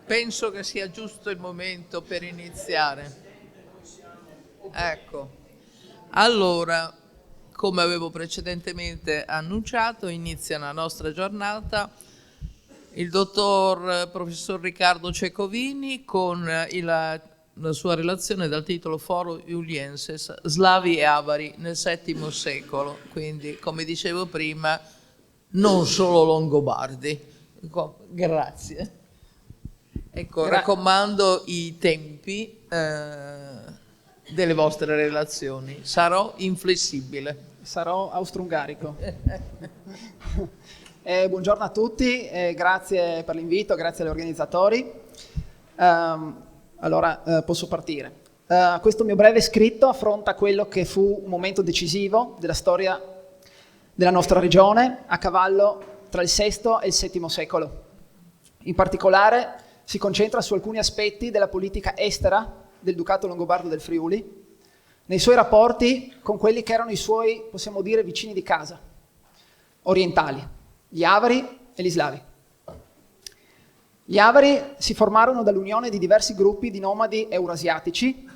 Penso che sia giusto il momento per iniziare. Ecco, allora, come avevo precedentemente annunciato, inizia la nostra giornata il dottor professor Riccardo Cecovini con la sua relazione dal titolo Foro Iulienses, Slavi e Avari nel VII secolo, quindi come dicevo prima non solo Longobardi. Grazie. Ecco, raccomando i tempi delle vostre relazioni. Sarò inflessibile. Sarò austro-ungarico. Buongiorno a tutti, grazie per l'invito, grazie agli organizzatori. Allora, posso partire. Questo mio breve scritto affronta quello che fu un momento decisivo della storia della nostra regione, a cavallo tra il VI e il VII secolo. In particolare si concentra su alcuni aspetti della politica estera del Ducato Longobardo del Friuli, nei suoi rapporti con quelli che erano i suoi, possiamo dire, vicini di casa, orientali, gli Avari e gli Slavi. Gli Avari si formarono dall'unione di diversi gruppi di nomadi eurasiatici,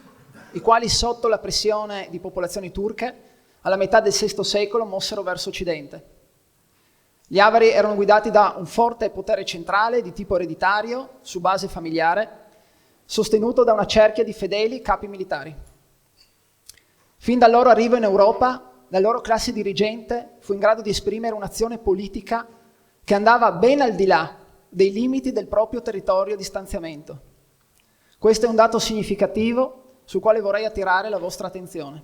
i quali sotto la pressione di popolazioni turche, alla metà del VI secolo, mossero verso occidente. Gli Avari erano guidati da un forte potere centrale di tipo ereditario, su base familiare, sostenuto da una cerchia di fedeli capi militari. Fin dal loro arrivo in Europa, la loro classe dirigente fu in grado di esprimere un'azione politica che andava ben al di là dei limiti del proprio territorio di stanziamento. Questo è un dato significativo sul quale vorrei attirare la vostra attenzione.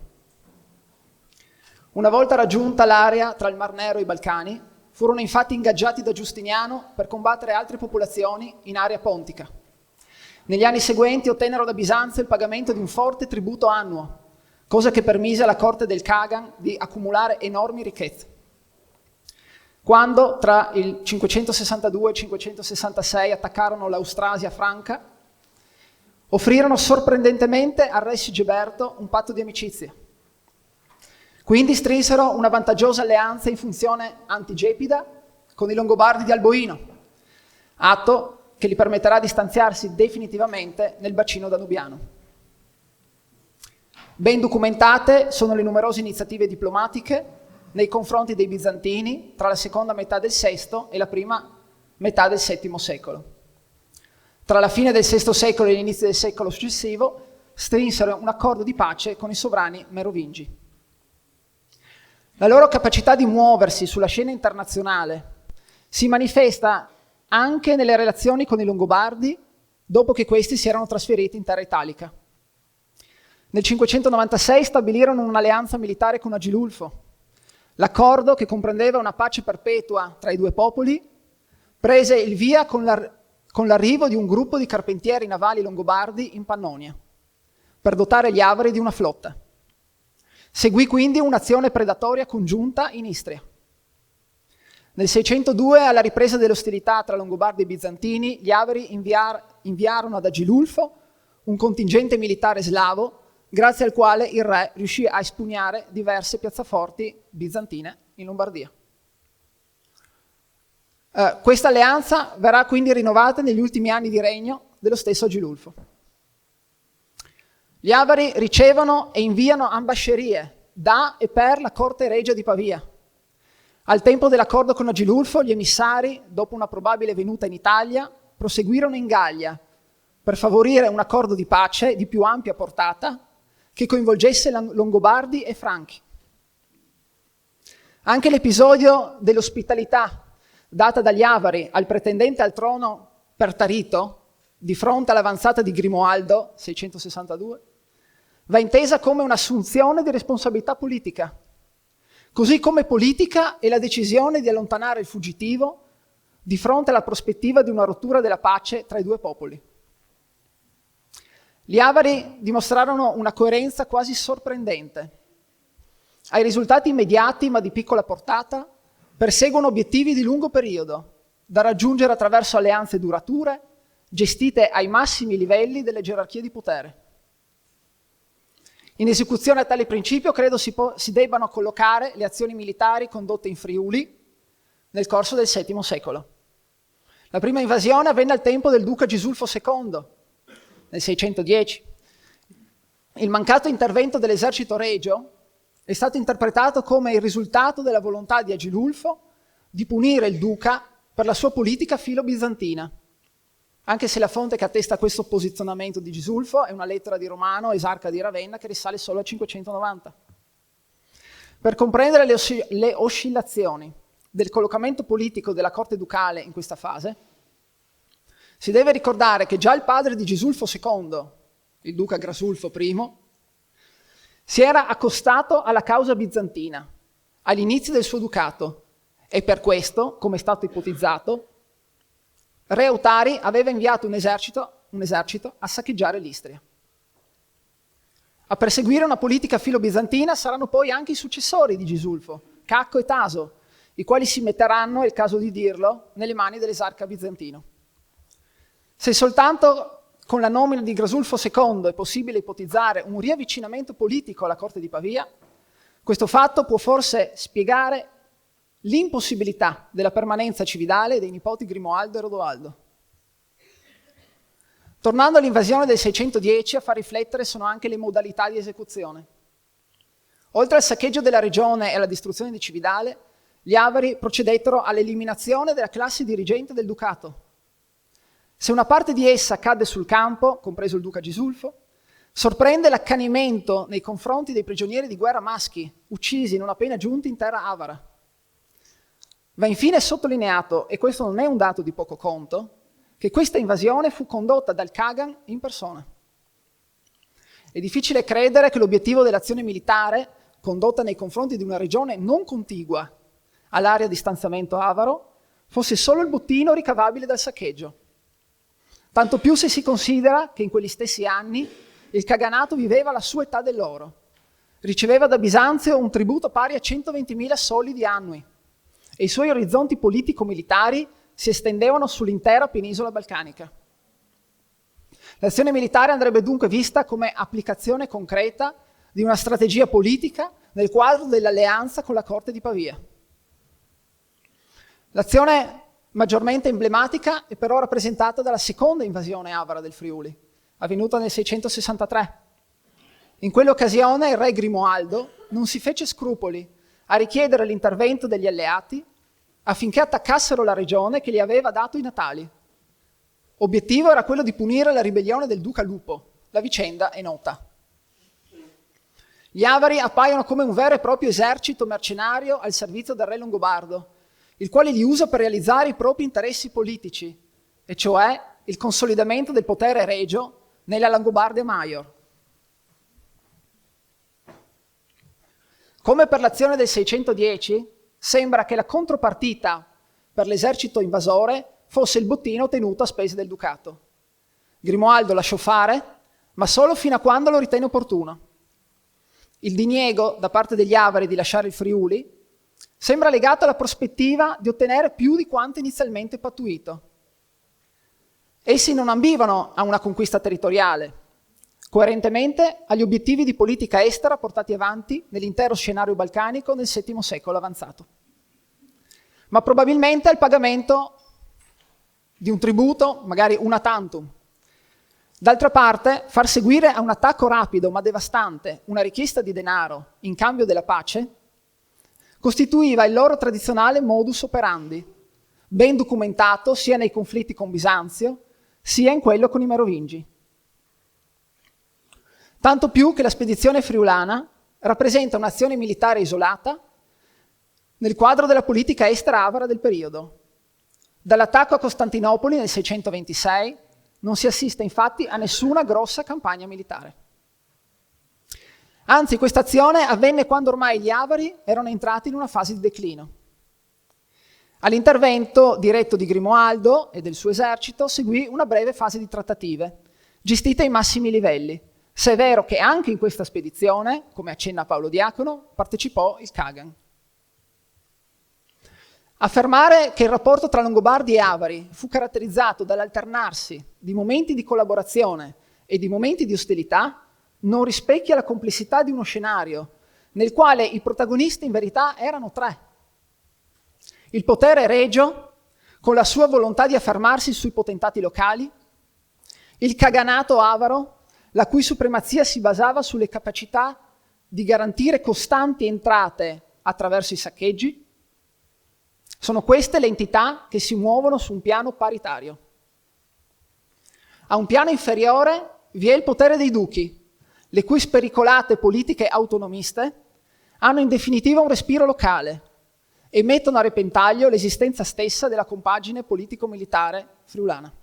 Una volta raggiunta l'area tra il Mar Nero e i Balcani, furono infatti ingaggiati da Giustiniano per combattere altre popolazioni in area pontica. Negli anni seguenti ottennero da Bisanzio il pagamento di un forte tributo annuo, cosa che permise alla corte del Kagan di accumulare enormi ricchezze. Quando tra il 562 e il 566 attaccarono l'Austrasia franca, offrirono sorprendentemente al re Sigeberto un patto di amicizia. Quindi strinsero una vantaggiosa alleanza in funzione antigepida con i Longobardi di Alboino, atto che gli permetterà di stanziarsi definitivamente nel bacino danubiano. Ben documentate sono le numerose iniziative diplomatiche nei confronti dei bizantini tra la seconda metà del VI e la prima metà del VII secolo. Tra la fine del VI secolo e l'inizio del secolo successivo strinsero un accordo di pace con i sovrani merovingi. La loro capacità di muoversi sulla scena internazionale si manifesta anche nelle relazioni con i Longobardi dopo che questi si erano trasferiti in terra italica. Nel 596 stabilirono un'alleanza militare con Agilulfo. L'accordo, che comprendeva una pace perpetua tra i due popoli, prese il via con l'arrivo di un gruppo di carpentieri navali longobardi in Pannonia, per dotare gli Avari di una flotta. Seguì quindi un'azione predatoria congiunta in Istria. Nel 602, alla ripresa delle ostilità tra Longobardi e Bizantini, gli Avari inviarono ad Agilulfo un contingente militare slavo, grazie al quale il re riuscì a espugnare diverse piazzaforti bizantine in Lombardia. Questa alleanza verrà quindi rinnovata negli ultimi anni di regno dello stesso Agilulfo. Gli Avari ricevono e inviano ambascerie da e per la corte regia di Pavia. Al tempo dell'accordo con Agilulfo, gli emissari, dopo una probabile venuta in Italia, proseguirono in Gallia per favorire un accordo di pace di più ampia portata che coinvolgesse Longobardi e Franchi. Anche l'episodio dell'ospitalità data dagli Avari al pretendente al trono Pertarito, di fronte all'avanzata di Grimoaldo, 662, va intesa come un'assunzione di responsabilità politica, così come politica è la decisione di allontanare il fuggitivo di fronte alla prospettiva di una rottura della pace tra i due popoli. Gli Avari dimostrarono una coerenza quasi sorprendente. Ai risultati immediati, ma di piccola portata, perseguono obiettivi di lungo periodo, da raggiungere attraverso alleanze durature, gestite ai massimi livelli delle gerarchie di potere. In esecuzione a tale principio credo si debbano collocare le azioni militari condotte in Friuli nel corso del VII secolo. La prima invasione avvenne al tempo del duca Gisulfo II, nel 610. Il mancato intervento dell'esercito regio è stato interpretato come il risultato della volontà di Agilulfo di punire il duca per la sua politica filo-bizantina, anche se la fonte che attesta questo posizionamento di Gisulfo è una lettera di Romano, esarca di Ravenna, che risale solo al 590. Per comprendere le oscillazioni del collocamento politico della corte ducale in questa fase, si deve ricordare che già il padre di Gisulfo II, il duca Grasulfo I, si era accostato alla causa bizantina all'inizio del suo ducato e per questo, come è stato ipotizzato, re Autari aveva inviato un esercito a saccheggiare l'Istria. A perseguire una politica filo-bizantina saranno poi anche i successori di Gisulfo, Cacco e Taso, i quali si metteranno, è il caso di dirlo, nelle mani dell'esarca bizantino. Se soltanto con la nomina di Grasulfo II è possibile ipotizzare un riavvicinamento politico alla corte di Pavia, questo fatto può forse spiegare l'impossibilità della permanenza cividale dei nipoti Grimoaldo e Rodoaldo. Tornando all'invasione del 610, a far riflettere sono anche le modalità di esecuzione. Oltre al saccheggio della regione e alla distruzione di Cividale, gli Avari procedettero all'eliminazione della classe dirigente del ducato. Se una parte di essa cadde sul campo, compreso il duca Gisulfo, sorprende l'accanimento nei confronti dei prigionieri di guerra maschi, uccisi non appena giunti in terra avara. Va infine sottolineato, e questo non è un dato di poco conto, che questa invasione fu condotta dal Kagan in persona. È difficile credere che l'obiettivo dell'azione militare, condotta nei confronti di una regione non contigua all'area di stanziamento avaro, fosse solo il bottino ricavabile dal saccheggio. Tanto più se si considera che in quegli stessi anni il Kaganato viveva la sua età dell'oro. Riceveva da Bisanzio un tributo pari a 120.000 solidi annui e i suoi orizzonti politico-militari si estendevano sull'intera penisola balcanica. L'azione militare andrebbe dunque vista come applicazione concreta di una strategia politica nel quadro dell'alleanza con la corte di Pavia. L'azione maggiormente emblematica è però rappresentata dalla seconda invasione avara del Friuli, avvenuta nel 663. In quell'occasione il re Grimoaldo non si fece scrupoli a richiedere l'intervento degli alleati affinché attaccassero la regione che gli aveva dato i natali. Obiettivo era quello di punire la ribellione del duca Lupo. La vicenda è nota. Gli Avari appaiono come un vero e proprio esercito mercenario al servizio del re longobardo, il quale li usa per realizzare i propri interessi politici, e cioè il consolidamento del potere regio nella Langobardia Maior. Come per l'azione del 610, sembra che la contropartita per l'esercito invasore fosse il bottino ottenuto a spese del ducato. Grimoaldo lasciò fare, ma solo fino a quando lo ritenne opportuno. Il diniego da parte degli Avari di lasciare il Friuli sembra legato alla prospettiva di ottenere più di quanto inizialmente pattuito. Essi non ambivano a una conquista territoriale, coerentemente agli obiettivi di politica estera portati avanti nell'intero scenario balcanico nel VII secolo avanzato, ma probabilmente al pagamento di un tributo, magari una tantum. D'altra parte, far seguire a un attacco rapido ma devastante una richiesta di denaro in cambio della pace costituiva il loro tradizionale modus operandi, ben documentato sia nei conflitti con Bisanzio, sia in quello con i Merovingi. Tanto più che la spedizione friulana rappresenta un'azione militare isolata nel quadro della politica estera avara del periodo. Dall'attacco a Costantinopoli nel 626 non si assiste infatti a nessuna grossa campagna militare. Anzi, questa azione avvenne quando ormai gli Avari erano entrati in una fase di declino. All'intervento diretto di Grimoaldo e del suo esercito seguì una breve fase di trattative, gestite ai massimi livelli, se è vero che anche in questa spedizione, come accenna Paolo Diacono, partecipò il Kagan. Affermare che il rapporto tra Longobardi e Avari fu caratterizzato dall'alternarsi di momenti di collaborazione e di momenti di ostilità non rispecchia la complessità di uno scenario nel quale i protagonisti in verità erano tre. Il potere regio con la sua volontà di affermarsi sui potentati locali, il Kaganato avaro, la cui supremazia si basava sulle capacità di garantire costanti entrate attraverso i saccheggi. Sono queste le entità che si muovono su un piano paritario. A un piano inferiore vi è il potere dei duchi, le cui spericolate politiche autonomiste hanno in definitiva un respiro locale e mettono a repentaglio l'esistenza stessa della compagine politico-militare friulana.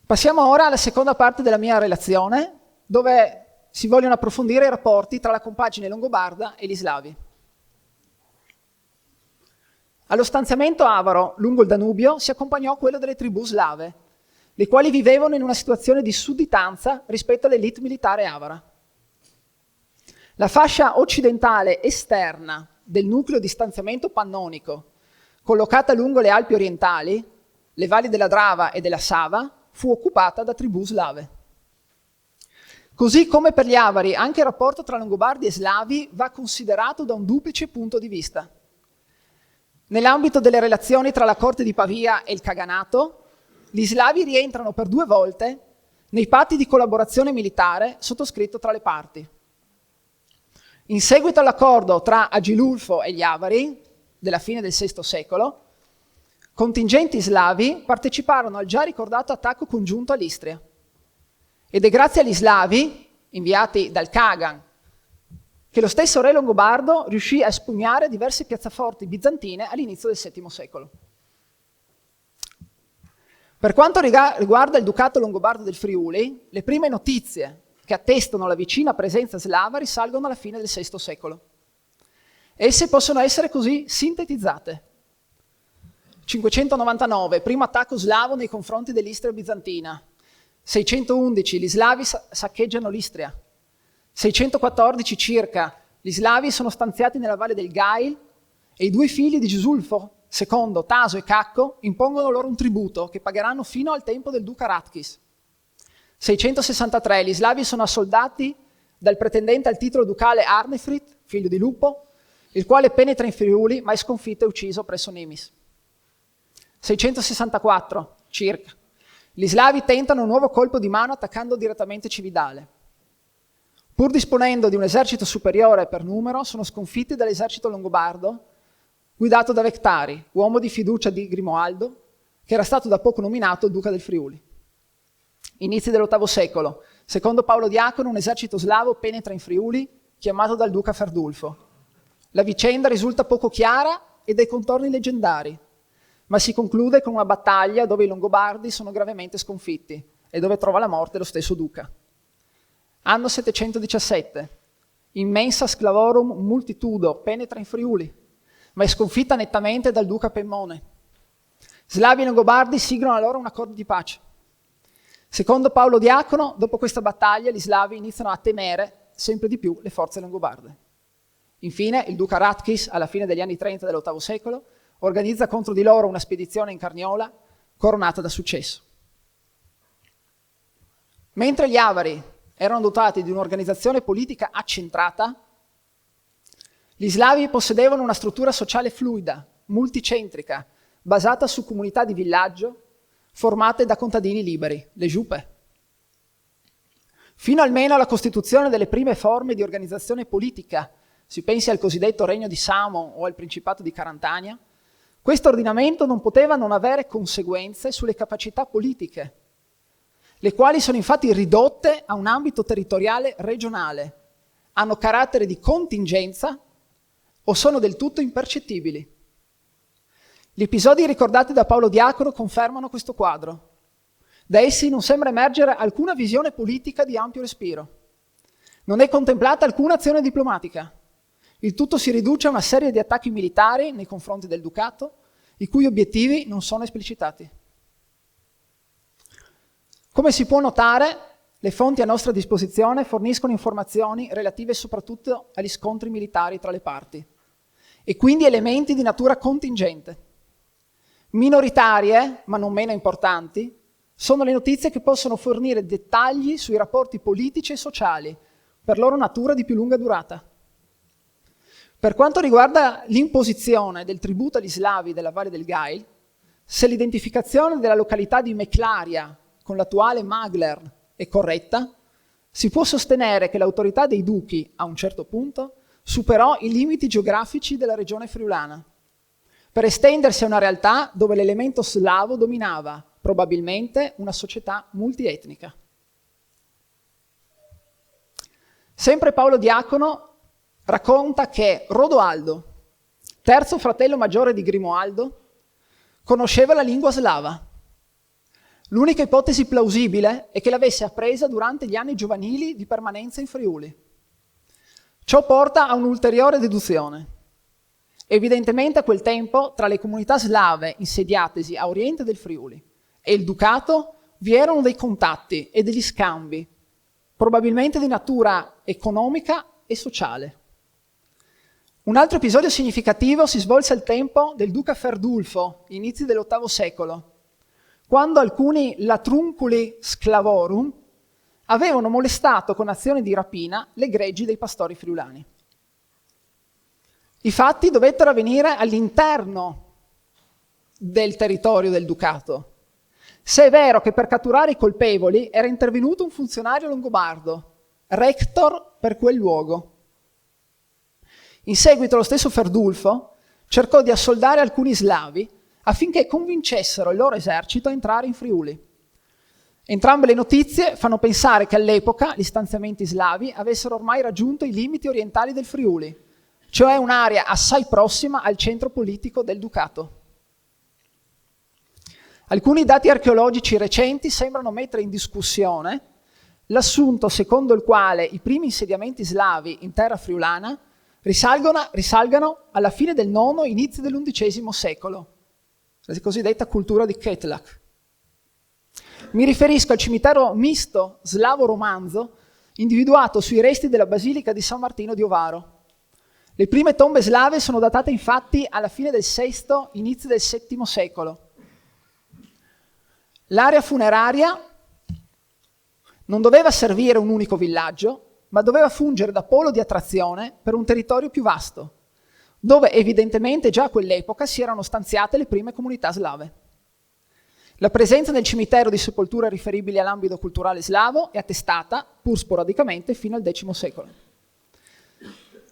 Passiamo ora alla seconda parte della mia relazione, dove si vogliono approfondire i rapporti tra la compagine longobarda e gli slavi. Allo stanziamento avaro lungo il Danubio si accompagnò quello delle tribù slave, le quali vivevano in una situazione di sudditanza rispetto all'elite militare avara. La fascia occidentale esterna del nucleo di stanziamento pannonico, collocata lungo le Alpi orientali, le valli della Drava e della Sava, fu occupata da tribù slave. Così come per gli avari, anche il rapporto tra Longobardi e Slavi va considerato da un duplice punto di vista. Nell'ambito delle relazioni tra la corte di Pavia e il Kaganato, gli slavi rientrano per 2 volte nei patti di collaborazione militare sottoscritto tra le parti. In seguito all'accordo tra Agilulfo e gli avari, della fine del VI secolo, contingenti slavi parteciparono al già ricordato attacco congiunto all'Istria. Ed è grazie agli slavi, inviati dal Kagan, che lo stesso re longobardo riuscì a espugnare diverse piazzaforti bizantine all'inizio del VII secolo. Per quanto riguarda il ducato longobardo del Friuli, le prime notizie che attestano la vicina presenza slava risalgono alla fine del VI secolo. Esse possono essere così sintetizzate. 599, primo attacco slavo nei confronti dell'Istria bizantina. 611, gli slavi saccheggiano l'Istria. 614 circa, gli slavi sono stanziati nella valle del Gail e i 2 figli di Gisulfo, II, Taso e Cacco, impongono loro un tributo che pagheranno fino al tempo del duca Ratchis. 663, gli slavi sono assoldati dal pretendente al titolo ducale Arnefrit, figlio di Lupo, il quale penetra in Friuli ma è sconfitto e ucciso presso Nemis. 664, circa. Gli slavi tentano un nuovo colpo di mano attaccando direttamente Cividale. Pur disponendo di un esercito superiore per numero, sono sconfitti dall'esercito longobardo, guidato da Vectari, uomo di fiducia di Grimoaldo, che era stato da poco nominato duca del Friuli. Inizi dell'VIII secolo, secondo Paolo Diacono, un esercito slavo penetra in Friuli, chiamato dal duca Ferdulfo. La vicenda risulta poco chiara e dai contorni leggendari, ma si conclude con una battaglia dove i Longobardi sono gravemente sconfitti e dove trova la morte lo stesso duca. Anno 717. Immensa sclavorum multitudo penetra in Friuli, ma è sconfitta nettamente dal duca Pemmone. Slavi e Longobardi siglano allora un accordo di pace. Secondo Paolo Diacono, dopo questa battaglia gli slavi iniziano a temere sempre di più le forze longobarde. Infine, il duca Ratchis, alla fine degli anni 30 dell'VIII secolo, organizza contro di loro una spedizione in Carniola, coronata da successo. Mentre gli avari erano dotati di un'organizzazione politica accentrata, gli slavi possedevano una struttura sociale fluida, multicentrica, basata su comunità di villaggio, formate da contadini liberi, le giupe. Fino almeno alla costituzione delle prime forme di organizzazione politica, si pensi al cosiddetto Regno di Samo o al Principato di Carantania, questo ordinamento non poteva non avere conseguenze sulle capacità politiche, le quali sono infatti ridotte a un ambito territoriale regionale, hanno carattere di contingenza o sono del tutto impercettibili. Gli episodi ricordati da Paolo Diacono confermano questo quadro. Da essi non sembra emergere alcuna visione politica di ampio respiro. Non è contemplata alcuna azione diplomatica. Il tutto si riduce a una serie di attacchi militari nei confronti del ducato, i cui obiettivi non sono esplicitati. Come si può notare, le fonti a nostra disposizione forniscono informazioni relative soprattutto agli scontri militari tra le parti, e quindi elementi di natura contingente. Minoritarie, ma non meno importanti, sono le notizie che possono fornire dettagli sui rapporti politici e sociali, per loro natura di più lunga durata. Per quanto riguarda l'imposizione del tributo agli slavi della Valle del Gail, se l'identificazione della località di Meclaria con l'attuale Magler è corretta, si può sostenere che l'autorità dei duchi, a un certo punto, superò i limiti geografici della regione friulana, per estendersi a una realtà dove l'elemento slavo dominava, probabilmente una società multietnica. Sempre Paolo Diacono racconta che Rodoaldo, terzo fratello maggiore di Grimoaldo, conosceva la lingua slava. L'unica ipotesi plausibile è che l'avesse appresa durante gli anni giovanili di permanenza in Friuli. Ciò porta a un'ulteriore deduzione. Evidentemente a quel tempo, tra le comunità slave insediatesi a oriente del Friuli e il Ducato, vi erano dei contatti e degli scambi, probabilmente di natura economica e sociale. Un altro episodio significativo si svolse al tempo del duca Ferdulfo, inizi dell'VIII secolo, quando alcuni latrunculi sclavorum avevano molestato con azioni di rapina le greggi dei pastori friulani. I fatti dovettero avvenire all'interno del territorio del ducato, se è vero che per catturare i colpevoli era intervenuto un funzionario longobardo, rector per quel luogo. In seguito lo stesso Ferdulfo cercò di assoldare alcuni slavi affinché convincessero il loro esercito a entrare in Friuli. Entrambe le notizie fanno pensare che all'epoca gli stanziamenti slavi avessero ormai raggiunto i limiti orientali del Friuli, cioè un'area assai prossima al centro politico del Ducato. Alcuni dati archeologici recenti sembrano mettere in discussione l'assunto secondo il quale i primi insediamenti slavi in terra friulana risalgano alla fine del IX, inizio dell'XI secolo, la cosiddetta cultura di Kethlak. Mi riferisco al cimitero misto slavo-romanzo individuato sui resti della Basilica di San Martino di Ovaro. Le prime tombe slave sono datate infatti alla fine del VI, inizio del VII secolo. L'area funeraria non doveva servire un unico villaggio, ma doveva fungere da polo di attrazione per un territorio più vasto, dove evidentemente già a quell'epoca si erano stanziate le prime comunità slave. La presenza nel cimitero di sepolture riferibili all'ambito culturale slavo è attestata, pur sporadicamente, fino al X secolo.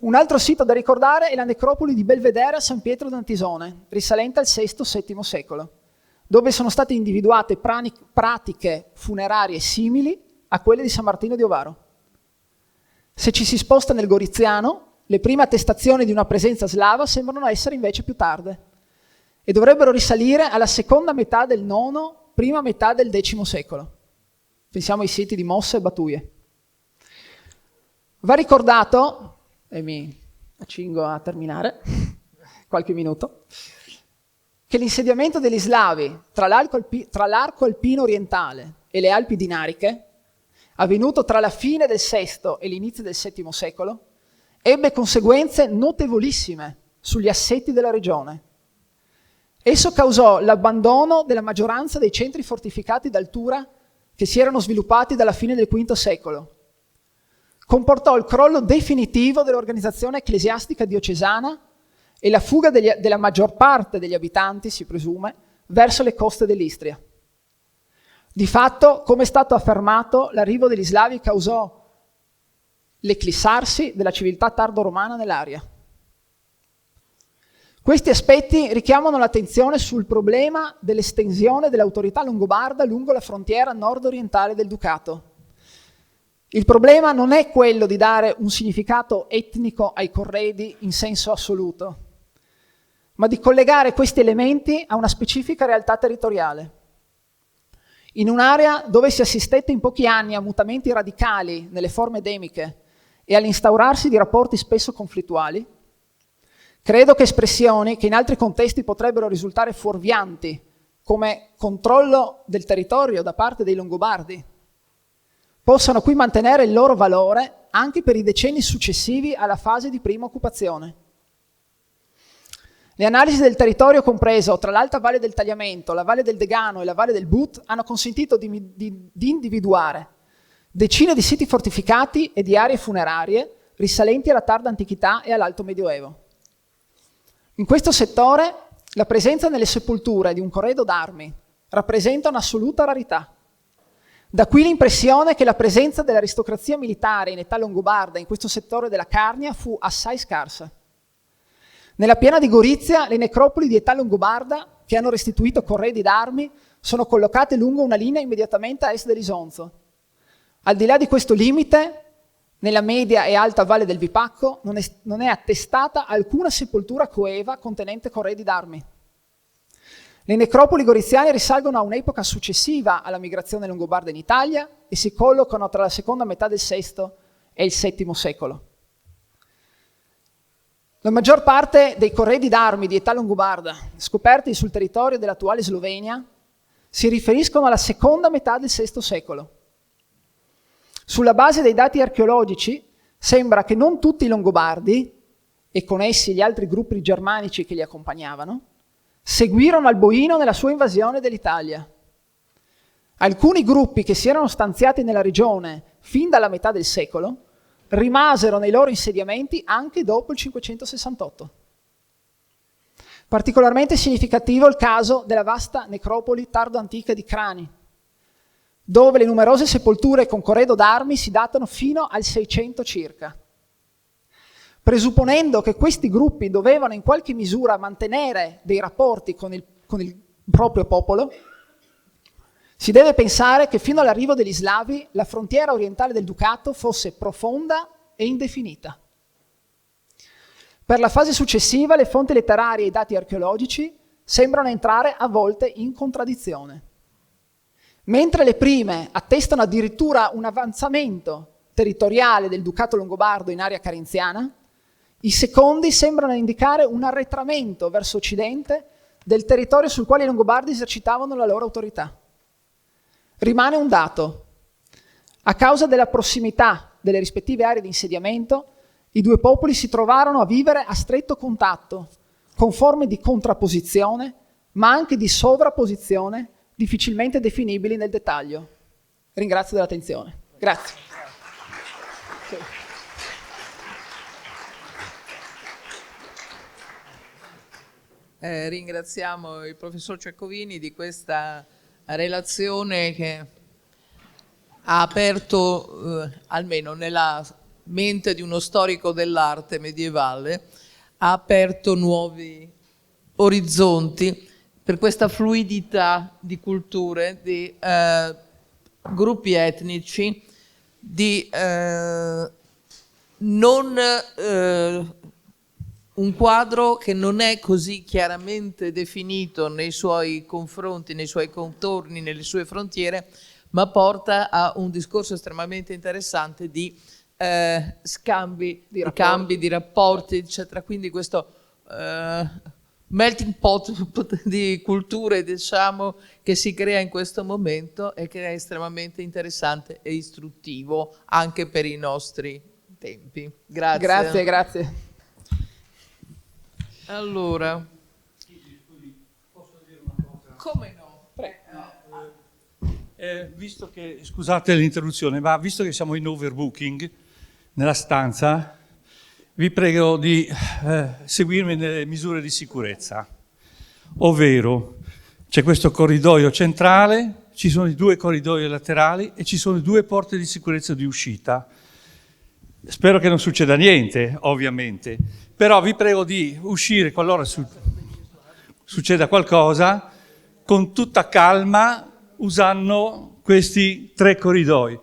Un altro sito da ricordare è la necropoli di Belvedere a San Pietro d'Antisone, risalente al VI-VII secolo, dove sono state individuate pratiche funerarie simili a quelle di San Martino di Ovaro. Se ci si sposta nel Goriziano, le prime attestazioni di una presenza slava sembrano essere invece più tarde e dovrebbero risalire alla seconda metà del IX, prima metà del X secolo. Pensiamo ai siti di Mossa e Batuie. Va ricordato, e mi accingo a terminare, qualche minuto, che l'insediamento degli slavi tra l'arco alpino orientale e le Alpi Dinariche, avvenuto tra la fine del VI e l'inizio del VII secolo, ebbe conseguenze notevolissime sugli assetti della regione. Esso causò l'abbandono della maggioranza dei centri fortificati d'altura che si erano sviluppati dalla fine del V secolo. Comportò il crollo definitivo dell'organizzazione ecclesiastica diocesana e la fuga della maggior parte degli abitanti, si presume, verso le coste dell'Istria. Di fatto, come è stato affermato, l'arrivo degli slavi causò l'eclissarsi della civiltà tardo-romana nell'area. Questi aspetti richiamano l'attenzione sul problema dell'estensione dell'autorità longobarda lungo la frontiera nord-orientale del Ducato. Il problema non è quello di dare un significato etnico ai corredi in senso assoluto, ma di collegare questi elementi a una specifica realtà territoriale. In un'area dove si assistette in pochi anni a mutamenti radicali nelle forme endemiche e all'instaurarsi di rapporti spesso conflittuali, credo che espressioni che in altri contesti potrebbero risultare fuorvianti, come controllo del territorio da parte dei Longobardi, possano qui mantenere il loro valore anche per i decenni successivi alla fase di prima occupazione. Le analisi del territorio compreso tra l'Alta Valle del Tagliamento, la Valle del Degano e la Valle del But hanno consentito di individuare decine di siti fortificati e di aree funerarie risalenti alla tarda antichità e all'alto medioevo. In questo settore la presenza nelle sepolture di un corredo d'armi rappresenta un'assoluta rarità. Da qui l'impressione che la presenza dell'aristocrazia militare in età longobarda in questo settore della Carnia fu assai scarsa. Nella piana di Gorizia le necropoli di età longobarda che hanno restituito corredi d'armi sono collocate lungo una linea immediatamente a est dell'Isonzo. Al di là di questo limite, nella media e alta valle del Vipacco non è attestata alcuna sepoltura coeva contenente corredi d'armi. Le necropoli goriziane risalgono a un'epoca successiva alla migrazione longobarda in Italia e si collocano tra la seconda metà del VI e il VII secolo. La maggior parte dei corredi d'armi di età longobarda scoperti sul territorio dell'attuale Slovenia si riferiscono alla seconda metà del VI secolo. Sulla base dei dati archeologici sembra che non tutti i Longobardi, e con essi gli altri gruppi germanici che li accompagnavano, seguirono Alboino nella sua invasione dell'Italia. Alcuni gruppi che si erano stanziati nella regione fin dalla metà del secolo rimasero nei loro insediamenti anche dopo il 568. Particolarmente significativo il caso della vasta necropoli tardo-antica di Crani, dove le numerose sepolture con corredo d'armi si datano fino al 600 circa. Presupponendo che questi gruppi dovevano in qualche misura mantenere dei rapporti con il proprio popolo, si deve pensare che fino all'arrivo degli Slavi la frontiera orientale del Ducato fosse profonda e indefinita. Per la fase successiva le fonti letterarie e i dati archeologici sembrano entrare a volte in contraddizione. Mentre le prime attestano addirittura un avanzamento territoriale del Ducato longobardo in area carinziana, i secondi sembrano indicare un arretramento verso occidente del territorio sul quale i Longobardi esercitavano la loro autorità. Rimane un dato. A causa della prossimità delle rispettive aree di insediamento, i due popoli si trovarono a vivere a stretto contatto, con forme di contrapposizione, ma anche di sovrapposizione, difficilmente definibili nel dettaglio. Ringrazio dell'attenzione. Grazie. Ringraziamo il professor Ceccovini di questa relazione che ha aperto, almeno nella mente di uno storico dell'arte medievale, ha aperto nuovi orizzonti per questa fluidità di culture, di gruppi etnici, di un quadro che non è così chiaramente definito nei suoi confronti, nei suoi contorni, nelle sue frontiere, ma porta a un discorso estremamente interessante di scambi, di rapporti, eccetera. Quindi questo melting pot di culture, diciamo, che si crea in questo momento e che è estremamente interessante e istruttivo anche per i nostri tempi. Grazie. Grazie. Allora, posso dire una cosa? come no? Visto che, scusate l'interruzione, ma visto che siamo in overbooking nella stanza, vi prego di seguirmi nelle misure di sicurezza. Ovvero, c'è questo corridoio centrale, ci sono i due corridoi laterali e ci sono due porte di sicurezza di uscita. Spero che non succeda niente, ovviamente, però vi prego di uscire qualora succeda qualcosa con tutta calma, usando questi tre corridoi.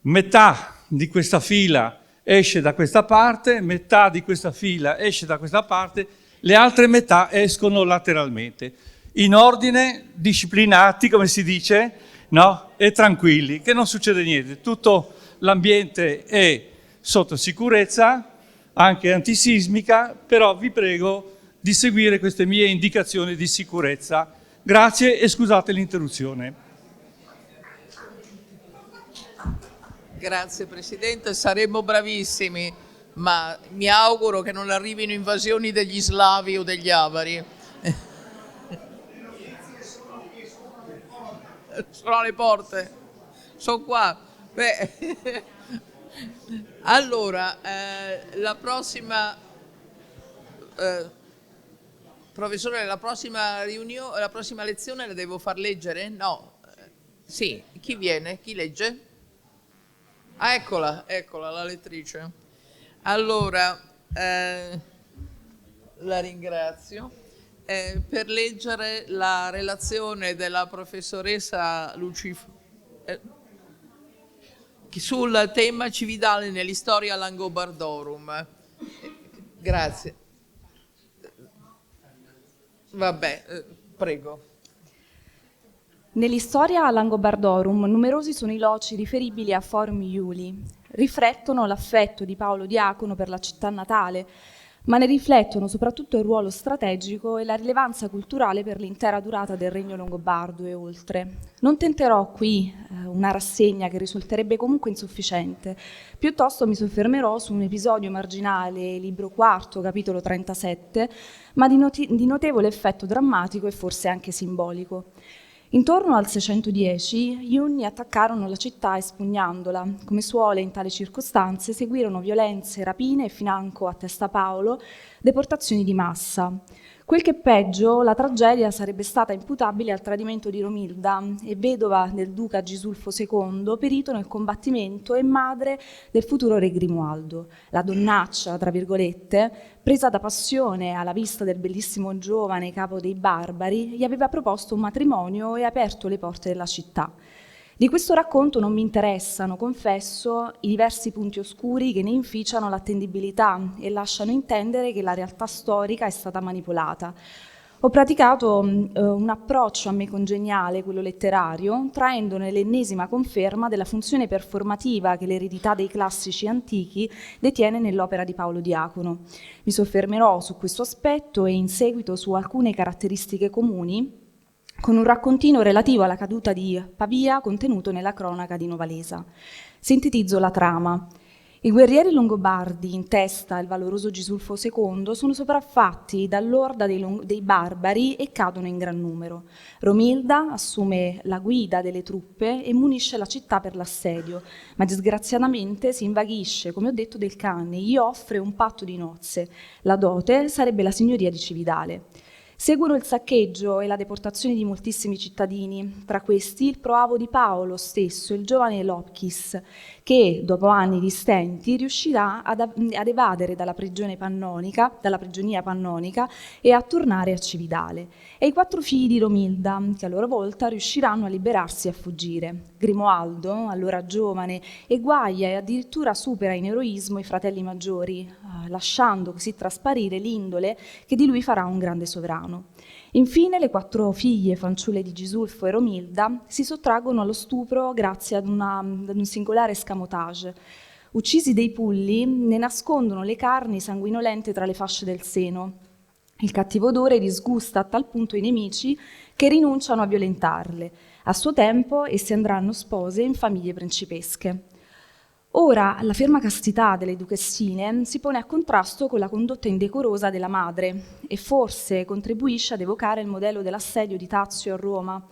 Metà di questa fila esce da questa parte, metà di questa fila esce da questa parte, le altre metà escono lateralmente, in ordine, disciplinati, come si dice, no? E tranquilli, che non succede niente. Tutto l'ambiente è sotto sicurezza, anche antisismica, però vi prego di seguire queste mie indicazioni di sicurezza. Grazie e scusate l'interruzione. Grazie Presidente, saremmo bravissimi, ma mi auguro che non arrivino invasioni degli slavi o degli avari. Sono alle porte, sono qua. Beh. Allora, la prossima, professore, la prossima riunione, la prossima lezione la devo far leggere? No. Sì, chi viene? Chi legge? Ah, eccola, la lettrice. Allora, la ringrazio. Per leggere la relazione della professoressa Lucifero sul tema Cividale nell'Historia Langobardorum. Grazie. Vabbè, prego. Nell'Historia Langobardorum numerosi sono i loci riferibili a Forum Iuli. Riflettono l'affetto di Paolo Diacono per la città natale, ma ne riflettono soprattutto il ruolo strategico e la rilevanza culturale per l'intera durata del Regno Longobardo e oltre. Non tenterò qui una rassegna che risulterebbe comunque insufficiente, piuttosto mi soffermerò su un episodio marginale, libro quarto, capitolo 37, ma di notevole effetto drammatico e forse anche simbolico. Intorno al 610 gli Unni attaccarono la città espugnandola. Come suole in tali circostanze seguirono violenze, rapine e financo a Testa Paolo, deportazioni di massa. Quel che peggio, la tragedia sarebbe stata imputabile al tradimento di Romilda, e vedova del duca Gisulfo II, perito nel combattimento e madre del futuro re Grimoaldo. La donnaccia, tra virgolette, presa da passione alla vista del bellissimo giovane capo dei barbari, gli aveva proposto un matrimonio e aperto le porte della città. Di questo racconto non mi interessano, confesso, i diversi punti oscuri che ne inficiano l'attendibilità e lasciano intendere che la realtà storica è stata manipolata. Ho praticato un approccio a me congeniale, quello letterario, traendone l'ennesima conferma della funzione performativa che l'eredità dei classici antichi detiene nell'opera di Paolo Diacono. Mi soffermerò su questo aspetto e in seguito su alcune caratteristiche comuni, con un raccontino relativo alla caduta di Pavia contenuto nella cronaca di Novalesa. Sintetizzo la trama. I guerrieri longobardi, in testa il valoroso Gisulfo II, sono sopraffatti dall'orda dei barbari e cadono in gran numero. Romilda assume la guida delle truppe e munisce la città per l'assedio, ma disgraziatamente si invaghisce, come ho detto, del cane, gli offre un patto di nozze. La dote sarebbe la signoria di Cividale. Seguono il saccheggio e la deportazione di moltissimi cittadini, tra questi il proavo di Paolo stesso, il giovane Lopkis, che dopo anni di stenti riuscirà ad evadere dalla prigionia pannonica e a tornare a Cividale. E i 4 figli di Romilda, che a loro volta riusciranno a liberarsi e a fuggire. Grimoaldo, allora giovane, eguaglia e addirittura supera in eroismo i fratelli maggiori, lasciando così trasparire l'indole che di lui farà un grande sovrano. Infine le 4 figlie fanciulle di Gisulfo e Romilda si sottraggono allo stupro grazie ad un singolare escamotage. Uccisi dei pulli, ne nascondono le carni sanguinolente tra le fasce del seno. Il cattivo odore disgusta a tal punto i nemici che rinunciano a violentarle. A suo tempo esse andranno spose in famiglie principesche. Ora, la ferma castità delle duchessine si pone a contrasto con la condotta indecorosa della madre e forse contribuisce ad evocare il modello dell'assedio di Tazio a Roma.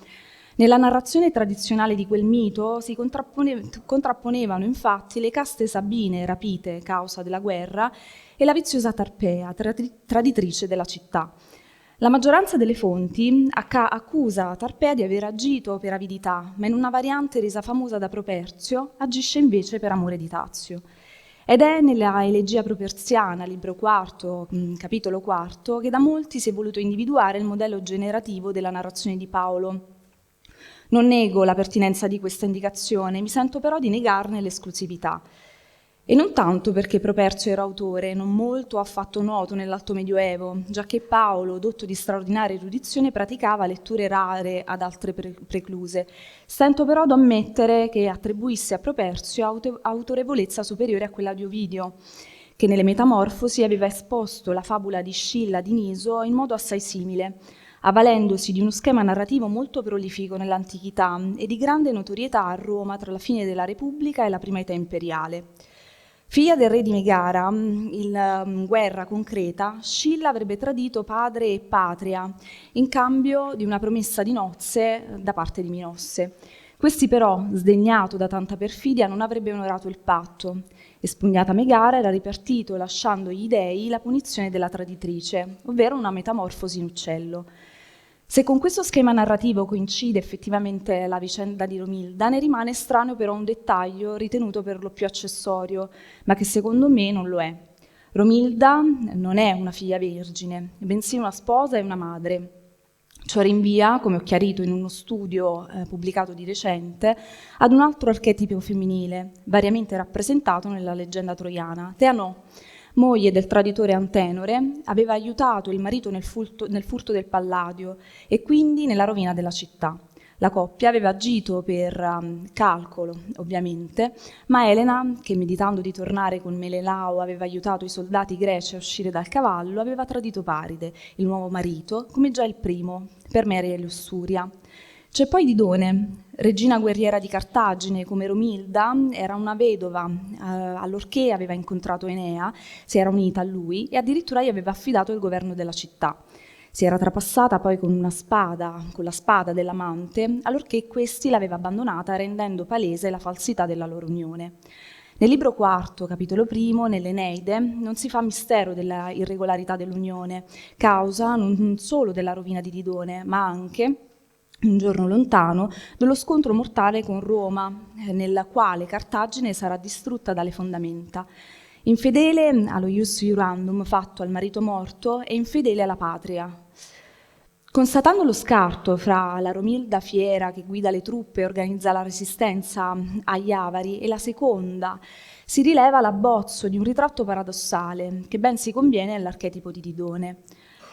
Nella narrazione tradizionale di quel mito si contrapponevano infatti le caste sabine rapite causa della guerra e la viziosa Tarpea, traditrice della città. La maggioranza delle fonti accusa Tarpea di aver agito per avidità, ma in una variante resa famosa da Properzio agisce invece per amore di Tazio. Ed è nella elegia properziana, libro quarto, capitolo quarto, che da molti si è voluto individuare il modello generativo della narrazione di Paolo. Non nego la pertinenza di questa indicazione, mi sento però di negarne l'esclusività. E non tanto perché Properzio era autore, non molto affatto noto nell'Alto Medioevo, giacché Paolo, dotto di straordinaria erudizione, praticava letture rare ad altre precluse. Stento però ad ammettere che attribuisse a Properzio autorevolezza superiore a quella di Ovidio, che nelle Metamorfosi aveva esposto la fabula di Scilla di Niso in modo assai simile, avvalendosi di uno schema narrativo molto prolifico nell'antichità e di grande notorietà a Roma tra la fine della Repubblica e la prima età imperiale. Figlia del re di Megara, in guerra concreta, Scilla avrebbe tradito padre e patria in cambio di una promessa di nozze da parte di Minosse. Questi però, sdegnato da tanta perfidia, non avrebbe onorato il patto. Espugnata Megara, era ripartito lasciando agli dei la punizione della traditrice, ovvero una metamorfosi in uccello. Se con questo schema narrativo coincide effettivamente la vicenda di Romilda, ne rimane estraneo però un dettaglio ritenuto per lo più accessorio, ma che secondo me non lo è. Romilda non è una figlia vergine, bensì una sposa e una madre. Ciò rinvia, come ho chiarito in uno studio pubblicato di recente, ad un altro archetipo femminile, variamente rappresentato nella leggenda troiana. Teanò, moglie del traditore Antenore, aveva aiutato il marito nel furto del Palladio e quindi nella rovina della città. La coppia aveva agito per calcolo, ovviamente, ma Elena, che meditando di tornare con Menelao aveva aiutato i soldati greci a uscire dal cavallo, aveva tradito Paride, il nuovo marito, come già il primo, per mere lussuria. C'è poi Didone, regina guerriera di Cartagine, come Romilda, era una vedova, allorché aveva incontrato Enea, si era unita a lui e addirittura gli aveva affidato il governo della città. Si era trapassata poi con la spada dell'amante, allorché questi l'aveva abbandonata, rendendo palese la falsità della loro unione. Nel libro quarto, capitolo primo, nell'Eneide, non si fa mistero della irregolarità dell'unione, causa non solo della rovina di Didone, ma anche, un giorno lontano, dello scontro mortale con Roma, nella quale Cartagine sarà distrutta dalle fondamenta. Infedele allo ius iurandum fatto al marito morto e infedele alla patria. Constatando lo scarto fra la Romilda fiera che guida le truppe e organizza la resistenza agli avari e la seconda, si rileva l'abbozzo di un ritratto paradossale che ben si conviene all'archetipo di Didone.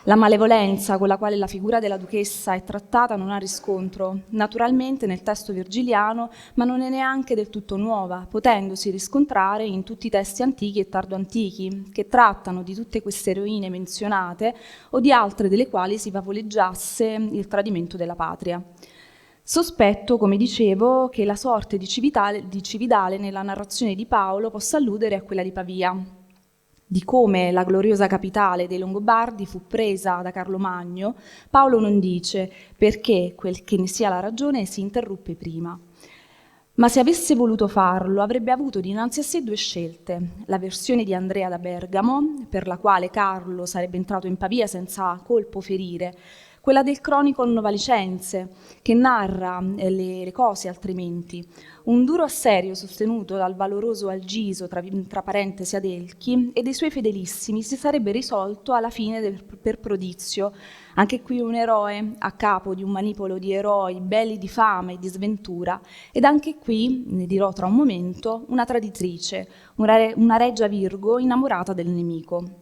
La malevolenza con la quale la figura della duchessa è trattata non ha riscontro, naturalmente, nel testo virgiliano, ma non è neanche del tutto nuova, potendosi riscontrare in tutti i testi antichi e tardoantichi, che trattano di tutte queste eroine menzionate o di altre delle quali si favoleggiasse il tradimento della patria. Sospetto, come dicevo, che la sorte di Cividale nella narrazione di Paolo possa alludere a quella di Pavia, di come la gloriosa capitale dei Longobardi fu presa da Carlo Magno. Paolo non dice perché, quel che ne sia la ragione, si interruppe prima. Ma se avesse voluto farlo, avrebbe avuto dinanzi a sé due scelte: la versione di Andrea da Bergamo, per la quale Carlo sarebbe entrato in Pavia senza colpo ferire, quella del Chronicon Novalicense, che narra le cose altrimenti. Un duro asserio sostenuto dal valoroso Algiso, tra parentesi Adelchi, e dei suoi fedelissimi si sarebbe risolto alla fine per Prodizio. Anche qui un eroe a capo di un manipolo di eroi belli di fama e di sventura, ed anche qui, ne dirò tra un momento, una traditrice, una regia Virgo innamorata del nemico.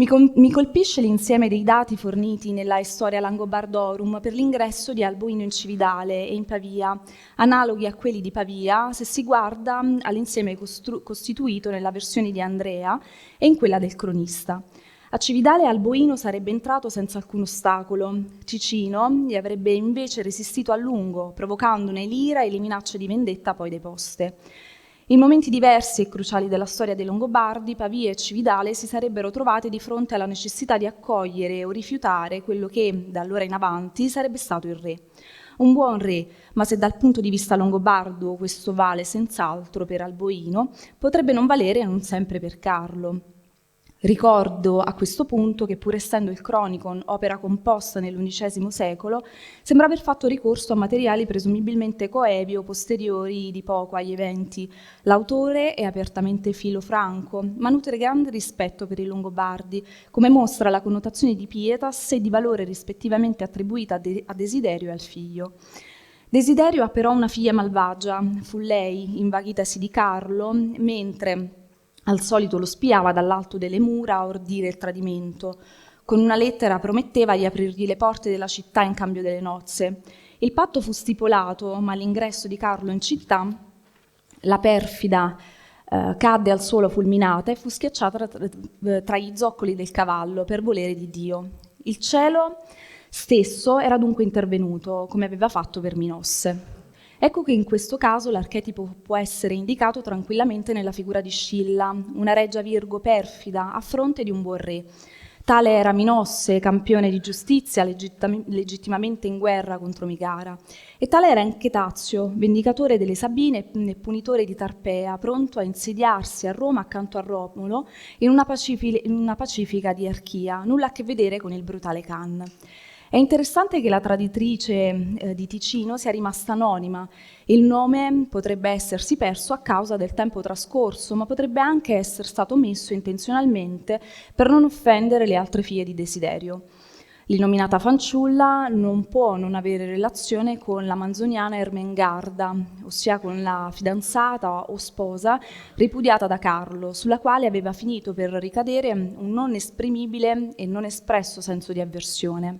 Mi colpisce l'insieme dei dati forniti nella Historia Langobardorum per l'ingresso di Alboino in Cividale e in Pavia, analoghi a quelli di Pavia se si guarda all'insieme costituito nella versione di Andrea e in quella del cronista. A Cividale Alboino sarebbe entrato senza alcun ostacolo. Cicino gli avrebbe invece resistito a lungo, provocandone l'ira e le minacce di vendetta poi deposte. In momenti diversi e cruciali della storia dei Longobardi, Pavia e Cividale si sarebbero trovate di fronte alla necessità di accogliere o rifiutare quello che, da allora in avanti, sarebbe stato il re. Un buon re, ma se dal punto di vista longobardo questo vale senz'altro per Alboino, potrebbe non valere non sempre per Carlo. Ricordo a questo punto che, pur essendo il Chronicon opera composta nell'XI secolo, sembra aver fatto ricorso a materiali presumibilmente coevi o posteriori di poco agli eventi. L'autore è apertamente filofranco, ma nutre grande rispetto per i Longobardi, come mostra la connotazione di pietas e di valore rispettivamente attribuita a Desiderio e al figlio. Desiderio ha però una figlia malvagia, fu lei, invaghitasi di Carlo, mentre al solito lo spiava dall'alto delle mura a ordire il tradimento. Con una lettera prometteva di aprirgli le porte della città in cambio delle nozze. Il patto fu stipulato, ma all'ingresso di Carlo in città la perfida cadde al suolo fulminata e fu schiacciata tra gli zoccoli del cavallo per volere di Dio. Il cielo stesso era dunque intervenuto, come aveva fatto per Minosse. Ecco che in questo caso l'archetipo può essere indicato tranquillamente nella figura di Scilla, una reggia Virgo perfida a fronte di un buon re. Tale era Minosse, campione di giustizia, legittimamente in guerra contro Migara. E tale era anche Tazio, vendicatore delle Sabine e punitore di Tarpea, pronto a insediarsi a Roma accanto a Romolo in una pacifica diarchia, nulla a che vedere con il brutale Can. È interessante che la traditrice di Ticino sia rimasta anonima. Il nome potrebbe essersi perso a causa del tempo trascorso, ma potrebbe anche essere stato messo intenzionalmente per non offendere le altre figlie di Desiderio. L'innominata fanciulla non può non avere relazione con la manzoniana Ermengarda, ossia con la fidanzata o sposa ripudiata da Carlo, sulla quale aveva finito per ricadere un non esprimibile e non espresso senso di avversione.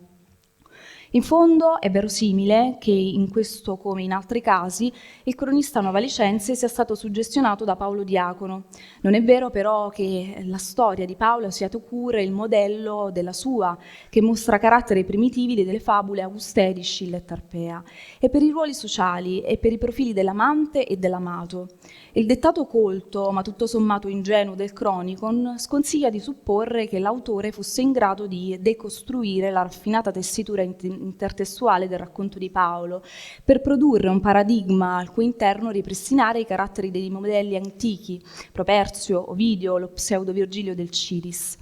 In fondo è verosimile che in questo come in altri casi il cronista novalicense sia stato suggestionato da Paolo Diacono. Non è vero però che la storia di Paolo sia pure il modello della sua, che mostra caratteri primitivi delle fabule augustee di Scilla e Tarpea, e per i ruoli sociali e per i profili dell'amante e dell'amato. Il dettato colto, ma tutto sommato ingenuo del Chronicon, sconsiglia di supporre che l'autore fosse in grado di decostruire la raffinata tessitura intertestuale del racconto di Paolo, per produrre un paradigma al cui interno ripristinare i caratteri dei modelli antichi, Properzio, Ovidio, lo pseudo Virgilio del Ciris.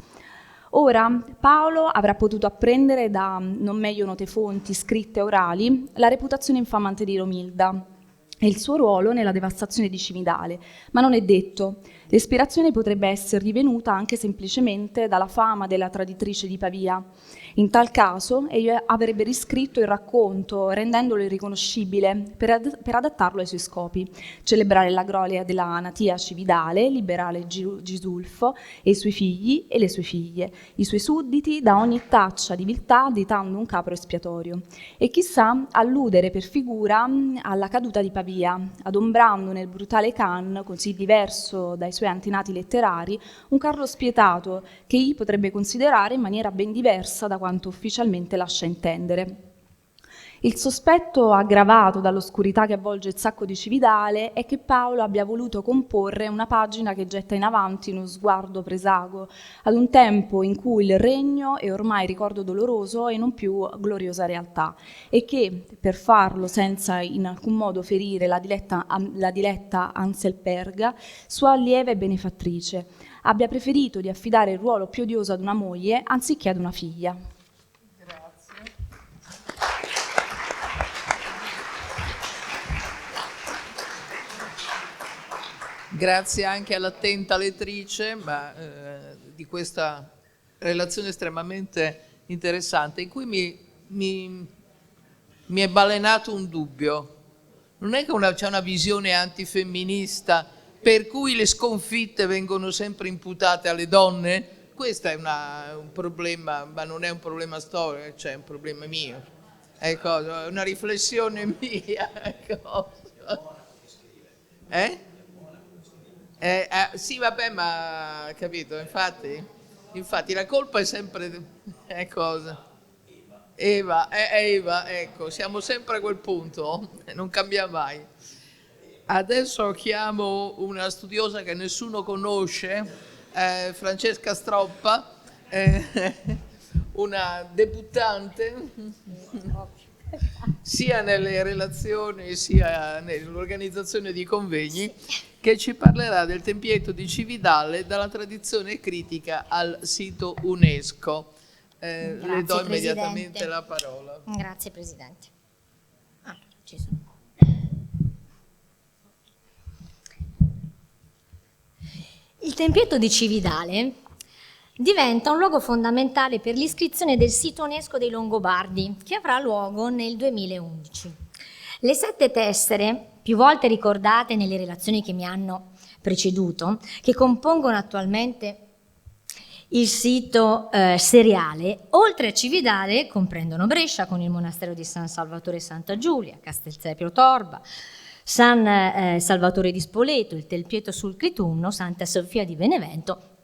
Ora, Paolo avrà potuto apprendere da non meglio note fonti scritte e orali la reputazione infamante di Romilda e il suo ruolo nella devastazione di Cividale, ma non è detto. L'ispirazione potrebbe essere divenuta anche semplicemente dalla fama della traditrice di Pavia. In tal caso, egli avrebbe riscritto il racconto, rendendolo irriconoscibile, per adattarlo ai suoi scopi: celebrare la gloria della natia Cividale, liberare Gisulfo e i suoi figli e le sue figlie, i suoi sudditi, da ogni taccia di viltà, additando un capro espiatorio. E chissà, alludere per figura alla caduta di Pavia, adombrando nel brutale Can, così diverso dai suoi antenati letterari, un Carlo spietato che egli potrebbe considerare in maniera ben diversa da quanto ufficialmente lascia intendere. Il sospetto aggravato dall'oscurità che avvolge il sacco di Cividale è che Paolo abbia voluto comporre una pagina che getta in avanti uno sguardo presago, ad un tempo in cui il regno è ormai ricordo doloroso e non più gloriosa realtà, e che, per farlo senza in alcun modo ferire la diletta Anselperga, sua allieva e benefattrice, abbia preferito di affidare il ruolo più odioso ad una moglie anziché ad una figlia. Grazie anche all'attenta lettrice di questa relazione estremamente interessante, in cui mi è balenato un dubbio. Non è che c'è una visione antifemminista per cui le sconfitte vengono sempre imputate alle donne? Questo è un problema, ma non è un problema storico, cioè è un problema mio. Ecco, è una riflessione mia. Ecco. Sì, vabbè, ma capito, infatti la colpa è sempre Eva, ecco, siamo sempre a quel punto, non cambia mai. Adesso chiamo una studiosa che nessuno conosce, Francesca Stroppa, una debuttante sia nelle relazioni sia nell'organizzazione di convegni, che ci parlerà del tempietto di Cividale dalla tradizione critica al sito UNESCO. Le do immediatamente la parola. Grazie Presidente. Ci sono. Il tempietto di Cividale diventa un luogo fondamentale per l'iscrizione del sito UNESCO dei Longobardi, che avrà luogo nel 2011. Le 7 tessere, più volte ricordate nelle relazioni che mi hanno preceduto, che compongono attualmente il sito seriale, oltre a Cividale comprendono Brescia con il monastero di San Salvatore e Santa Giulia, Castelsepio Torba, San Salvatore di Spoleto, il Tempietto sul Clitumno, Santa Sofia di Benevento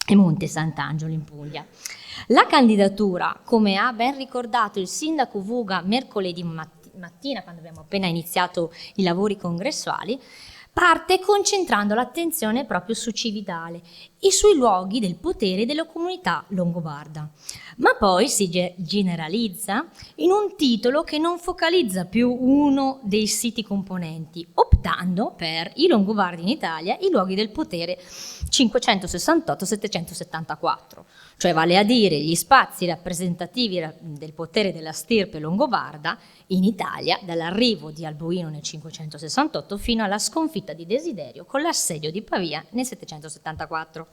e Monte Sant'Angelo in Puglia. La candidatura, come ha ben ricordato il sindaco Vuga mercoledì mattina, quando abbiamo appena iniziato i lavori congressuali, parte concentrando l'attenzione proprio su Cividale e sui luoghi del potere della comunità longobarda, ma poi si generalizza in un titolo che non focalizza più uno dei siti componenti, optando per i Longobardi in Italia, i luoghi del potere 568-774, cioè vale a dire gli spazi rappresentativi del potere della stirpe longobarda in Italia, dall'arrivo di Alboino nel 568 fino alla sconfitta di Desiderio con l'assedio di Pavia nel 774.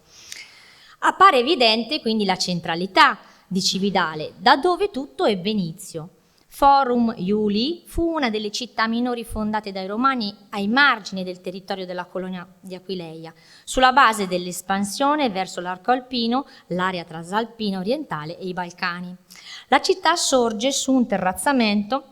Appare evidente quindi la centralità di Cividale, da dove tutto ebbe inizio. Forum Iuli fu una delle città minori fondate dai Romani ai margini del territorio della colonia di Aquileia, sulla base dell'espansione verso l'arco alpino, l'area trasalpina orientale e i Balcani. La città sorge su un terrazzamento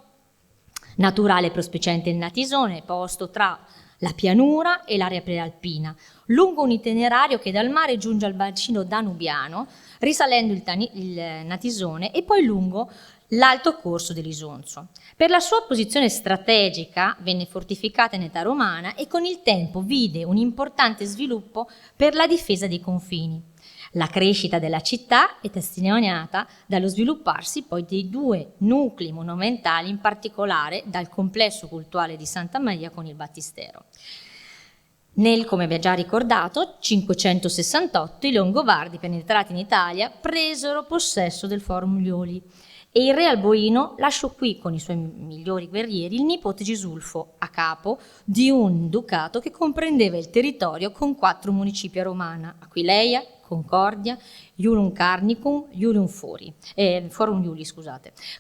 naturale prospiciente il Natisone, posto tra la pianura e l'area prealpina, lungo un itinerario che dal mare giunge al bacino danubiano, risalendo il Natisone e poi lungo l'alto corso dell'Isonzo. Per la sua posizione strategica venne fortificata in età romana e con il tempo vide un importante sviluppo per la difesa dei confini. La crescita della città è testimoniata dallo svilupparsi poi dei due nuclei monumentali, in particolare dal complesso cultuale di Santa Maria con il Battistero. Come vi ho già ricordato, 568 i Longobardi penetrati in Italia presero possesso del Forum Iuli e il re Alboino lasciò qui con i suoi migliori guerrieri il nipote Gisulfo a capo di un ducato che comprendeva il territorio con 4 municipi a Romana: Aquileia, Concordia, Iulium Carnicum, Iulium Forum Iuli,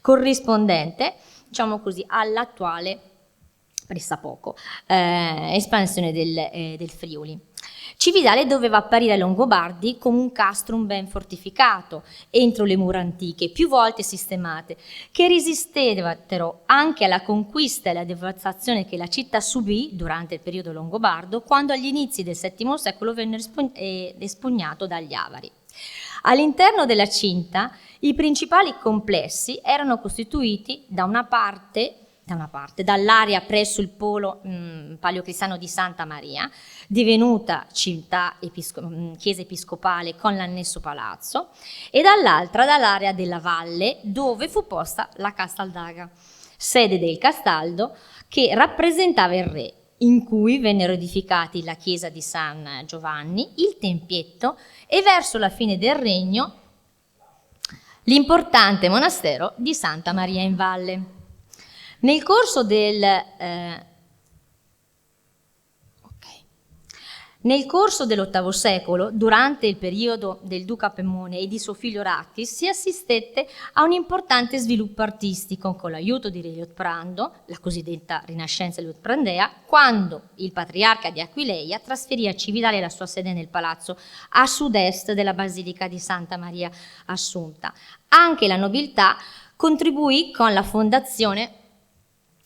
corrispondente, diciamo così, all'attuale pressappoco espansione del Friuli. Cividale doveva apparire ai Longobardi come un castrum ben fortificato entro le mura antiche, più volte sistemate, che resistevano anche alla conquista e alla devastazione che la città subì durante il periodo longobardo, quando agli inizi del VII secolo venne espugnato dagli Avari. All'interno della cinta i principali complessi erano costituiti da una parte dall'area presso il polo paleocristiano di Santa Maria, divenuta chiesa episcopale con l'annesso palazzo, e dall'altra dall'area della valle dove fu posta la Castaldaga, sede del Castaldo che rappresentava il re, in cui vennero edificati la chiesa di San Giovanni, il tempietto e verso la fine del regno l'importante monastero di Santa Maria in Valle. Nel corso dell'VIII secolo, durante il periodo del duca Pemmone e di suo figlio Rattis, si assistette a un importante sviluppo artistico con l'aiuto di re Liutprando, la cosiddetta Rinascenza liutprandea, quando il patriarca di Aquileia trasferì a Cividale la sua sede nel palazzo a sud-est della Basilica di Santa Maria Assunta. Anche la nobiltà contribuì con la fondazione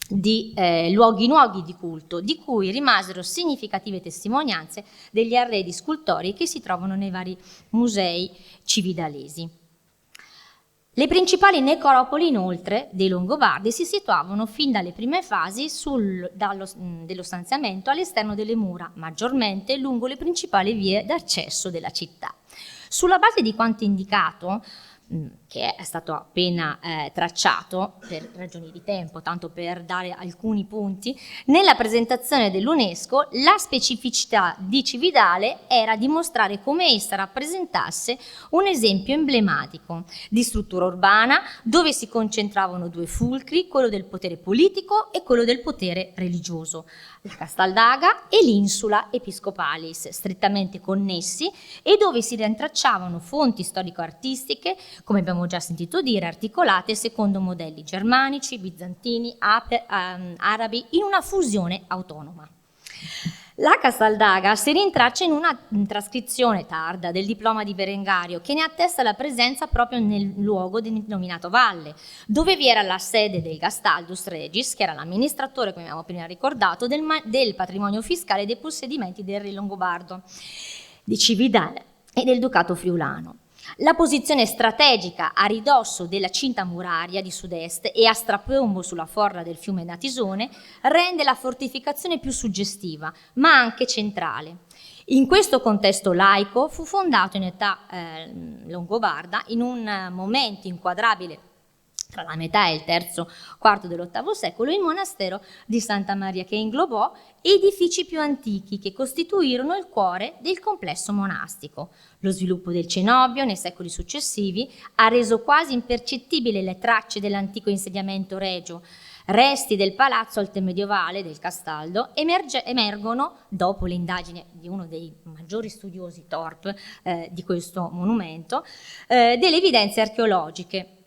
di luoghi di culto, di cui rimasero significative testimonianze degli arredi scultorei che si trovano nei vari musei cividalesi. Le principali necropoli, inoltre, dei Longobardi si situavano fin dalle prime fasi dello stanziamento all'esterno delle mura, maggiormente lungo le principali vie d'accesso della città. Sulla base di quanto indicato, che è stato appena tracciato per ragioni di tempo, tanto per dare alcuni punti, nella presentazione dell'UNESCO la specificità di Cividale era dimostrare come essa rappresentasse un esempio emblematico di struttura urbana dove si concentravano due fulcri, quello del potere politico e quello del potere religioso, la Castaldaga e l'Insula Episcopalis, strettamente connessi, e dove si rintracciavano fonti storico-artistiche, come abbiamo già sentito dire, articolate secondo modelli germanici, bizantini, arabi, in una fusione autonoma. La Castaldaga si rintraccia in una trascrizione tarda del diploma di Berengario che ne attesta la presenza proprio nel luogo denominato Valle, dove vi era la sede del Gastaldus Regis, che era l'amministratore, come abbiamo prima ricordato, del patrimonio fiscale e dei possedimenti del re longobardo, di Cividale e del Ducato friulano. La posizione strategica a ridosso della cinta muraria di sud-est e a strapiombo sulla forra del fiume Natisone rende la fortificazione più suggestiva, ma anche centrale. In questo contesto laico fu fondato in età longobarda, in un momento inquadrabile tra la metà e il terzo quarto dell'VIII secolo, il monastero di Santa Maria, che inglobò edifici più antichi che costituirono il cuore del complesso monastico. Lo sviluppo del cenobio nei secoli successivi ha reso quasi impercettibili le tracce dell'antico insediamento regio. Resti del palazzo altomedievale del Castaldo emergono, dopo l'indagine di uno dei maggiori studiosi Thorpe di questo monumento, delle evidenze archeologiche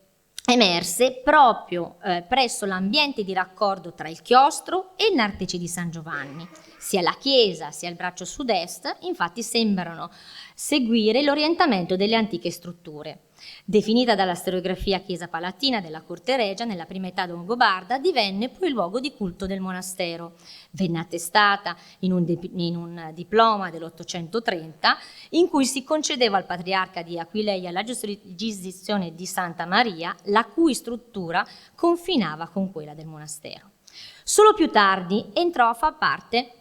emerse proprio presso l'ambiente di raccordo tra il chiostro e il nartece di San Giovanni. Sia la chiesa sia il braccio sud-est infatti sembrano seguire l'orientamento delle antiche strutture. Definita dalla storiografia chiesa palatina della corte regia nella prima età longobarda, divenne poi luogo di culto del monastero. Venne attestata in un diploma dell'830 in cui si concedeva al patriarca di Aquileia la giurisdizione di Santa Maria, la cui struttura confinava con quella del monastero. Solo più tardi entrò a far parte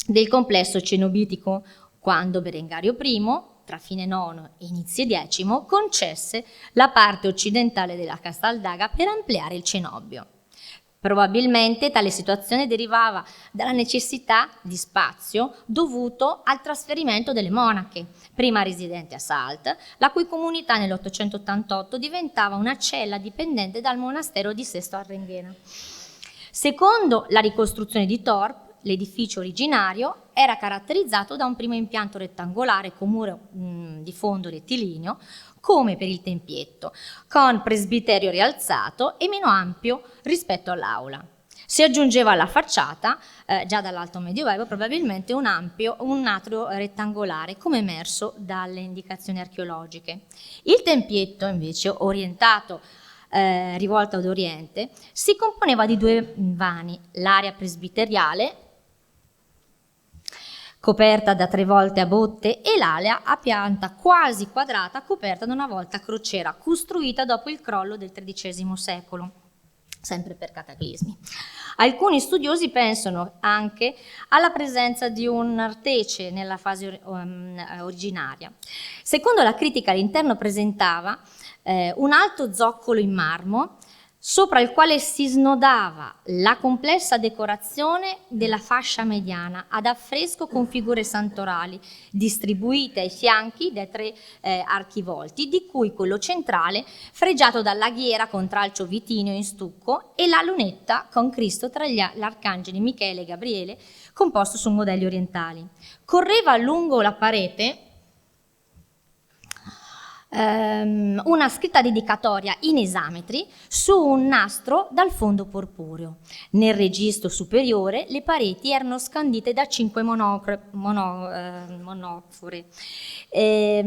del complesso cenobitico, quando Berengario I, tra fine IX e inizi X, concesse la parte occidentale della Castaldaga per ampliare il cenobio. Probabilmente tale situazione derivava dalla necessità di spazio dovuto al trasferimento delle monache, prima residenti a Salt, la cui comunità nell'888 diventava una cella dipendente dal monastero di Sesto a Renghena. Secondo la ricostruzione di Thorpe, l'edificio originario era caratterizzato da un primo impianto rettangolare con muro di fondo rettilineo, come per il tempietto, con presbiterio rialzato e meno ampio rispetto all'aula. Si aggiungeva alla facciata, già dall'Alto Medioevo, probabilmente un atrio rettangolare, come emerso dalle indicazioni archeologiche. Il tempietto, invece, orientato rivolto ad oriente, si componeva di due vani, l'area presbiteriale, coperta da 3 volte a botte, e l'ala a pianta quasi quadrata coperta da una volta a crociera, costruita dopo il crollo del XIII secolo, sempre per cataclismi. Alcuni studiosi pensano anche alla presenza di un nartece nella fase originaria. Secondo la critica, l'interno presentava un alto zoccolo in marmo sopra il quale si snodava la complessa decorazione della fascia mediana ad affresco con figure santorali distribuite ai fianchi dai 3 archivolti, di cui quello centrale fregiato dalla ghiera con tralcio vitineo in stucco e la lunetta con Cristo tra gli arcangeli Michele e Gabriele, composto su modelli orientali. Correva lungo la parete una scritta dedicatoria in esametri su un nastro dal fondo porpureo. Nel registro superiore le pareti erano scandite da 5 monofore e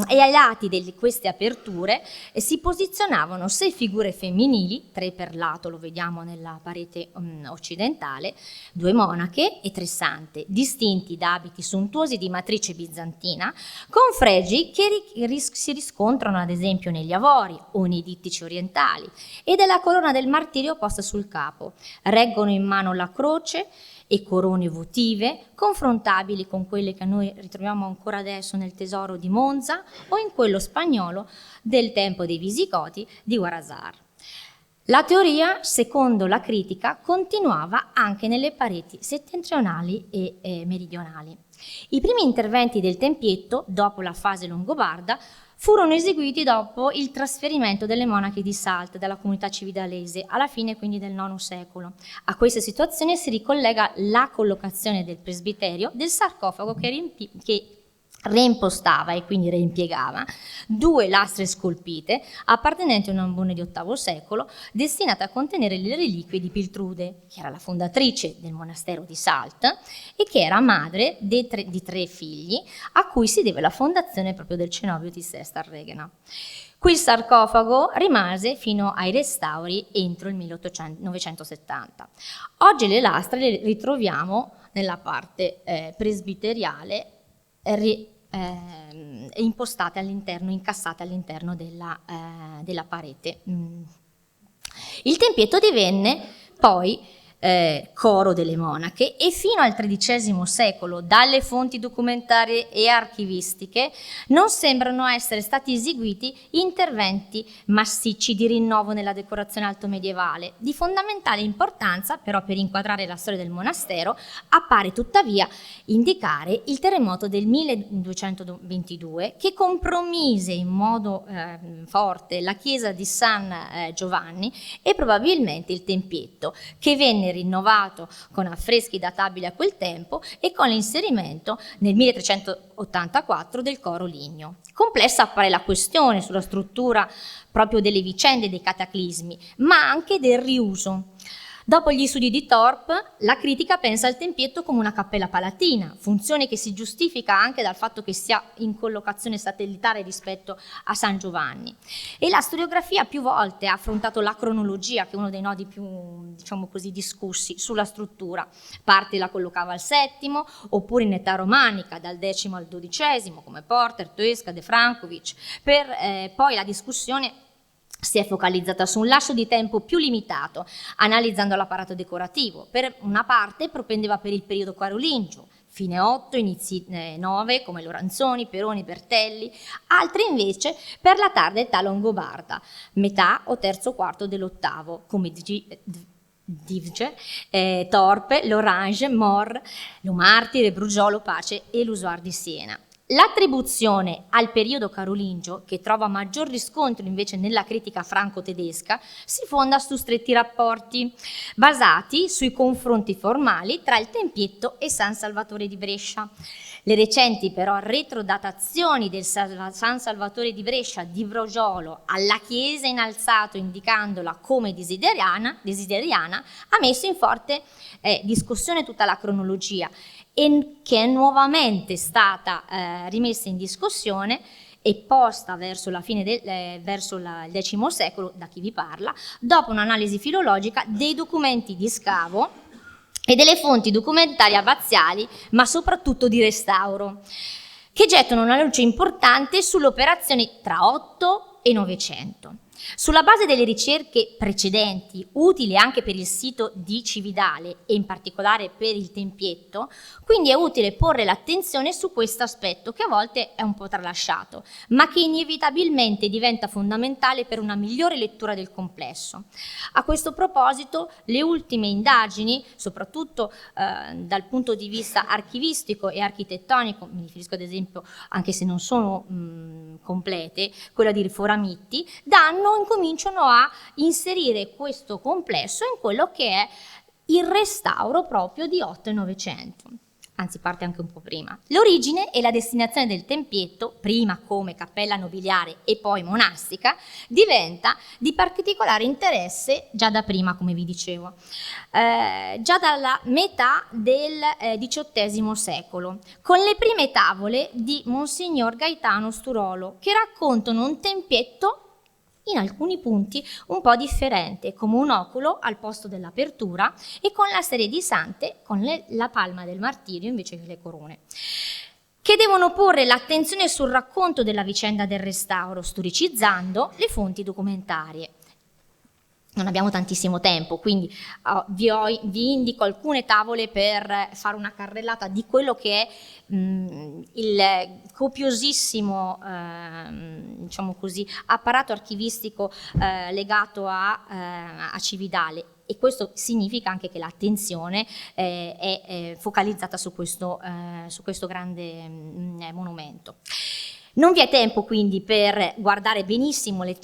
ai lati di queste aperture si posizionavano 6 figure femminili, 3 per lato, lo vediamo nella parete occidentale, 2 monache e 3 sante, distinti da abiti sontuosi di matrice bizantina, con fregi che si riscontrano ad esempio negli avori o nei dittici orientali, e della corona del martirio posta sul capo. Reggono in mano la croce e corone votive confrontabili con quelle che noi ritroviamo ancora adesso nel tesoro di Monza o in quello spagnolo del tempo dei Visigoti di Guarazar. La teoria, secondo la critica, continuava anche nelle pareti settentrionali e meridionali. I primi interventi del tempietto, dopo la fase longobarda, furono eseguiti dopo il trasferimento delle monache di Salt dalla comunità cividalese, alla fine quindi del IX secolo. A questa situazione si ricollega la collocazione del presbiterio del sarcofago che reimpostava e quindi reimpiegava 2 lastre scolpite appartenenti a un ambone di VIII secolo, destinate a contenere le reliquie di Piltrude, che era la fondatrice del monastero di Salt e che era madre di 3 figli, a cui si deve la fondazione proprio del cenobio di Sesto a Regena. Qui il sarcofago rimase fino ai restauri entro il 1970. Oggi le lastre le ritroviamo nella parte presbiteriale impostate all'interno, incassate all'interno della parete. Il tempietto divenne poi coro delle monache e fino al XIII secolo, dalle fonti documentarie e archivistiche, non sembrano essere stati eseguiti interventi massicci di rinnovo nella decorazione altomedievale. Di fondamentale importanza, però, per inquadrare la storia del monastero, appare tuttavia indicare il terremoto del 1222 che compromise in modo forte la chiesa di San Giovanni e probabilmente il tempietto, che venne rinnovato con affreschi databili a quel tempo e con l'inserimento nel 1384 del coro ligneo. Complessa appare la questione sulla struttura proprio delle vicende dei cataclismi, ma anche del riuso. Dopo gli studi di Thorpe, la critica pensa al tempietto come una cappella palatina, funzione che si giustifica anche dal fatto che sia in collocazione satellitare rispetto a San Giovanni. E la storiografia più volte ha affrontato la cronologia, che è uno dei nodi più, diciamo così, discussi sulla struttura. Parte la collocava al VII, oppure in età romanica, dal X al XII, come Porter, Toesca, De Frankovic, per poi la discussione si è focalizzata su un lasso di tempo più limitato, analizzando l'apparato decorativo. Per una parte propendeva per il periodo carolingio, fine 8, inizi 9, come Lorenzzoni, Peroni, Bertelli, altri invece per la tarda età longobarda, metà o terzo quarto dell'ottavo, come Divge, Torpe, Lorange, Mor, Lo Martire, Brugiolo, Pace e l'Usoir di Siena. L'attribuzione al periodo carolingio, che trova maggior riscontro invece nella critica franco-tedesca, si fonda su stretti rapporti basati sui confronti formali tra il tempietto e San Salvatore di Brescia. Le recenti però retrodatazioni del San Salvatore di Brescia di Brogiolo alla chiesa in alzato, indicandola come desideriana, ha messo in forte discussione tutta la cronologia, e che è nuovamente stata rimessa in discussione e posta verso la fine verso il X secolo, da chi vi parla, dopo un'analisi filologica dei documenti di scavo e delle fonti documentarie abbaziali, ma soprattutto di restauro, che gettano una luce importante sulle operazioni tra 8 e 900. Sulla base delle ricerche precedenti, utili anche per il sito di Cividale e in particolare per il tempietto, quindi è utile porre l'attenzione su questo aspetto che a volte è un po' tralasciato, ma che inevitabilmente diventa fondamentale per una migliore lettura del complesso. A questo proposito, le ultime indagini, soprattutto dal punto di vista archivistico e architettonico, mi riferisco ad esempio, anche se non sono complete, quella di Riforamitti, incominciano a inserire questo complesso in quello che è il restauro proprio di 8 e 900. Anzi, parte anche un po' prima. L'origine e la destinazione del tempietto, prima come cappella nobiliare e poi monastica, diventa di particolare interesse già da prima, come vi dicevo, già dalla metà del XVIII secolo, con le prime tavole di Monsignor Gaetano Sturolo, che raccontano un tempietto in alcuni punti un po' differente, come un oculo al posto dell'apertura e con la serie di sante con la palma del martirio invece che le corone, che devono porre l'attenzione sul racconto della vicenda del restauro, storicizzando le fonti documentarie. Non abbiamo tantissimo tempo, quindi vi indico alcune tavole per fare una carrellata di quello che è il copiosissimo diciamo così, apparato archivistico legato a Cividale, e questo significa anche che l'attenzione è focalizzata su questo grande monumento. Non vi è tempo quindi per guardare benissimo e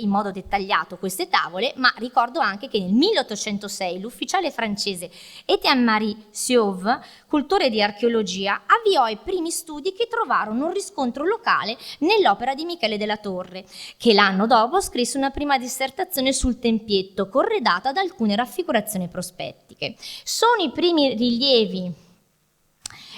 in modo dettagliato queste tavole, ma ricordo anche che nel 1806 l'ufficiale francese Étienne-Marie Siauve, cultore di archeologia, avviò i primi studi che trovarono un riscontro locale nell'opera di Michele della Torre, che l'anno dopo scrisse una prima dissertazione sul tempietto, corredata da alcune raffigurazioni prospettiche. Sono i primi rilievi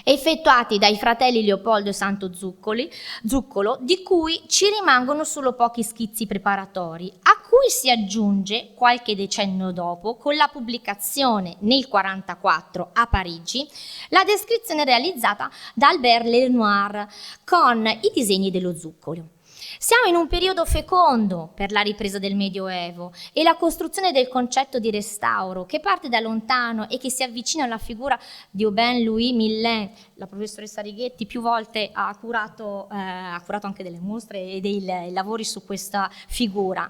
effettuati dai fratelli Leopoldo e Santo Zuccolo, di cui ci rimangono solo pochi schizzi preparatori, a cui si aggiunge qualche decennio dopo, con la pubblicazione nel 1944 a Parigi, la descrizione realizzata da Albert Lenoir con i disegni dello zucchero. Siamo in un periodo fecondo per la ripresa del Medioevo e la costruzione del concetto di restauro che parte da lontano e che si avvicina alla figura di Aubin-Louis Millin. La professoressa Righetti più volte ha curato anche delle mostre e dei lavori su questa figura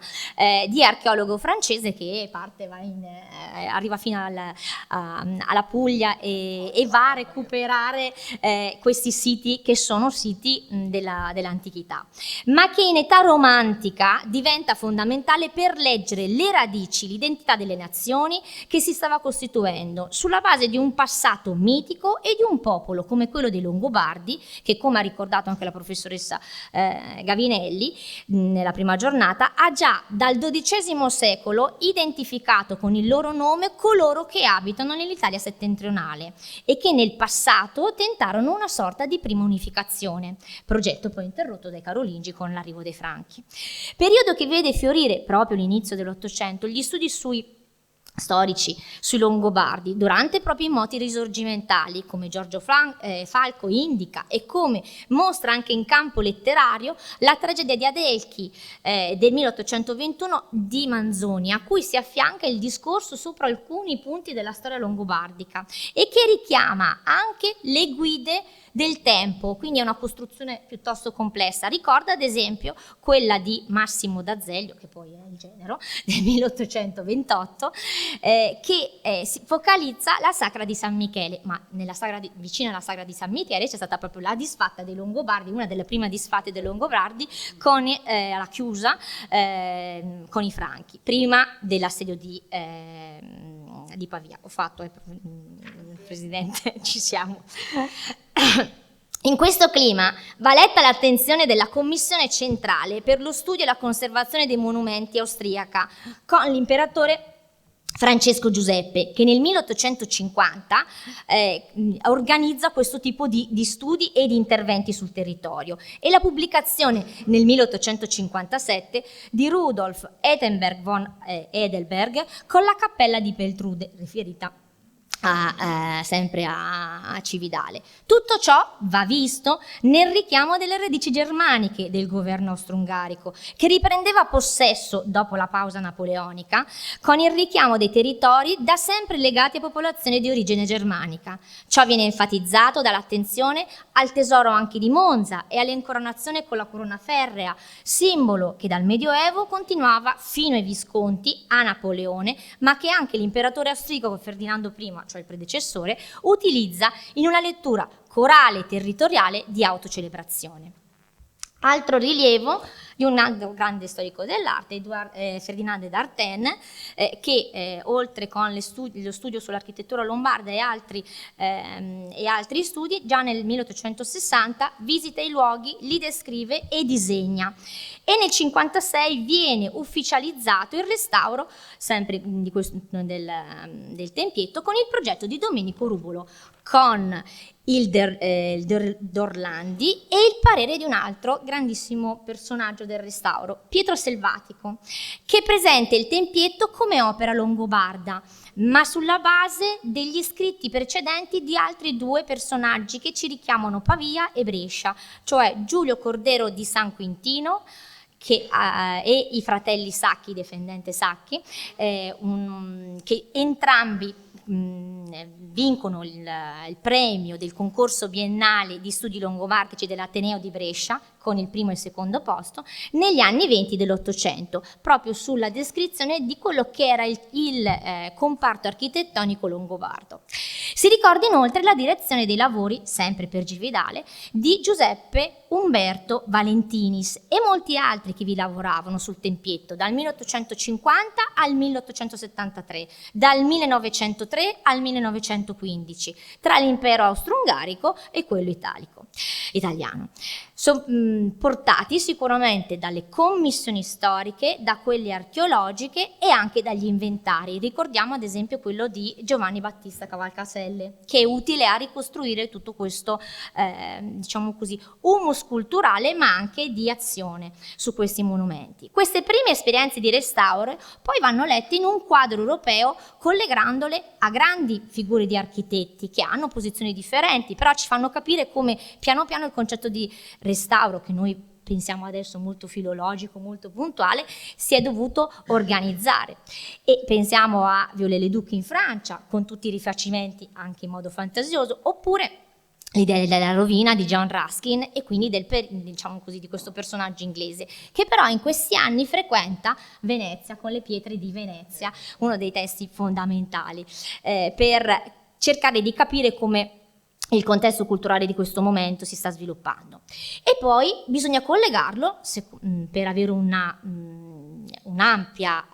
di archeologo francese che arriva fino alla Puglia e va a recuperare questi siti che sono siti dell'antichità, ma che in età romantica diventa fondamentale per leggere le radici, l'identità delle nazioni che si stava costituendo sulla base di un passato mitico e di un popolo come quello dei Longobardi, che, come ha ricordato anche la professoressa Gavinelli nella prima giornata, ha già dal XII secolo identificato con il loro nome coloro che abitano nell'Italia settentrionale e che nel passato tentarono una sorta di prima unificazione, progetto poi interrotto dai Carolingi con l'arrivo dei Franchi. Periodo che vede fiorire proprio l'inizio dell'Ottocento gli studi storici sui Longobardi durante proprio i moti risorgimentali, come Giorgio Falco indica e come mostra anche in campo letterario la tragedia di Adelchi del 1821 di Manzoni, a cui si affianca il discorso sopra alcuni punti della storia longobardica e che richiama anche le guide del tempo, quindi è una costruzione piuttosto complessa. Ricorda ad esempio quella di Massimo d'Azeglio, che poi è il genero, del 1828, che si focalizza la Sacra di San Michele, ma vicino alla Sacra di San Michele c'è stata proprio la disfatta dei Longobardi, una delle prime disfatte dei Longobardi con la chiusa con i Franchi, prima dell'assedio di Pavia. Ho fatto, Presidente, ci siamo. In questo clima va letta l'attenzione della Commissione centrale per lo studio e la conservazione dei monumenti austriaca con l'imperatore Francesco Giuseppe, che nel 1850 organizza questo tipo di studi e di interventi sul territorio, e la pubblicazione nel 1857 di Rudolf Ettenberg von Edelberg con la Cappella di Peltrude, riferita sempre a Cividale. Tutto ciò va visto nel richiamo delle radici germaniche del governo austro-ungarico, che riprendeva possesso dopo la pausa napoleonica con il richiamo dei territori da sempre legati a popolazioni di origine germanica. Ciò viene enfatizzato dall'attenzione al tesoro anche di Monza e all'incoronazione con la corona ferrea, simbolo che dal Medioevo continuava fino ai Visconti, a Napoleone, ma che anche l'imperatore austriaco Ferdinando I, cioè il predecessore, utilizza in una lettura corale territoriale di autocelebrazione. Altro rilievo di un altro grande storico dell'arte, Ferdinand d'Arten, che oltre con lo studio sull'architettura lombarda e altri studi, già nel 1860 visita i luoghi, li descrive e disegna. E nel 1956 viene ufficializzato il restauro sempre del tempietto con il progetto di Domenico Rubolo, con il d'Orlandi e il parere di un altro grandissimo personaggio del restauro, Pietro Selvatico, che presenta il tempietto come opera longobarda, ma sulla base degli scritti precedenti di altri due personaggi che ci richiamano Pavia e Brescia, cioè Giulio Cordero di San Quintino e i fratelli Sacchi, defendente Sacchi, che entrambi vincono il premio del concorso biennale di studi longobardici dell'Ateneo di Brescia con il primo e il secondo posto negli anni 20 dell'Ottocento, proprio sulla descrizione di quello che era il comparto architettonico longobardo. Si ricorda inoltre la direzione dei lavori, sempre per Cividale, di Giuseppe Umberto Valentinis e molti altri che vi lavoravano sul tempietto dal 1850 al 1873, dal 1903 al 1915, tra l'impero austro-ungarico e quello italiano. portati sicuramente dalle commissioni storiche, da quelle archeologiche e anche dagli inventari. Ricordiamo ad esempio quello di Giovanni Battista Cavalcaselle, che è utile a ricostruire tutto questo, diciamo così, humus culturale ma anche di azione su questi monumenti. Queste prime esperienze di restauro poi vanno lette in un quadro europeo, collegandole a grandi figure di architetti che hanno posizioni differenti, però ci fanno capire come piano piano il concetto di restauro, che noi pensiamo adesso molto filologico, molto puntuale, si è dovuto organizzare. E pensiamo a Viollet-le-Duc in Francia, con tutti i rifacimenti anche in modo fantasioso, oppure l'idea della rovina di John Ruskin e quindi diciamo così, di questo personaggio inglese, che però in questi anni frequenta Venezia con le pietre di Venezia, uno dei testi fondamentali, per cercare di capire come il contesto culturale di questo momento si sta sviluppando. E poi bisogna collegarlo per avere un'ampia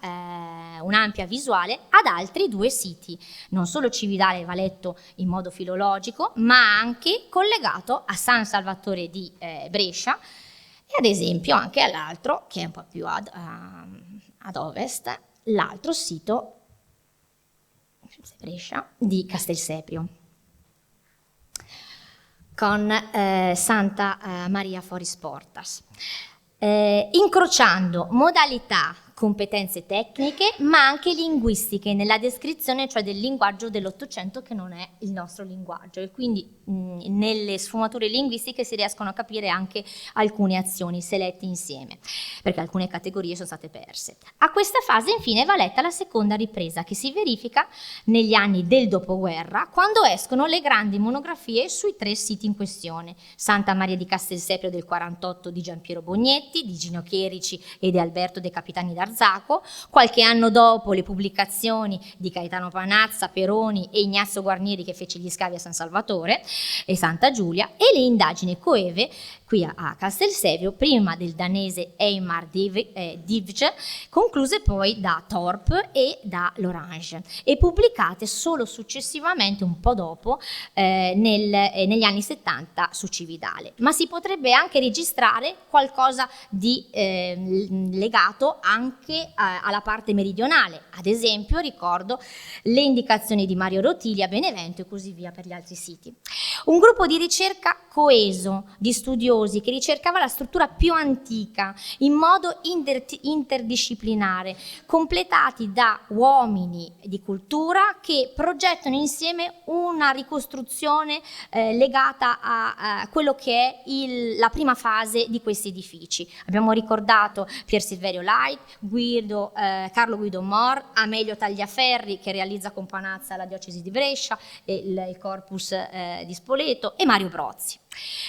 visuale ad altri due siti. Non solo Cividale va letto in modo filologico, ma anche collegato a San Salvatore di Brescia e ad esempio anche all'altro, che è un po' più ad ovest, l'altro sito Brescia di Castelseprio, con Santa Maria Foris Portas, incrociando modalità, competenze tecniche ma anche linguistiche nella descrizione, cioè del linguaggio dell'Ottocento che non è il nostro linguaggio, e quindi nelle sfumature linguistiche si riescono a capire anche alcune azioni se lette insieme, perché alcune categorie sono state perse. A questa fase infine va letta la seconda ripresa, che si verifica negli anni del dopoguerra, quando escono le grandi monografie sui tre siti in questione: Santa Maria di Castelseprio del 48 di Giampiero Bognetti, di Gino Chierici e di Alberto De Capitani d'Arzaco, qualche anno dopo le pubblicazioni di Gaetano Panazza, Peroni e Ignazio Guarnieri, che fece gli scavi a San Salvatore e Santa Giulia, e le indagini coeve qui a Castelseprio, prima del danese Eymar Divge, concluse poi da Thorpe e da Lorange e pubblicate solo successivamente, un po' dopo, negli anni 70 su Cividale. Ma si potrebbe anche registrare qualcosa di legato anche alla parte meridionale. Ad esempio ricordo le indicazioni di Mario Rotili a Benevento e così via per gli altri siti. Un gruppo di ricerca coeso di studiosi che ricercava la struttura più antica in modo interdisciplinare, completati da uomini di cultura che progettano insieme una ricostruzione legata a quello che è la prima fase di questi edifici. Abbiamo ricordato Pier Silverio Light, Carlo Guido Mor, Amelio Tagliaferri, che realizza con Panazza la diocesi di Brescia e il corpus di Spoleto, e Mario Brozzi.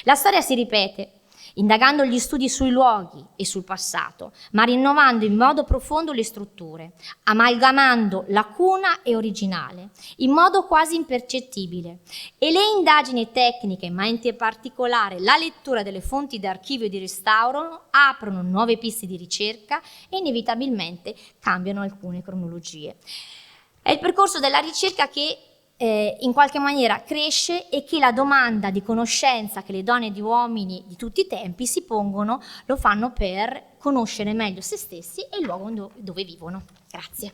La storia si ripete, indagando gli studi sui luoghi e sul passato, ma rinnovando in modo profondo le strutture, amalgamando lacuna e originale, in modo quasi impercettibile. E le indagini tecniche, ma in particolare la lettura delle fonti d'archivio e di restauro, aprono nuove piste di ricerca e inevitabilmente cambiano alcune cronologie. È il percorso della ricerca che in qualche maniera cresce e che la domanda di conoscenza che le donne e gli uomini di tutti i tempi si pongono lo fanno per conoscere meglio se stessi e il luogo dove vivono. Grazie.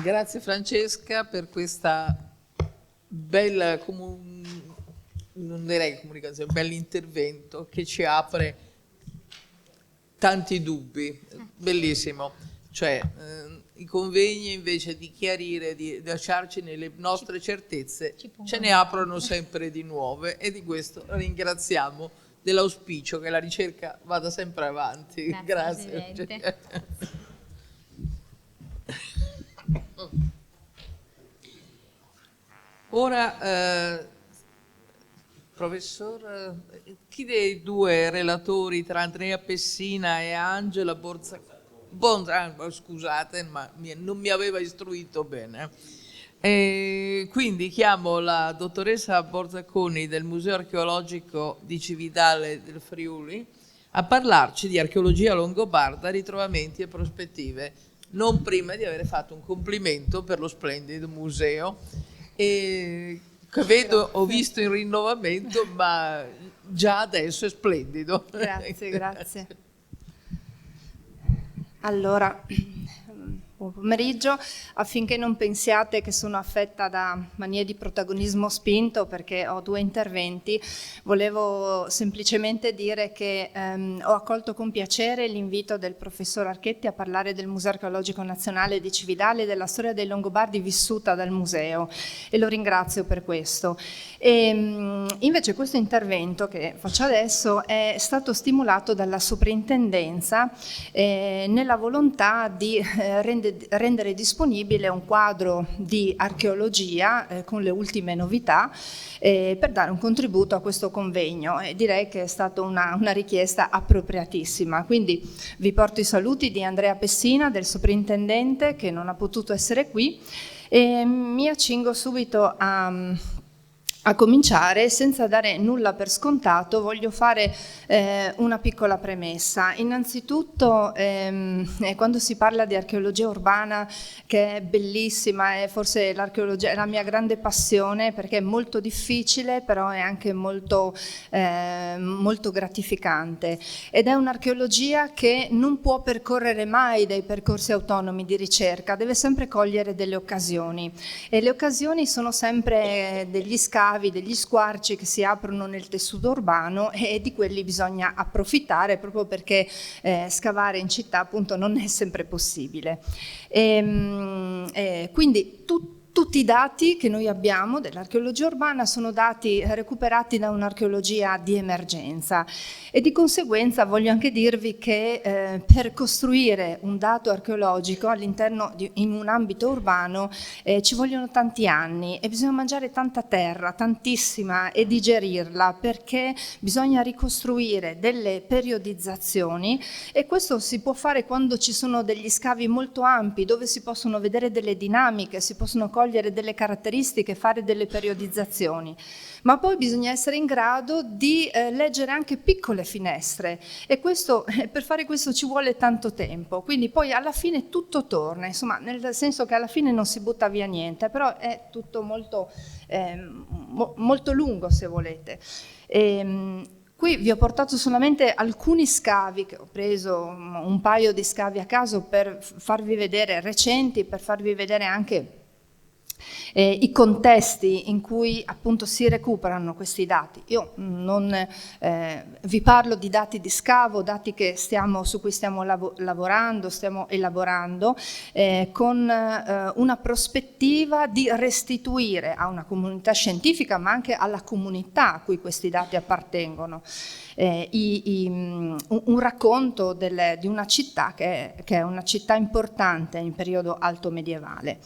Grazie Francesca per questa bella non direi comunicazione, un bell'intervento che ci apre tanti dubbi, bellissimo, cioè i convegni invece di chiarire, di lasciarci nelle nostre certezze, ce ne aprono sempre di nuove, e di questo ringraziamo dell'auspicio che la ricerca vada sempre avanti. Grazie. Ora professor, chi dei due relatori tra Andrea Pessina e Angela scusate, ma non mi aveva istruito bene. Quindi chiamo la dottoressa Borzaconi del Museo Archeologico di Cividale del Friuli a parlarci di archeologia longobarda, ritrovamenti e prospettive. non prima di aver fatto un complimento per lo splendido museo e che vedo, ho visto in rinnovamento, ma già adesso è splendido. Grazie, grazie. Allora, buon pomeriggio. Affinché non pensiate che sono affetta da manie di protagonismo spinto, perché ho 2 interventi, volevo semplicemente dire che ho accolto con piacere l'invito del professor Archetti a parlare del Museo Archeologico Nazionale di Cividale e della storia dei Longobardi vissuta dal museo, e lo ringrazio per questo. Invece questo intervento che faccio adesso è stato stimolato dalla soprintendenza nella volontà di rendere disponibile un quadro di archeologia con le ultime novità per dare un contributo a questo convegno, e direi che è stata una richiesta appropriatissima. Quindi vi porto i saluti di Andrea Pessina, del soprintendente, che non ha potuto essere qui, e mi accingo subito a cominciare. Senza dare nulla per scontato, voglio fare una piccola premessa. Innanzitutto, quando si parla di archeologia urbana, che è bellissima, è forse l'archeologia è la mia grande passione, perché è molto difficile, però è anche molto gratificante, ed è un'archeologia che non può percorrere mai dei percorsi autonomi di ricerca, deve sempre cogliere delle occasioni, e le occasioni sono sempre degli scavi, degli squarci che si aprono nel tessuto urbano, e di quelli bisogna approfittare, proprio perché scavare in città appunto non è sempre possibile. Quindi tutti i dati che noi abbiamo dell'archeologia urbana sono dati recuperati da un'archeologia di emergenza, e di conseguenza voglio anche dirvi che per costruire un dato archeologico all'interno in un ambito urbano ci vogliono tanti anni, e bisogna mangiare tanta terra, tantissima, e digerirla, perché bisogna ricostruire delle periodizzazioni, e questo si può fare quando ci sono degli scavi molto ampi, dove si possono vedere delle dinamiche, si possono cogliere delle caratteristiche, fare delle periodizzazioni. Ma poi bisogna essere in grado di leggere anche piccole finestre, e per fare questo ci vuole tanto tempo. Quindi poi alla fine tutto torna, insomma, nel senso che alla fine non si butta via niente, però è tutto molto lungo, se volete. Qui vi ho portato solamente alcuni scavi, che ho preso un paio di scavi a caso per farvi vedere, recenti, per farvi vedere anche i contesti in cui appunto si recuperano questi dati. Io non vi parlo di dati di scavo, dati su cui stiamo lavorando, stiamo elaborando, con una prospettiva di restituire a una comunità scientifica, ma anche alla comunità a cui questi dati appartengono, un racconto di una città che è una città importante in periodo alto medievale.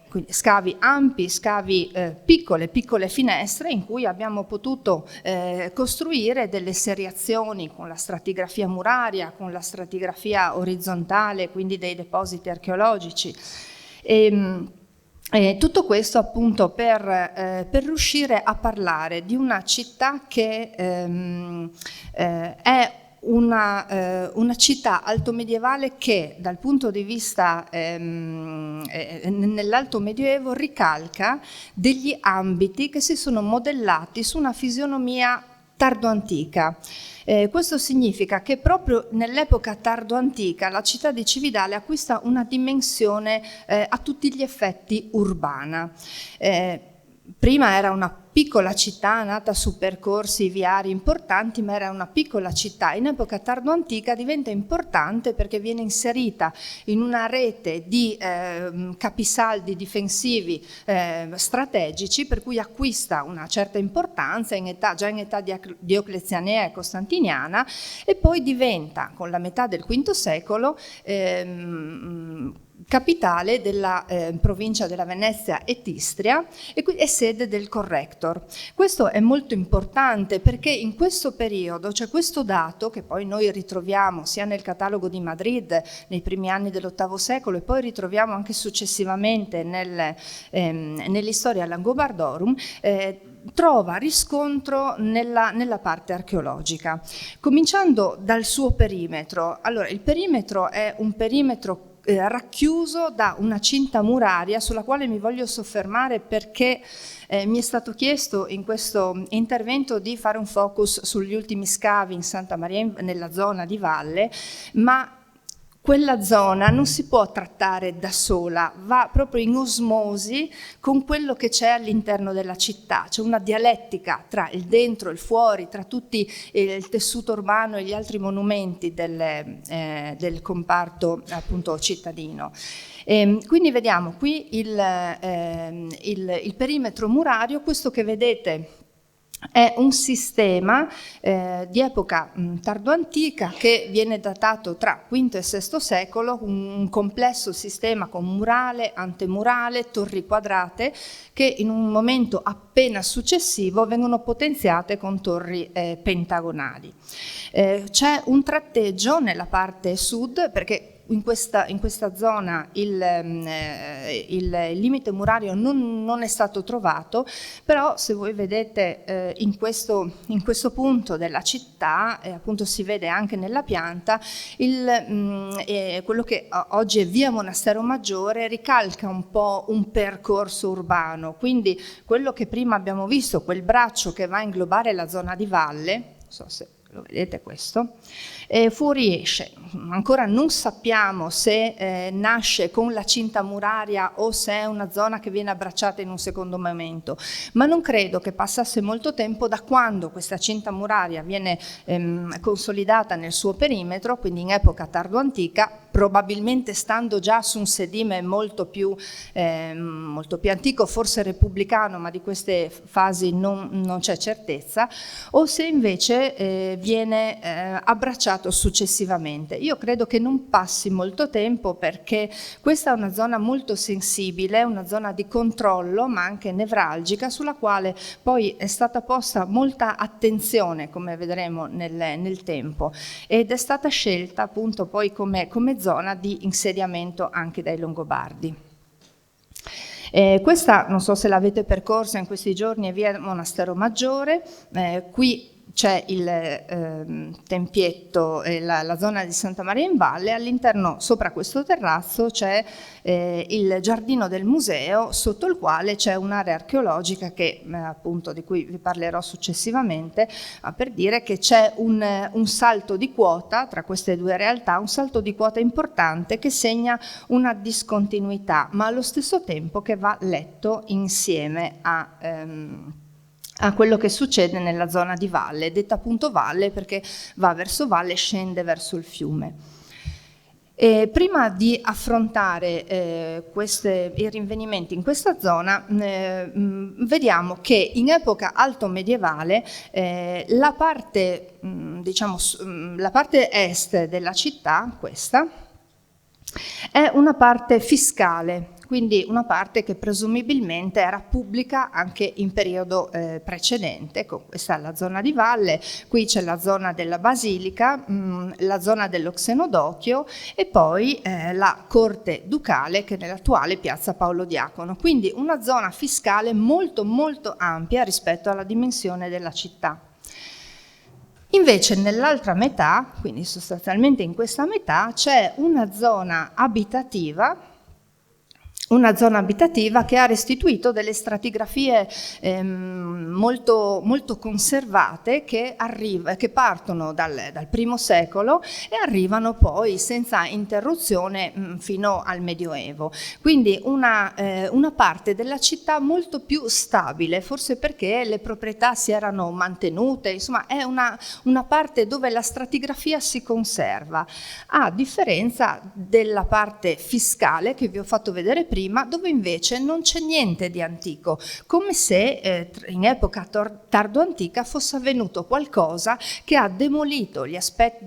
Quindi scavi ampi, scavi piccole finestre, in cui abbiamo potuto costruire delle seriazioni con la stratigrafia muraria, con la stratigrafia orizzontale, quindi dei depositi archeologici. Tutto questo appunto per riuscire a parlare di una città che è una città altomedievale che dal punto di vista nell'alto medioevo ricalca degli ambiti che si sono modellati su una fisionomia tardoantica. Questo significa che proprio nell'epoca tardoantica la città di Cividale acquista una dimensione a tutti gli effetti urbana. Prima era una piccola città nata su percorsi viari importanti, ma era una piccola città. In epoca tardoantica diventa importante perché viene inserita in una rete di capisaldi difensivi strategici, per cui acquista una certa importanza già in età dioclezianea e costantiniana, e poi diventa, con la metà del V secolo, capitale della provincia della Venezia e Istria, e sede del Corrector. Questo è molto importante perché in questo periodo c'è questo dato che poi noi ritroviamo sia nel catalogo di Madrid nei primi anni dell'VIII secolo, e poi ritroviamo anche successivamente nell'Historia Langobardorum, trova riscontro nella parte archeologica. Cominciando dal suo perimetro. Allora, il perimetro è un perimetro racchiuso da una cinta muraria sulla quale mi voglio soffermare perché mi è stato chiesto in questo intervento di fare un focus sugli ultimi scavi in Santa Maria, nella zona di valle, ma quella zona non si può trattare da sola, va proprio in osmosi con quello che c'è all'interno della città. C'è una dialettica tra il dentro e il fuori, tra tutti il tessuto urbano e gli altri monumenti del comparto appunto cittadino. Quindi vediamo qui il perimetro murario, questo che vedete è un sistema di epoca tardoantica che viene datato tra V e VI secolo, un complesso sistema con murale, antemurale, torri quadrate che in un momento appena successivo vengono potenziate con torri pentagonali. C'è un tratteggio nella parte sud perché in questa zona il limite murario non è stato trovato, però se voi vedete in questo punto della città, appunto si vede anche nella pianta, quello che oggi è via Monastero Maggiore ricalca un po' un percorso urbano, quindi quello che prima abbiamo visto, quel braccio che va a inglobare la zona di valle, non so se lo vedete questo, fuoriesce. Ancora non sappiamo se nasce con la cinta muraria o se è una zona che viene abbracciata in un secondo momento, ma non credo che passasse molto tempo da quando questa cinta muraria viene consolidata nel suo perimetro, quindi in epoca tardoantica, probabilmente stando già su un sedime molto più antico, forse repubblicano, ma di queste fasi non c'è certezza, o se invece viene abbracciato successivamente. Io credo che non passi molto tempo perché questa è una zona molto sensibile, una zona di controllo ma anche nevralgica sulla quale poi è stata posta molta attenzione, come vedremo nel tempo, ed è stata scelta appunto poi come zona di insediamento anche dai Longobardi. Questa non so se l'avete percorsa in questi giorni, è via Monastero Maggiore, qui c'è il tempietto, la zona di Santa Maria in Valle, all'interno sopra questo terrazzo c'è il giardino del museo sotto il quale c'è un'area archeologica che appunto di cui vi parlerò successivamente, per dire che c'è un salto di quota tra queste due realtà, un salto di quota importante che segna una discontinuità, ma allo stesso tempo che va letto insieme a quello che succede nella zona di valle, detta appunto valle perché va verso valle e scende verso il fiume. Prima di affrontare i rinvenimenti in questa zona, vediamo che in epoca alto medievale la parte est della città, questa, è una parte fiscale, quindi una parte che presumibilmente era pubblica anche in periodo precedente. Questa è la zona di valle, qui c'è la zona della basilica, la zona dello Xenodochio e poi la corte ducale che è nell'attuale piazza Paolo Diacono, quindi una zona fiscale molto molto ampia rispetto alla dimensione della città. Invece nell'altra metà, quindi sostanzialmente in questa metà, c'è una zona abitativa che ha restituito delle stratigrafie molto, molto conservate che partono dal primo secolo e arrivano poi senza interruzione fino al Medioevo. Quindi una parte della città molto più stabile, forse perché le proprietà si erano mantenute, insomma è una parte dove la stratigrafia si conserva, a differenza della parte fiscale che vi ho fatto vedere prima, dove invece non c'è niente di antico, come se in epoca tardoantica fosse avvenuto qualcosa che ha demolito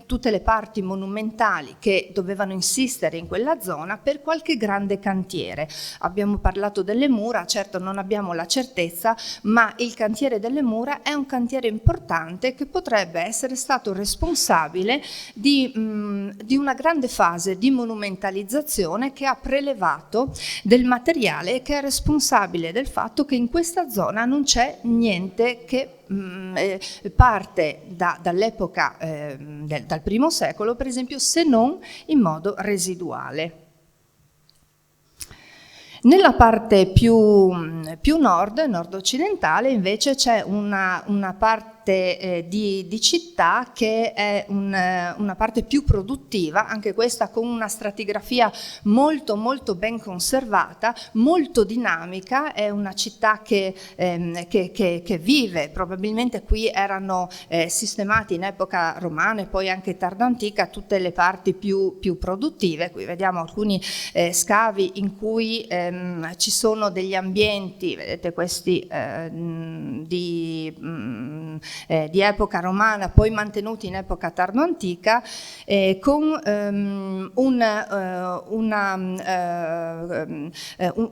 tutte le parti monumentali che dovevano insistere in quella zona per qualche grande cantiere. Abbiamo parlato delle mura, certo non abbiamo la certezza, ma il cantiere delle mura è un cantiere importante che potrebbe essere stato responsabile di una grande fase di monumentalizzazione che ha prelevato del materiale e che è responsabile del fatto che in questa zona non c'è niente che parte dall'epoca dal primo secolo, per esempio, se non in modo residuale. Nella parte più nord-occidentale, invece c'è una parte di città che è una parte più produttiva, anche questa con una stratigrafia molto molto ben conservata, molto dinamica. È una città che vive, probabilmente qui erano sistemati in epoca romana e poi anche tardo-antica tutte le parti più produttive. Qui vediamo alcuni scavi in cui ci sono degli ambienti, vedete questi di epoca romana, poi mantenuti in epoca tardo-antica, con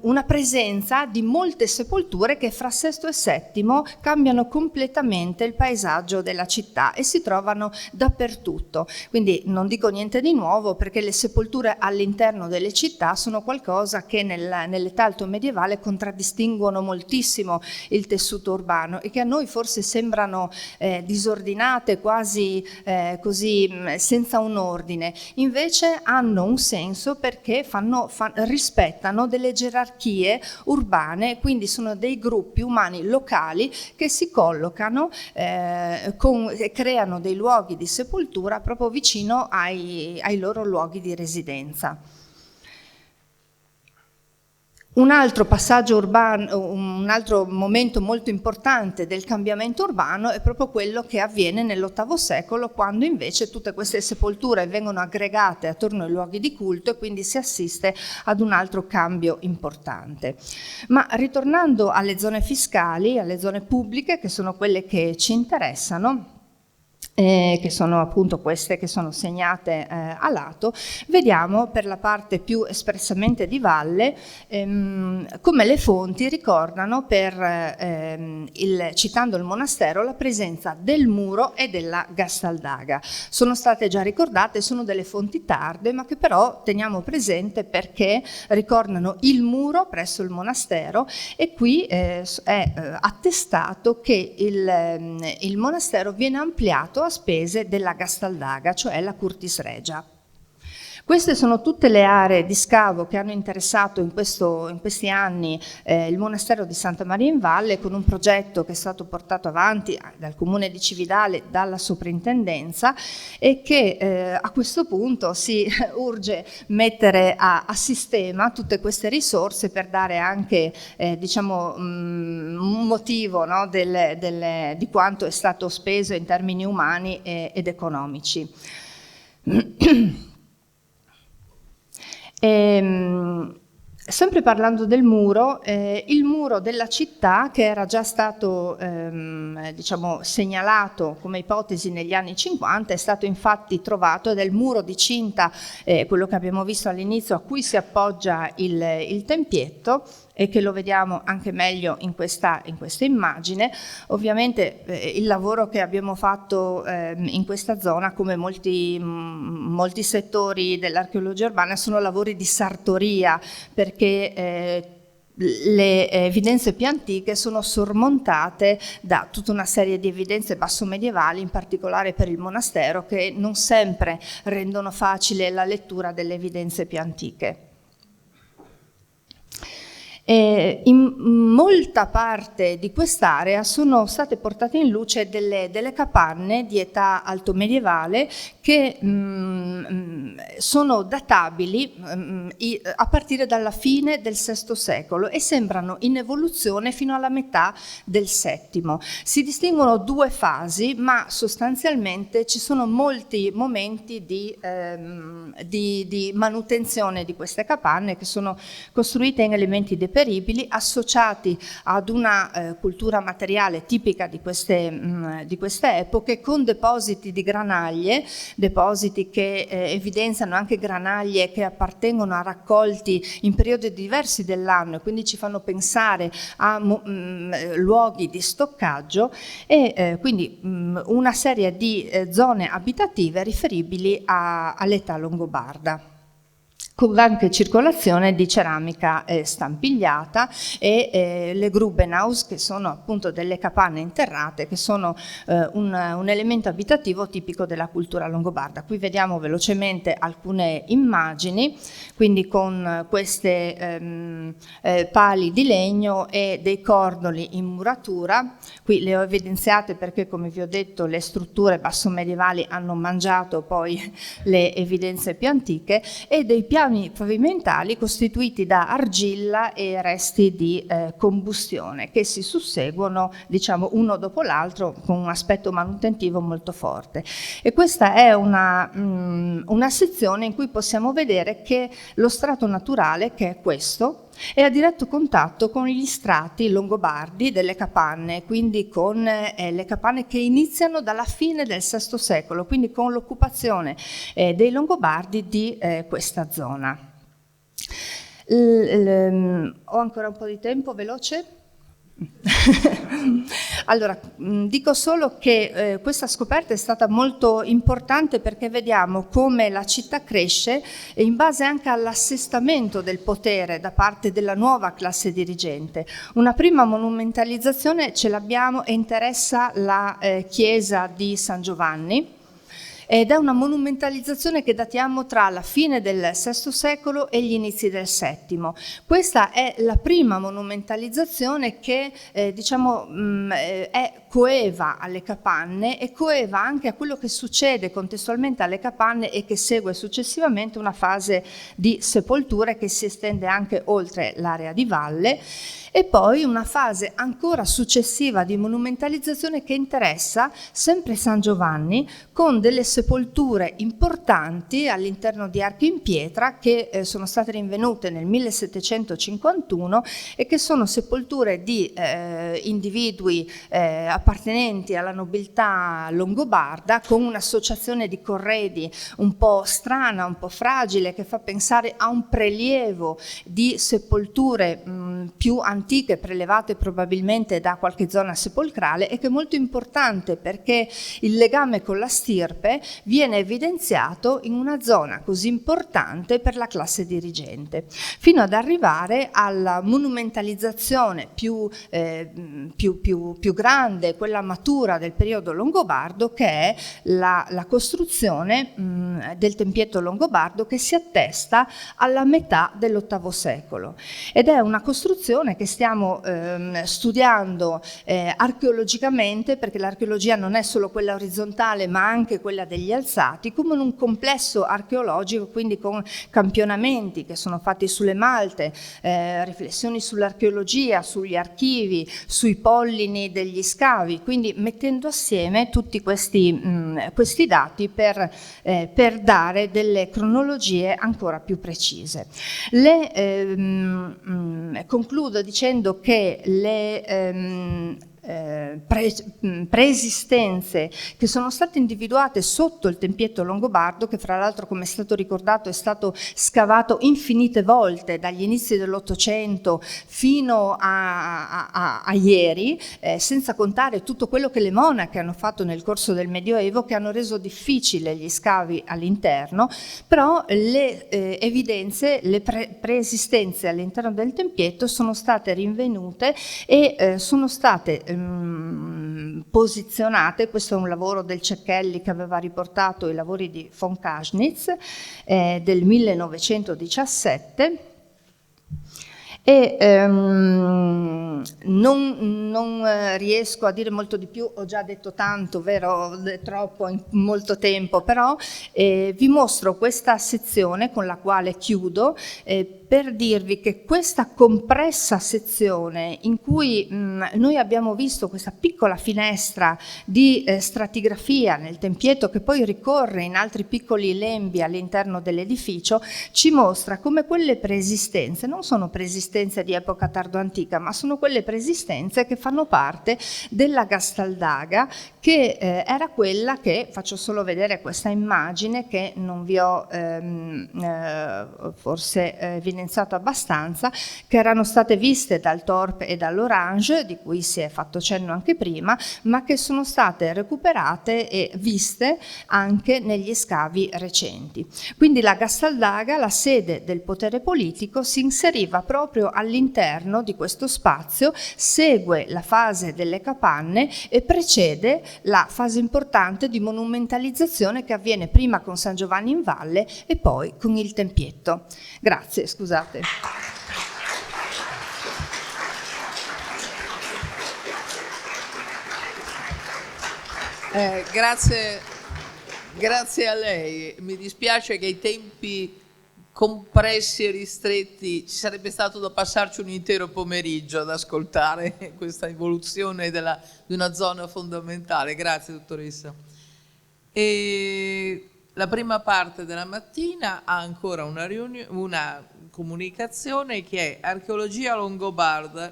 una presenza di molte sepolture che fra VI e VII cambiano completamente il paesaggio della città e si trovano dappertutto. Quindi non dico niente di nuovo, perché le sepolture all'interno delle città sono qualcosa che nell'età altomedievale contraddistinguono moltissimo il tessuto urbano e che a noi forse sembrano disordinate, quasi così senza un ordine. Invece hanno un senso, perché rispettano delle gerarchie urbane, quindi sono dei gruppi umani locali che si collocano e creano dei luoghi di sepoltura proprio vicino ai loro luoghi di residenza. Un altro passaggio urbano, un altro momento molto importante del cambiamento urbano è proprio quello che avviene nell'VIII secolo, quando invece tutte queste sepolture vengono aggregate attorno ai luoghi di culto e quindi si assiste ad un altro cambio importante. Ma ritornando alle zone fiscali, alle zone pubbliche, che sono quelle che ci interessano, che sono appunto queste che sono segnate a lato, vediamo per la parte più espressamente di valle come le fonti ricordano, citando il monastero, la presenza del muro e della gastaldaga. Sono state già ricordate, sono delle fonti tarde, ma che però teniamo presente perché ricordano il muro presso il monastero, e qui è attestato che il monastero viene ampliato a spese della gastaldaga, cioè la curtis regia. Queste sono tutte le aree di scavo che hanno interessato in questi anni il monastero di Santa Maria in Valle, con un progetto che è stato portato avanti dal comune di Cividale, dalla soprintendenza, e che a questo punto si urge mettere a sistema tutte queste risorse per dare anche un motivo, no, di quanto è stato speso in termini umani ed economici. Sempre parlando del muro, il muro della città, che era già stato segnalato come ipotesi negli anni 50, è stato infatti trovato, ed è il muro di cinta, quello che abbiamo visto all'inizio, a cui si appoggia il tempietto, e che lo vediamo anche meglio in questa immagine. Ovviamente il lavoro che abbiamo fatto in questa zona, come molti settori dell'archeologia urbana, sono lavori di sartoria, perché le evidenze più antiche sono sormontate da tutta una serie di evidenze basso-medievali, in particolare per il monastero, che non sempre rendono facile la lettura delle evidenze più antiche. In molta parte di quest'area sono state portate in luce delle capanne di età altomedievale che sono databili a partire dalla fine del VI secolo e sembrano in evoluzione fino alla metà del VII. Si distinguono due fasi, ma sostanzialmente ci sono molti momenti di manutenzione di queste capanne, che sono costruite in elementi deperibili, associati ad una cultura materiale tipica di queste epoche, con depositi di granaglie, depositi che evidenziano anche granaglie che appartengono a raccolti in periodi diversi dell'anno, e quindi ci fanno pensare a luoghi di stoccaggio, e quindi una serie di zone abitative riferibili all'età longobarda. con anche circolazione di ceramica stampigliata e le Grubenhaus, che sono appunto delle capanne interrate, che sono un elemento abitativo tipico della cultura longobarda. Qui vediamo velocemente alcune immagini, quindi con queste pali di legno e dei cordoli in muratura. Qui le ho evidenziate perché, come vi ho detto, le strutture basso-medievali hanno mangiato poi le evidenze più antiche, e dei piani pavimentali costituiti da argilla e resti di combustione che si susseguono, diciamo, uno dopo l'altro con un aspetto manutentivo molto forte. E questa è una sezione in cui possiamo vedere che lo strato naturale, che è questo, è a diretto contatto con gli strati longobardi delle capanne, quindi con le capanne che iniziano dalla fine del VI secolo, quindi con l'occupazione dei Longobardi di questa zona. Ho ancora un po' di tempo, veloce? Allora, dico solo che questa scoperta è stata molto importante perché vediamo come la città cresce in base anche all'assestamento del potere da parte della nuova classe dirigente. Una prima monumentalizzazione ce l'abbiamo e interessa la chiesa di San Giovanni, ed è una monumentalizzazione che datiamo tra la fine del VI secolo e gli inizi del VII. Questa è la prima monumentalizzazione che è coeva alle capanne e coeva anche a quello che succede contestualmente alle capanne e che segue successivamente una fase di sepolture che si estende anche oltre l'area di valle, e poi una fase ancora successiva di monumentalizzazione che interessa sempre San Giovanni, con delle sepolture importanti all'interno di archi in pietra che sono state rinvenute nel 1751 e che sono sepolture di individui appartenenti alla nobiltà longobarda, con un'associazione di corredi un po' strana, un po' fragile, che fa pensare a un prelievo di sepolture più antiche, prelevate probabilmente da qualche zona sepolcrale, e che è molto importante perché il legame con la stirpe viene evidenziato in una zona così importante per la classe dirigente, fino ad arrivare alla monumentalizzazione più grande, quella matura del periodo longobardo, che è la costruzione del tempietto longobardo, che si attesta alla metà dell'VIII secolo, ed è una costruzione che stiamo studiando archeologicamente, perché l'archeologia non è solo quella orizzontale ma anche quella degli alzati, come un complesso archeologico, quindi con campionamenti che sono fatti sulle malte, riflessioni sull'archeologia, sugli archivi, sui pollini degli scavi, quindi mettendo assieme tutti questi dati per dare delle cronologie ancora più precise. Concludo dicendo che le preesistenze che sono state individuate sotto il tempietto longobardo, che fra l'altro, come è stato ricordato, è stato scavato infinite volte dagli inizi dell'Ottocento fino a ieri, senza contare tutto quello che le monache hanno fatto nel corso del Medioevo, che hanno reso difficile gli scavi all'interno, però le evidenze, le preesistenze all'interno del tempietto sono state rinvenute e sono state posizionate. Questo è un lavoro del Cecchelli che aveva riportato i lavori di von Kaschnitz del 1917, e non riesco a dire molto di più, ho già detto tanto, vero? Troppo in molto tempo, però vi mostro questa sezione con la quale chiudo, per dirvi che questa compressa sezione in cui noi abbiamo visto questa piccola finestra di stratigrafia nel tempietto, che poi ricorre in altri piccoli lembi all'interno dell'edificio, ci mostra come quelle preesistenze non sono preesistenze di epoca tardoantica, ma sono quelle preesistenze che fanno parte della Gastaldaga, che era quella che, faccio solo vedere questa immagine che non vi ho, forse vi evidenziato abbastanza, che erano state viste dal Torp e dall'Orange, di cui si è fatto cenno anche prima, ma che sono state recuperate e viste anche negli scavi recenti. Quindi la Gastaldaga, la sede del potere politico, si inseriva proprio all'interno di questo spazio, segue la fase delle capanne e precede la fase importante di monumentalizzazione che avviene prima con San Giovanni in Valle e poi con il Tempietto. Grazie, scusate. Grazie a lei. Mi dispiace che i tempi compressi e ristretti, ci sarebbe stato da passarci un intero pomeriggio ad ascoltare questa evoluzione di una zona fondamentale. Grazie, dottoressa. E la prima parte della mattina ha ancora una comunicazione che è archeologia longobarda.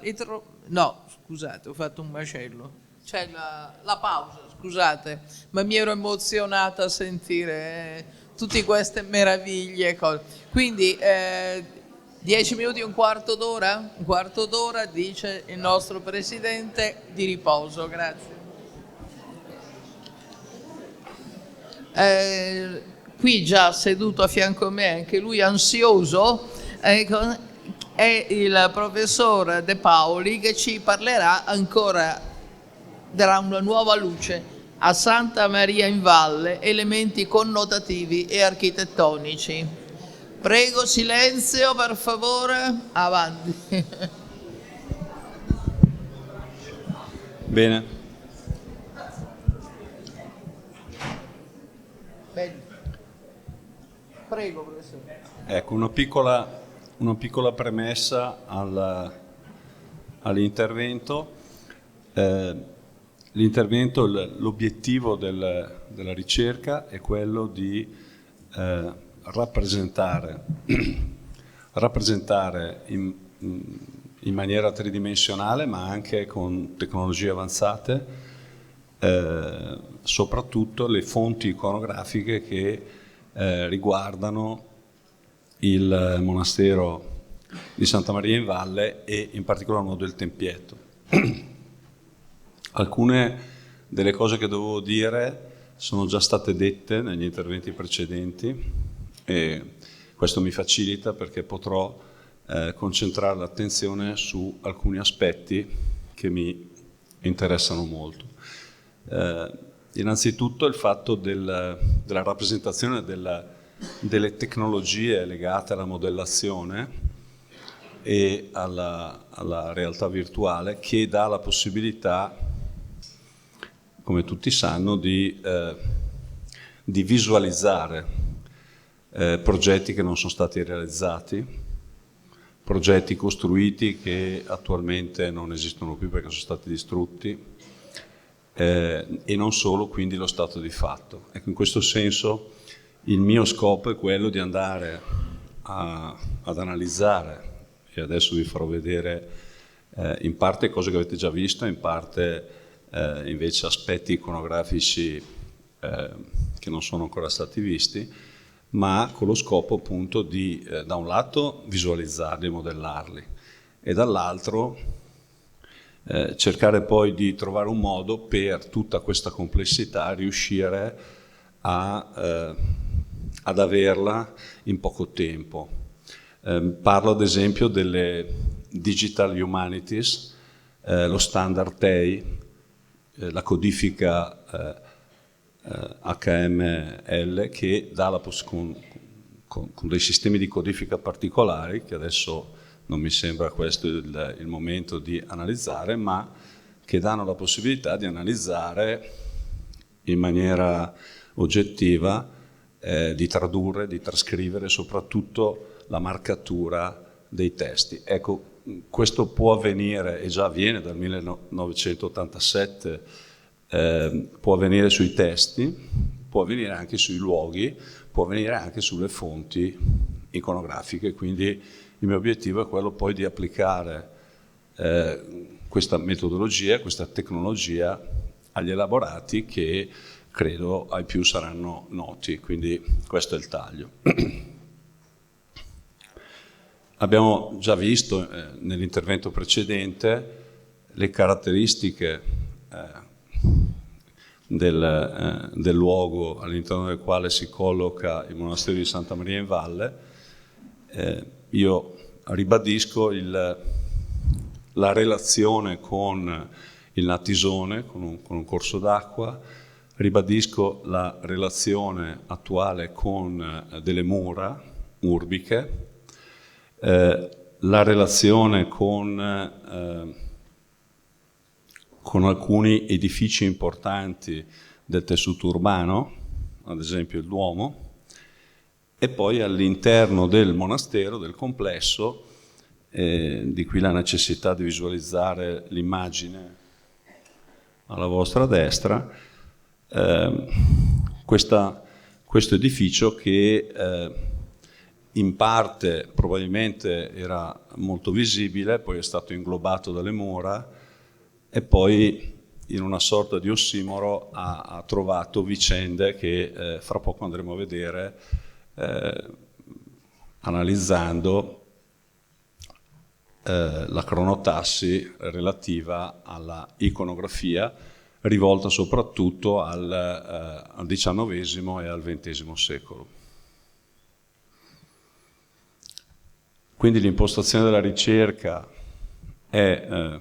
No, scusate, ho fatto un macello. C'è la pausa, scusate, ma mi ero emozionata a sentire tutte queste meraviglie. Quindi 10 minuti, un quarto d'ora? Un quarto d'ora, dice il nostro Presidente, di riposo. Grazie. Qui già seduto a fianco a me, anche lui ansioso, è il professor De Paoli, che ci parlerà ancora, darà una nuova luce a Santa Maria in Valle, elementi connotativi e architettonici. Prego silenzio, per favore. Avanti. Bene. Bene. Prego, professore. Ecco, una piccola premessa all'intervento. L'obiettivo della ricerca è quello di rappresentare in maniera tridimensionale, ma anche con tecnologie avanzate, soprattutto le fonti iconografiche che riguardano il monastero di Santa Maria in Valle e in particolar modo il Tempietto. Alcune delle cose che dovevo dire sono già state dette negli interventi precedenti e questo mi facilita perché potrò concentrare l'attenzione su alcuni aspetti che mi interessano molto. Innanzitutto il fatto della rappresentazione delle tecnologie legate alla modellazione e alla realtà virtuale, che dà la possibilità, come tutti sanno, di visualizzare progetti che non sono stati realizzati, progetti costruiti che attualmente non esistono più perché sono stati distrutti, e non solo, quindi lo stato di fatto. Ecco, in questo senso il mio scopo è quello di andare ad analizzare, e adesso vi farò vedere in parte cose che avete già visto, in parte invece aspetti iconografici che non sono ancora stati visti, ma con lo scopo appunto di da un lato visualizzarli, modellarli, e dall'altro cercare poi di trovare un modo per tutta questa complessità riuscire ad averla in poco tempo. Parlo ad esempio delle Digital Humanities, lo standard TEI, la codifica HML, che dà con dei sistemi di codifica particolari, che adesso non mi sembra questo il momento di analizzare, ma che danno la possibilità di analizzare in maniera oggettiva, di tradurre, di trascrivere soprattutto la marcatura dei testi. Ecco, questo può avvenire, e già avviene dal 1987, può avvenire sui testi, può avvenire anche sui luoghi, può avvenire anche sulle fonti iconografiche, quindi il mio obiettivo è quello poi di applicare questa metodologia, questa tecnologia agli elaborati che credo ai più saranno noti, quindi questo è il taglio. Abbiamo già visto nell'intervento precedente le caratteristiche del luogo all'interno del quale si colloca il monastero di Santa Maria in Valle. Io ribadisco la relazione con il Natisone, con un corso d'acqua, ribadisco la relazione attuale con delle mura urbiche, la relazione con alcuni edifici importanti del tessuto urbano, ad esempio il Duomo, e poi all'interno del monastero, del complesso, di qui la necessità di visualizzare l'immagine alla vostra destra, questo edificio che in parte probabilmente era molto visibile, poi è stato inglobato dalle mura e poi in una sorta di ossimoro ha trovato vicende che fra poco andremo a vedere analizzando la cronotassi relativa alla iconografia rivolta soprattutto al XIX e al XX secolo. Quindi l'impostazione della ricerca è,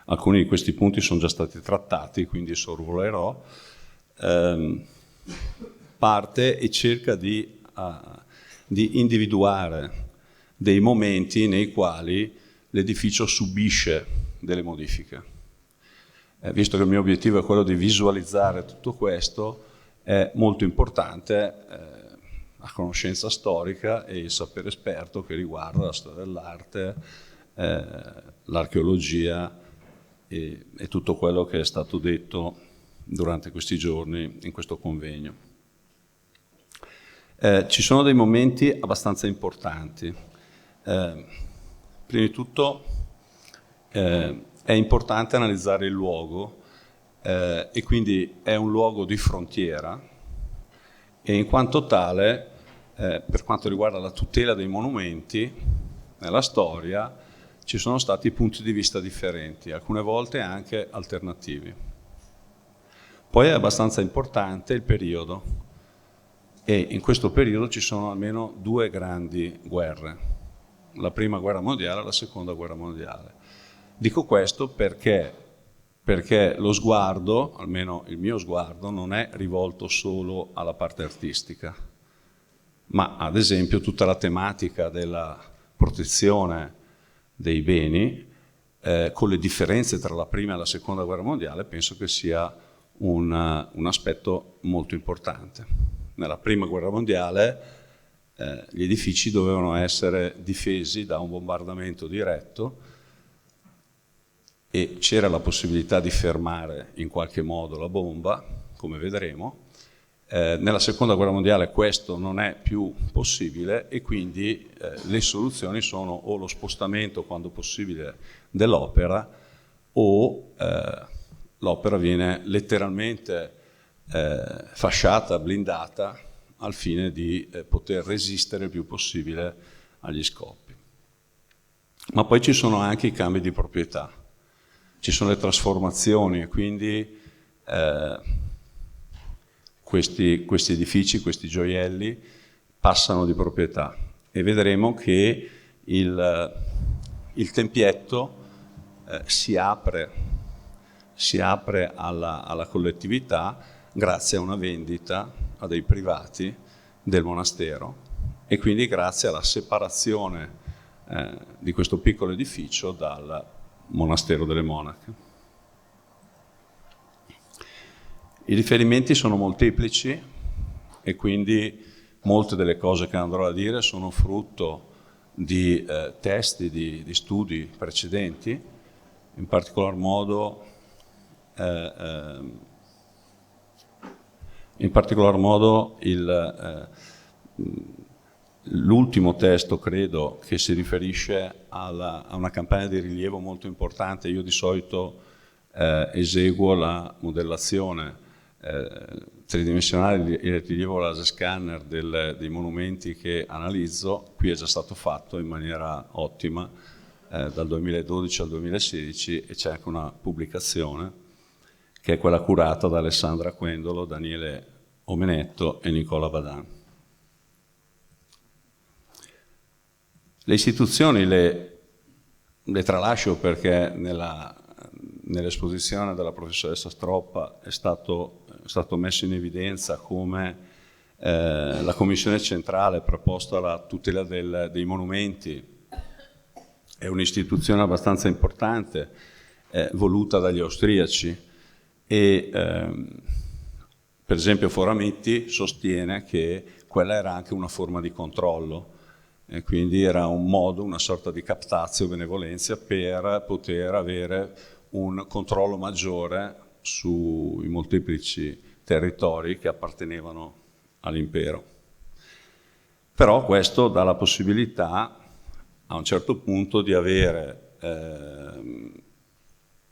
alcuni di questi punti sono già stati trattati, quindi sorvolerò, parte e cerca di individuare dei momenti nei quali l'edificio subisce delle modifiche. Visto che il mio obiettivo è quello di visualizzare tutto questo, è molto importante la conoscenza storica e il sapere esperto che riguarda la storia dell'arte, l'archeologia e tutto quello che è stato detto durante questi giorni in questo convegno. Ci sono dei momenti abbastanza importanti. Prima di tutto è importante analizzare il luogo e quindi è un luogo di frontiera e in quanto tale, per quanto riguarda la tutela dei monumenti, nella storia ci sono stati punti di vista differenti, alcune volte anche alternativi. Poi è abbastanza importante il periodo e in questo periodo ci sono almeno due grandi guerre, la prima guerra mondiale e la seconda guerra mondiale. Dico questo perché lo sguardo, almeno il mio sguardo, non è rivolto solo alla parte artistica, ma ad esempio tutta la tematica della protezione dei beni, con le differenze tra la prima e la seconda guerra mondiale, penso che sia un aspetto molto importante. Nella prima guerra mondiale gli edifici dovevano essere difesi da un bombardamento diretto e c'era la possibilità di fermare in qualche modo la bomba, come vedremo. Nella seconda guerra mondiale questo non è più possibile e quindi le soluzioni sono o lo spostamento quando possibile dell'opera o l'opera viene letteralmente fasciata, blindata al fine di poter resistere il più possibile agli scoppi. Ma poi ci sono anche i cambi di proprietà, ci sono le trasformazioni e quindi questi edifici, questi gioielli passano di proprietà e vedremo che il tempietto si apre alla collettività grazie a una vendita a dei privati del monastero e quindi grazie alla separazione di questo piccolo edificio dal monastero delle monache. I riferimenti sono molteplici e quindi molte delle cose che andrò a dire sono frutto di testi, di studi precedenti, in particolar modo l'ultimo testo, credo, che si riferisce a una campagna di rilievo molto importante. Io di solito eseguo la modellazione tridimensionale il rilievo laser scanner dei monumenti che analizzo, qui è già stato fatto in maniera ottima dal 2012 al 2016 e c'è anche una pubblicazione che è quella curata da Alessandra Quendolo, Daniele Omenetto e Nicola Badan. Le istituzioni le tralascio perché nell'esposizione della professoressa Stroppa è stato messo in evidenza come la Commissione centrale preposta alla tutela dei monumenti è un'istituzione abbastanza importante, voluta dagli austriaci e per esempio Foramitti sostiene che quella era anche una forma di controllo e quindi era un modo, una sorta di captatio benevolenza per poter avere un controllo maggiore sui molteplici territori che appartenevano all'impero. Però questo dà la possibilità a un certo punto di avere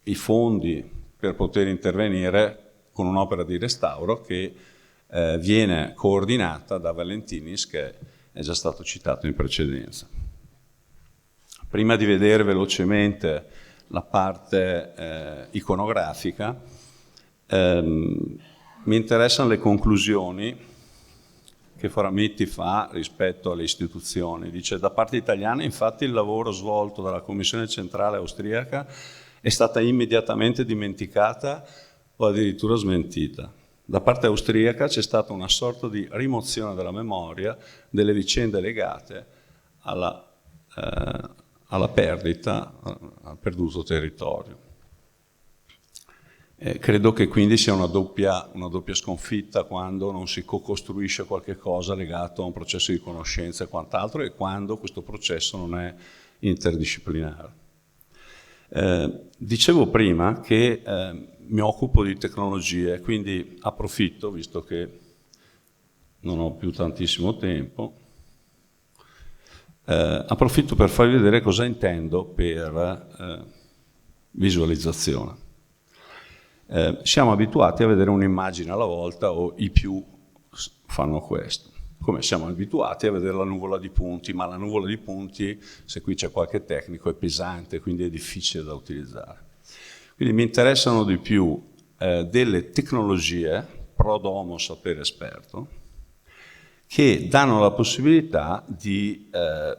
i fondi per poter intervenire con un'opera di restauro che viene coordinata da Valentinis, che è già stato citato in precedenza. Prima di vedere velocemente la parte iconografica, mi interessano le conclusioni che Foramitti fa rispetto alle istituzioni. Dice: da parte italiana infatti il lavoro svolto dalla Commissione centrale austriaca è stata immediatamente dimenticata o addirittura smentita. Da parte austriaca c'è stata una sorta di rimozione della memoria delle vicende legate alla perdita, al perduto territorio. Credo che quindi sia una doppia sconfitta quando non si co-costruisce qualche cosa legato a un processo di conoscenza e quant'altro, e quando questo processo non è interdisciplinare. Dicevo prima che mi occupo di tecnologie, quindi approfitto, visto che non ho più tantissimo tempo, approfitto per farvi vedere cosa intendo per visualizzazione. Siamo abituati a vedere un'immagine alla volta, o i più fanno questo, come siamo abituati a vedere la nuvola di punti, ma la nuvola di punti, se qui c'è qualche tecnico, è pesante, quindi è difficile da utilizzare. Quindi mi interessano di più delle tecnologie pro domo sapere esperto che danno la possibilità di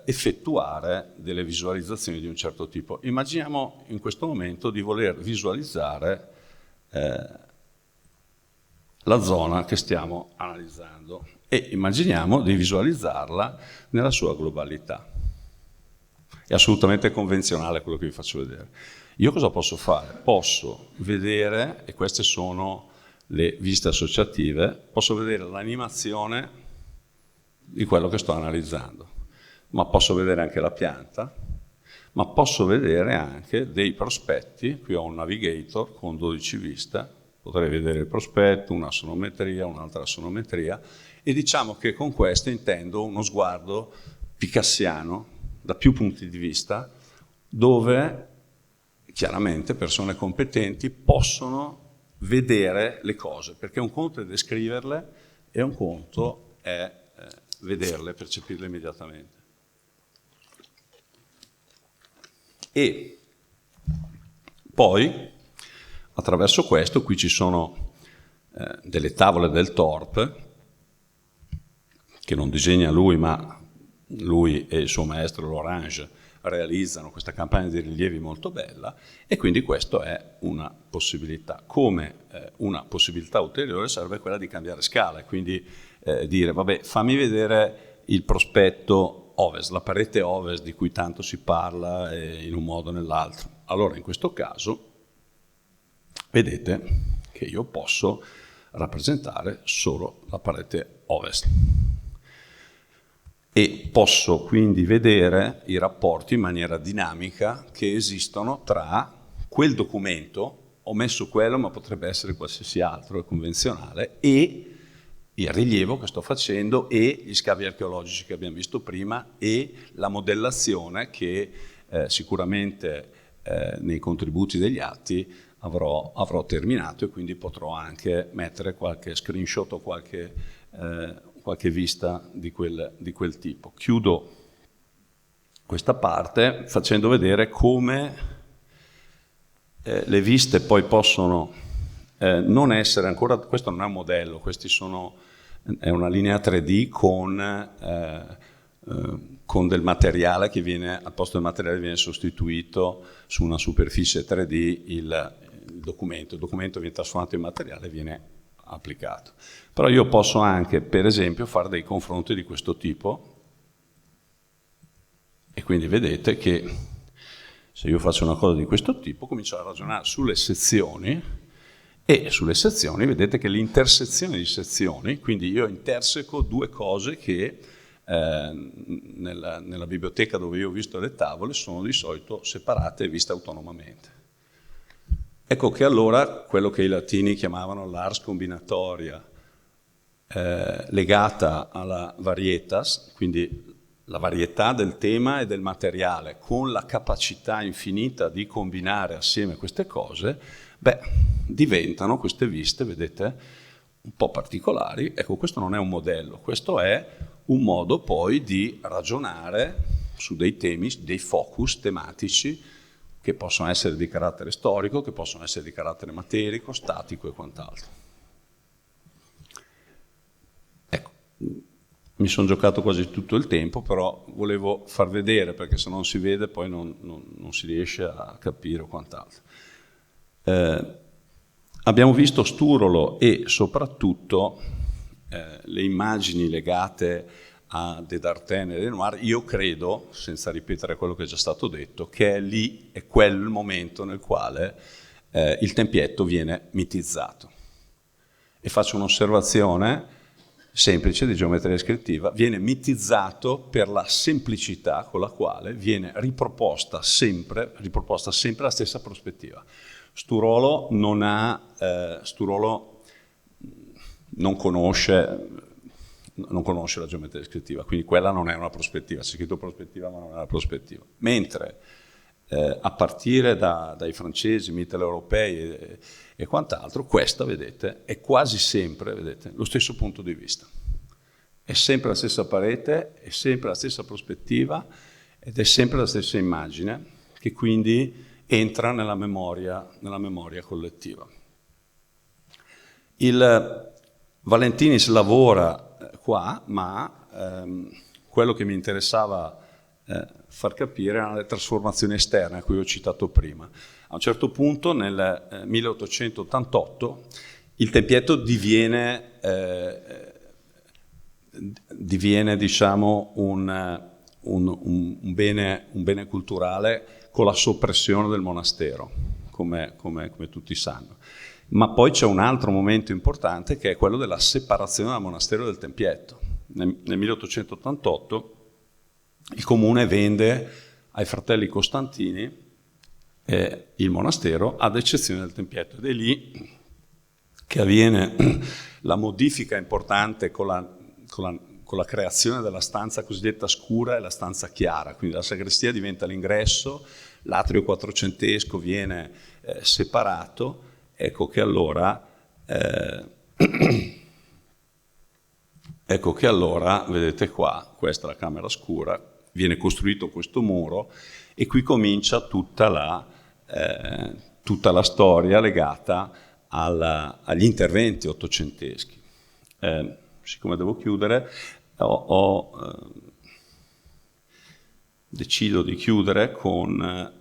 effettuare delle visualizzazioni di un certo tipo. Immaginiamo in questo momento di voler visualizzare la zona che stiamo analizzando e immaginiamo di visualizzarla nella sua globalità. È assolutamente convenzionale quello che vi faccio vedere. Io cosa posso fare? Posso vedere, e queste sono le viste associative, posso vedere l'animazione di quello che sto analizzando, ma posso vedere anche la pianta, ma posso vedere anche dei prospetti. Qui ho un navigator con 12 viste, potrei vedere il prospetto, una sonometria, un'altra sonometria, e diciamo che con questo intendo uno sguardo picassiano da più punti di vista, dove chiaramente persone competenti possono vedere le cose, perché un conto è descriverle e un conto è vederle, percepirle immediatamente. E poi, attraverso questo, qui ci sono delle tavole del Torp, che non disegna lui, ma lui e il suo maestro L'Orange realizzano questa campagna di rilievi molto bella, e quindi questa è una possibilità. Come una possibilità ulteriore serve quella di cambiare scala, quindi dire, vabbè, fammi vedere il prospetto ovest, la parete ovest di cui tanto si parla in un modo o nell'altro. Allora in questo caso vedete che io posso rappresentare solo la parete ovest e posso quindi vedere i rapporti in maniera dinamica che esistono tra quel documento, ho messo quello ma potrebbe essere qualsiasi altro, è convenzionale, e il rilievo che sto facendo e gli scavi archeologici che abbiamo visto prima e la modellazione che sicuramente nei contributi degli atti avrò terminato, e quindi potrò anche mettere qualche screenshot o qualche vista di quel tipo. Chiudo questa parte facendo vedere come le viste poi possono non essere ancora, questo non è un modello, è una linea 3D con del materiale che viene, al posto del materiale viene sostituito su una superficie 3D il documento viene trasformato in materiale e viene applicato. Però io posso anche, per esempio, fare dei confronti di questo tipo, e quindi vedete che se io faccio una cosa di questo tipo comincio a ragionare sulle sezioni, e sulle sezioni vedete che l'intersezione di sezioni, quindi io interseco due cose che nella biblioteca dove io ho visto le tavole sono di solito separate e viste autonomamente. Ecco che allora quello che i latini chiamavano l'ars combinatoria legata alla varietas, quindi la varietà del tema e del materiale con la capacità infinita di combinare assieme queste cose, diventano queste viste, vedete, un po' particolari. Ecco, questo non è un modello, questo è un modo poi di ragionare su dei temi, dei focus tematici che possono essere di carattere storico, che possono essere di carattere materico, statico e quant'altro. Ecco, mi sono giocato quasi tutto il tempo, però volevo far vedere, perché se non si vede poi non si riesce a capire o quant'altro. Abbiamo visto Sturolo e soprattutto le immagini legate a De Darten e Renoir. Io credo, senza ripetere quello che è già stato detto, che è quel momento nel quale il tempietto viene mitizzato. E faccio un'osservazione semplice di geometria descrittiva: viene mitizzato per la semplicità con la quale viene riproposta sempre la stessa prospettiva. Sturolo non conosce la geometria descrittiva, quindi quella non è una prospettiva, c'è scritto prospettiva ma non è una prospettiva. Mentre a partire dai francesi, mitteleuropei e quant'altro, questa, vedete, è quasi sempre, vedete, lo stesso punto di vista. È sempre la stessa parete, è sempre la stessa prospettiva ed è sempre la stessa immagine, che quindi entra nella memoria collettiva. Il Valentinis lavora qua, ma quello che mi interessava far capire erano le trasformazioni esterne a cui ho citato prima. A un certo punto, nel 1888, il tempietto diviene diciamo un bene culturale con la soppressione del monastero, come tutti sanno. Ma poi c'è un altro momento importante, che è quello della separazione dal monastero e del tempietto. Nel 1888 il comune vende ai fratelli Costantini il monastero, ad eccezione del tempietto, ed è lì che avviene la modifica importante con la creazione della stanza cosiddetta scura e la stanza chiara. Quindi la sagrestia diventa l'ingresso, l'atrio quattrocentesco viene separato. Ecco che allora, vedete qua, questa è la camera scura, viene costruito questo muro e qui comincia tutta la storia legata agli interventi ottocenteschi. Siccome devo chiudere, decido di chiudere con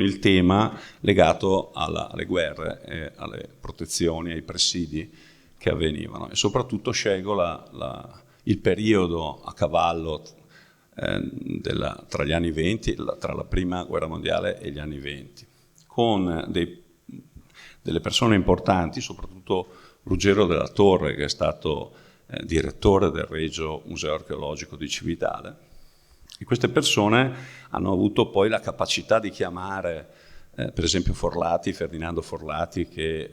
il tema legato alle guerre, e alle protezioni, ai pressidi che avvenivano, e soprattutto scelgo il periodo a cavallo tra gli anni 20, tra la prima guerra mondiale e gli anni 20, con delle persone importanti, soprattutto Ruggero della Torre, che è stato direttore del Regio Museo Archeologico di Cividale. E queste persone hanno avuto poi la capacità di chiamare, per esempio Ferdinando Forlati, che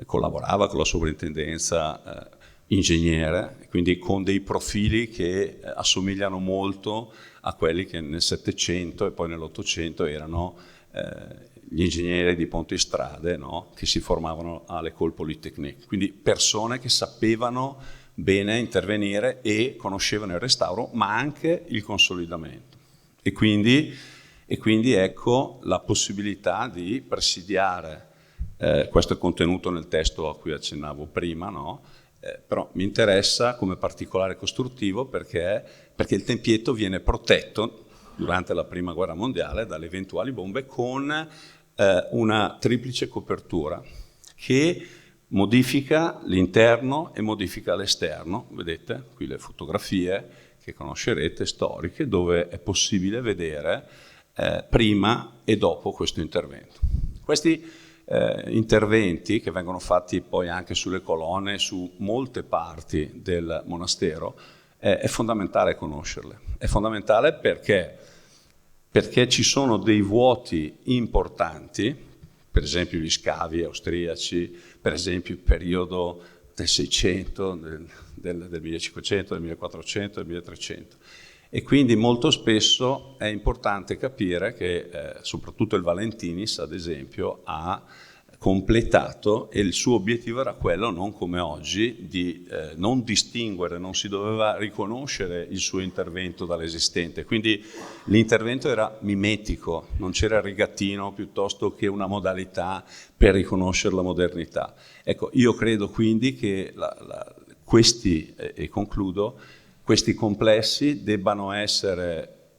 collaborava con la sovrintendenza, ingegnere, quindi con dei profili che assomigliano molto a quelli che nel Settecento e poi nell'Ottocento erano gli ingegneri di ponti e strade, no? Che si formavano all'École Polytechnique, quindi persone che sapevano bene intervenire e conoscevano il restauro, ma anche il consolidamento. E quindi ecco la possibilità di presidiare, questo è contenuto nel testo a cui accennavo prima, no? Però mi interessa come particolare costruttivo perché il tempietto viene protetto durante la Prima Guerra Mondiale dalle eventuali bombe con una triplice copertura che modifica l'interno e modifica l'esterno. Vedete qui le fotografie che conoscerete, storiche, dove è possibile vedere prima e dopo questo intervento. Questi interventi che vengono fatti poi anche sulle colonne, su molte parti del monastero, è fondamentale conoscerle. È fondamentale perché ci sono dei vuoti importanti, per esempio gli scavi austriaci, per esempio il periodo del 600, del 1500, del 1400, del 1300. E quindi molto spesso è importante capire che soprattutto il Valentinis, ad esempio, ha completato, e il suo obiettivo era quello, non come oggi, di non distinguere, non si doveva riconoscere il suo intervento dall'esistente, quindi l'intervento era mimetico, non c'era il rigattino piuttosto che una modalità per riconoscere la modernità. Ecco, io credo quindi che questi, e concludo, questi complessi debbano essere,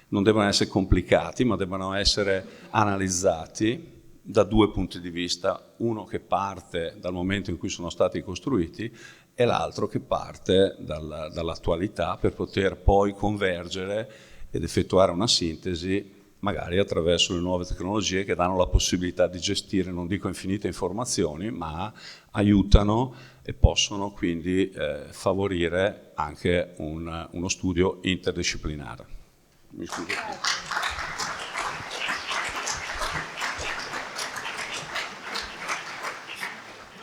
non debbano essere complicati, ma debbano essere analizzati da due punti di vista, uno che parte dal momento in cui sono stati costruiti e l'altro che parte dall'attualità per poter poi convergere ed effettuare una sintesi magari attraverso le nuove tecnologie che danno la possibilità di gestire, non dico infinite informazioni, ma aiutano e possono quindi favorire anche uno studio interdisciplinare. Mi scuso.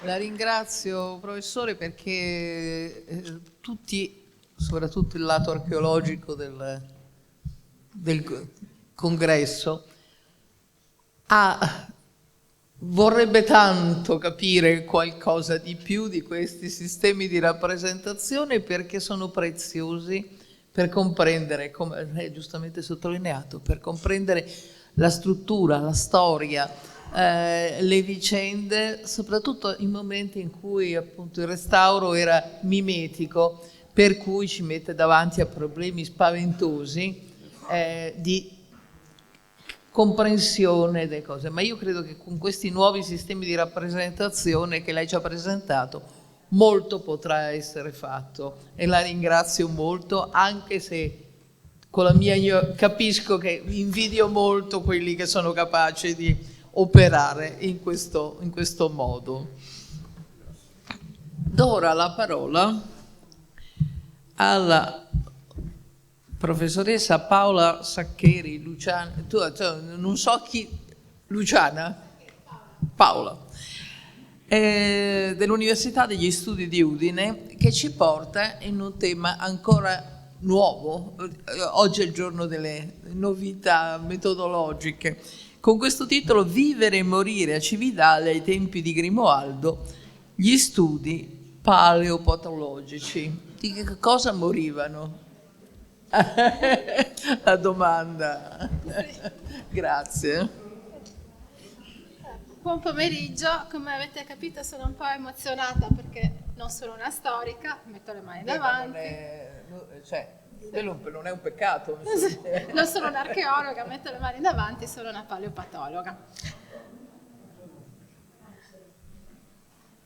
La ringrazio, professore, perché tutti, soprattutto il lato archeologico del congresso, vorrebbe tanto capire qualcosa di più di questi sistemi di rappresentazione, perché sono preziosi per comprendere, come lei giustamente sottolineato, per comprendere la struttura, la storia, le vicende, soprattutto in momenti in cui appunto il restauro era mimetico, per cui ci mette davanti a problemi spaventosi di comprensione delle cose. Ma io credo che con questi nuovi sistemi di rappresentazione che lei ci ha presentato molto potrà essere fatto, e la ringrazio molto, anche se con la mia io capisco che invidio molto quelli che sono capaci di operare in questo modo. Do ora la parola alla professoressa Paola Saccheri, Luciana, non so chi, Luciana? Paola, dell'Università degli Studi di Udine, che ci porta in un tema ancora nuovo. Oggi è il giorno delle novità metodologiche. Con questo titolo, Vivere e morire a Cividale ai tempi di Grimoaldo, gli studi paleopatologici. Di che cosa morivano? La domanda. Grazie. Buon pomeriggio, come avete capito sono un po' emozionata perché non sono una storica, metto le mani davanti. Non è un peccato. Non sono un'archeologa, metto le mani davanti, sono una paleopatologa.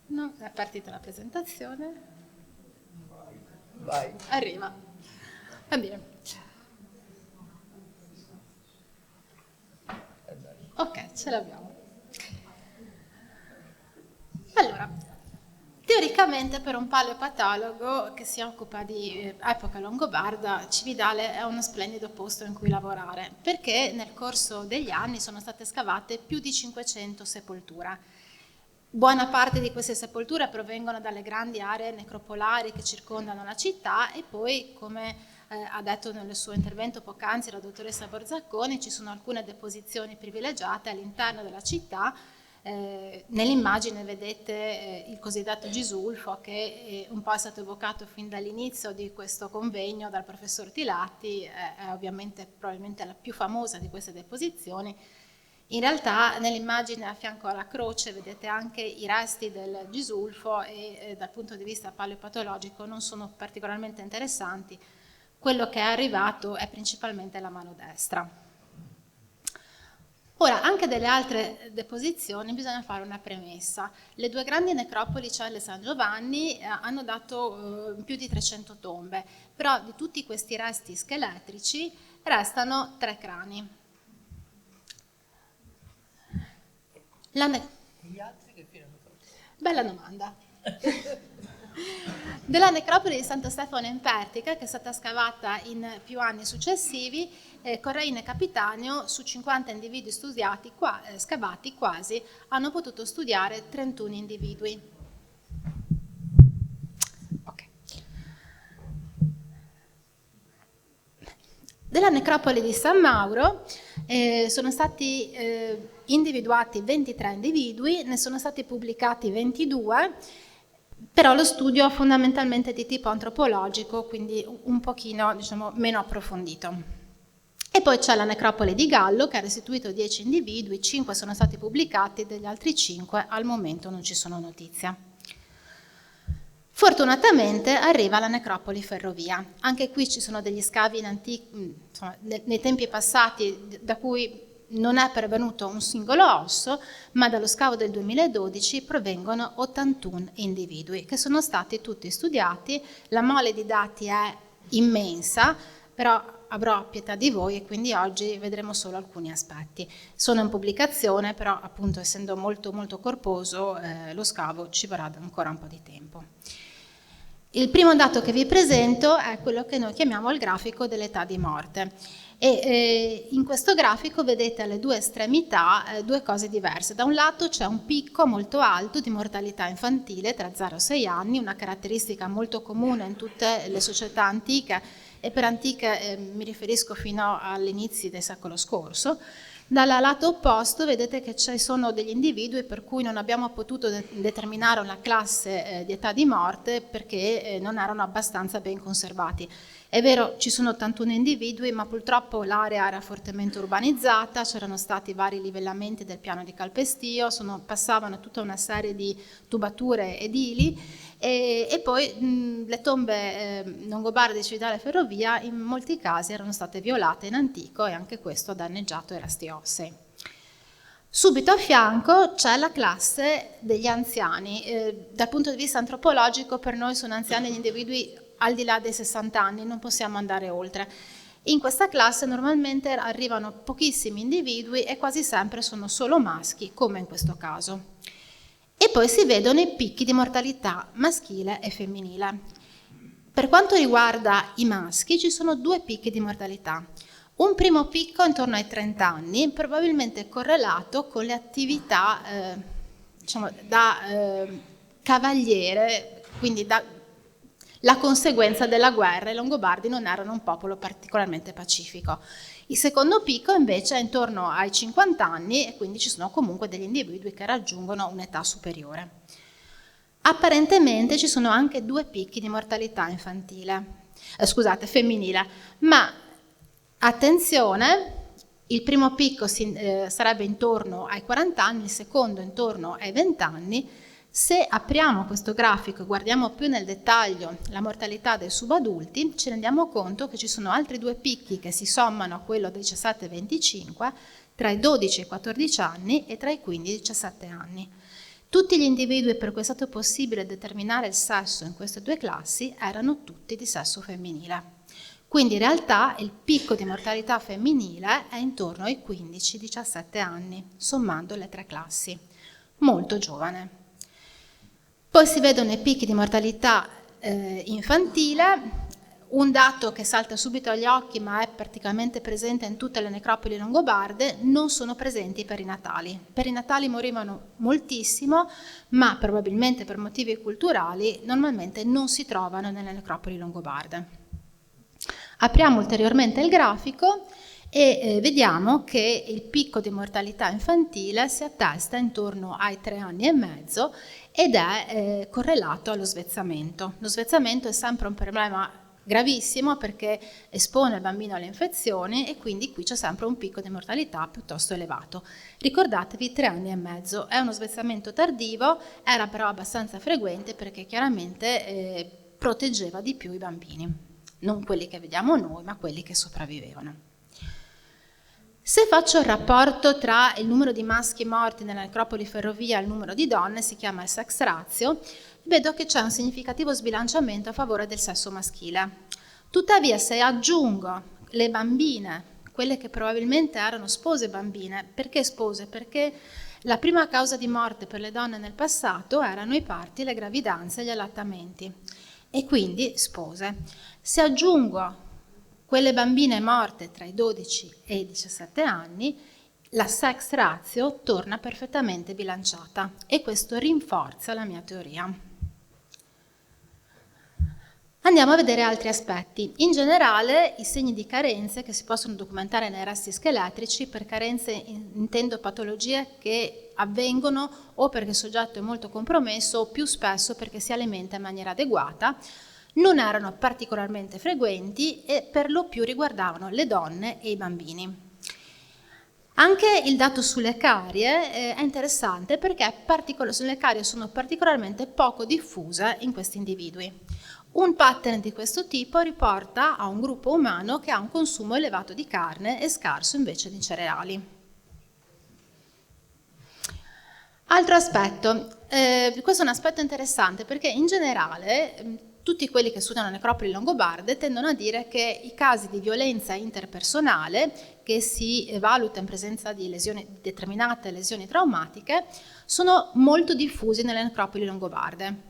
No, è partita la presentazione. Vai. Arriva. Va bene. Ok, ce l'abbiamo. Allora, teoricamente per un paleopatologo che si occupa di epoca longobarda, Cividale è uno splendido posto in cui lavorare, perché nel corso degli anni sono state scavate più di 500 sepolture. Buona parte di queste sepolture provengono dalle grandi aree necropolari che circondano la città e poi, come ha detto nel suo intervento poc'anzi la dottoressa Borzacconi, ci sono alcune deposizioni privilegiate all'interno della città. Nell'immagine vedete il cosiddetto Gisulfo, che un po' è stato evocato fin dall'inizio di questo convegno dal professor Tilatti, è ovviamente probabilmente la più famosa di queste deposizioni. In realtà nell'immagine a fianco alla croce vedete anche i resti del Gisulfo e dal punto di vista paleopatologico non sono particolarmente interessanti. Quello che è arrivato è principalmente la mano destra. Ora, anche delle altre deposizioni bisogna fare una premessa. Le due grandi necropoli, Celle e San Giovanni, hanno dato più di 300 tombe, però di tutti questi resti scheletrici restano 3 crani. Bella domanda. Della necropoli di Santo Stefano in Pertica, che è stata scavata in più anni successivi, Correine e Capitanio, su 50 individui studiati, scavati quasi, hanno potuto studiare 31 individui. Okay. Della necropoli di San Mauro sono stati individuati 23 individui, ne sono stati pubblicati 22, però lo studio è fondamentalmente di tipo antropologico, quindi un pochino, diciamo, meno approfondito. E poi c'è la necropoli di Gallo, che ha restituito 10 individui, 5 sono stati pubblicati, degli altri 5 al momento non ci sono notizie. Fortunatamente arriva la necropoli Ferrovia. Anche qui ci sono degli scavi insomma, nei tempi passati da cui non è pervenuto un singolo osso, ma dallo scavo del 2012 provengono 81 individui che sono stati tutti studiati. La mole di dati è immensa, però avrò pietà di voi e quindi oggi vedremo solo alcuni aspetti. Sono in pubblicazione, però appunto essendo molto molto corposo lo scavo ci vorrà ancora un po' di tempo. Il primo dato che vi presento è quello che noi chiamiamo il grafico dell'età di morte. E in questo grafico vedete alle due estremità due cose diverse. Da un lato c'è un picco molto alto di mortalità infantile tra 0 e 6 anni, una caratteristica molto comune in tutte le società antiche, e per antiche mi riferisco fino agli inizi del secolo scorso. Dal lato opposto vedete che ci sono degli individui per cui non abbiamo potuto determinare una classe di età di morte perché non erano abbastanza ben conservati. È vero, ci sono 81 individui, ma purtroppo l'area era fortemente urbanizzata, c'erano stati vari livellamenti del piano di calpestio, passavano tutta una serie di tubature edili e poi le tombe longobarde di Cividale e Ferrovia in molti casi erano state violate in antico e anche questo ha danneggiato i resti ossei. Subito a fianco c'è la classe degli anziani. Dal punto di vista antropologico per noi sono anziani gli individui al di là dei 60 anni, non possiamo andare oltre. In questa classe normalmente arrivano pochissimi individui e quasi sempre sono solo maschi, come in questo caso. E poi si vedono i picchi di mortalità maschile e femminile. Per quanto riguarda i maschi ci sono 2 picchi di mortalità. Un primo picco intorno ai 30 anni, probabilmente correlato con le attività diciamo, da cavaliere, quindi la conseguenza della guerra. I Longobardi non erano un popolo particolarmente pacifico. Il secondo picco invece è intorno ai 50 anni e quindi ci sono comunque degli individui che raggiungono un'età superiore. Apparentemente ci sono anche 2 picchi di mortalità femminile, ma attenzione, il primo picco sarebbe intorno ai 40 anni, il secondo intorno ai 20 anni. Se apriamo questo grafico e guardiamo più nel dettaglio la mortalità dei subadulti, ci rendiamo conto che ci sono altri 2 picchi che si sommano a quello dei 17 e 25, tra i 12 e i 14 anni e tra i 15 e i 17 anni. Tutti gli individui per cui è stato possibile determinare il sesso in queste 2 classi erano tutti di sesso femminile. Quindi in realtà il picco di mortalità femminile è intorno ai 15-17 anni, sommando le 3 classi. Molto giovane. Poi si vedono i picchi di mortalità infantile, un dato che salta subito agli occhi ma è praticamente presente in tutte le necropoli longobarde: non sono presenti i perinatali. I perinatali morivano moltissimo, ma probabilmente per motivi culturali normalmente non si trovano nelle necropoli longobarde. Apriamo ulteriormente il grafico e vediamo che il picco di mortalità infantile si attesta intorno ai 3 anni e mezzo ed è correlato allo svezzamento. Lo svezzamento è sempre un problema gravissimo perché espone il bambino alle infezioni e quindi qui c'è sempre un picco di mortalità piuttosto elevato. Ricordatevi 3 anni e mezzo, è uno svezzamento tardivo, era però abbastanza frequente perché chiaramente proteggeva di più i bambini, non quelli che vediamo noi ma quelli che sopravvivevano. Se faccio il rapporto tra il numero di maschi morti nella necropoli ferrovia e il numero di donne, si chiama il sex ratio, vedo che c'è un significativo sbilanciamento a favore del sesso maschile. Tuttavia, se aggiungo le bambine, quelle che probabilmente erano spose bambine, perché spose? Perché la prima causa di morte per le donne nel passato erano i parti, le gravidanze e gli allattamenti, e quindi spose. Se aggiungo quelle bambine morte tra i 12 e i 17 anni, la sex ratio torna perfettamente bilanciata e questo rinforza la mia teoria. Andiamo a vedere altri aspetti. In generale, i segni di carenze che si possono documentare nei resti scheletrici, per carenze intendo patologie che avvengono o perché il soggetto è molto compromesso o più spesso perché si alimenta in maniera adeguata, non erano particolarmente frequenti e per lo più riguardavano le donne e i bambini. Anche il dato sulle carie è interessante perché le carie sono particolarmente poco diffuse in questi individui. Un pattern di questo tipo riporta a un gruppo umano che ha un consumo elevato di carne e scarso invece di cereali. Altro aspetto, questo è un aspetto interessante perché in generale tutti quelli che studiano necropoli longobarde tendono a dire che i casi di violenza interpersonale che si valuta in presenza di determinate lesioni traumatiche sono molto diffusi nelle necropoli longobarde.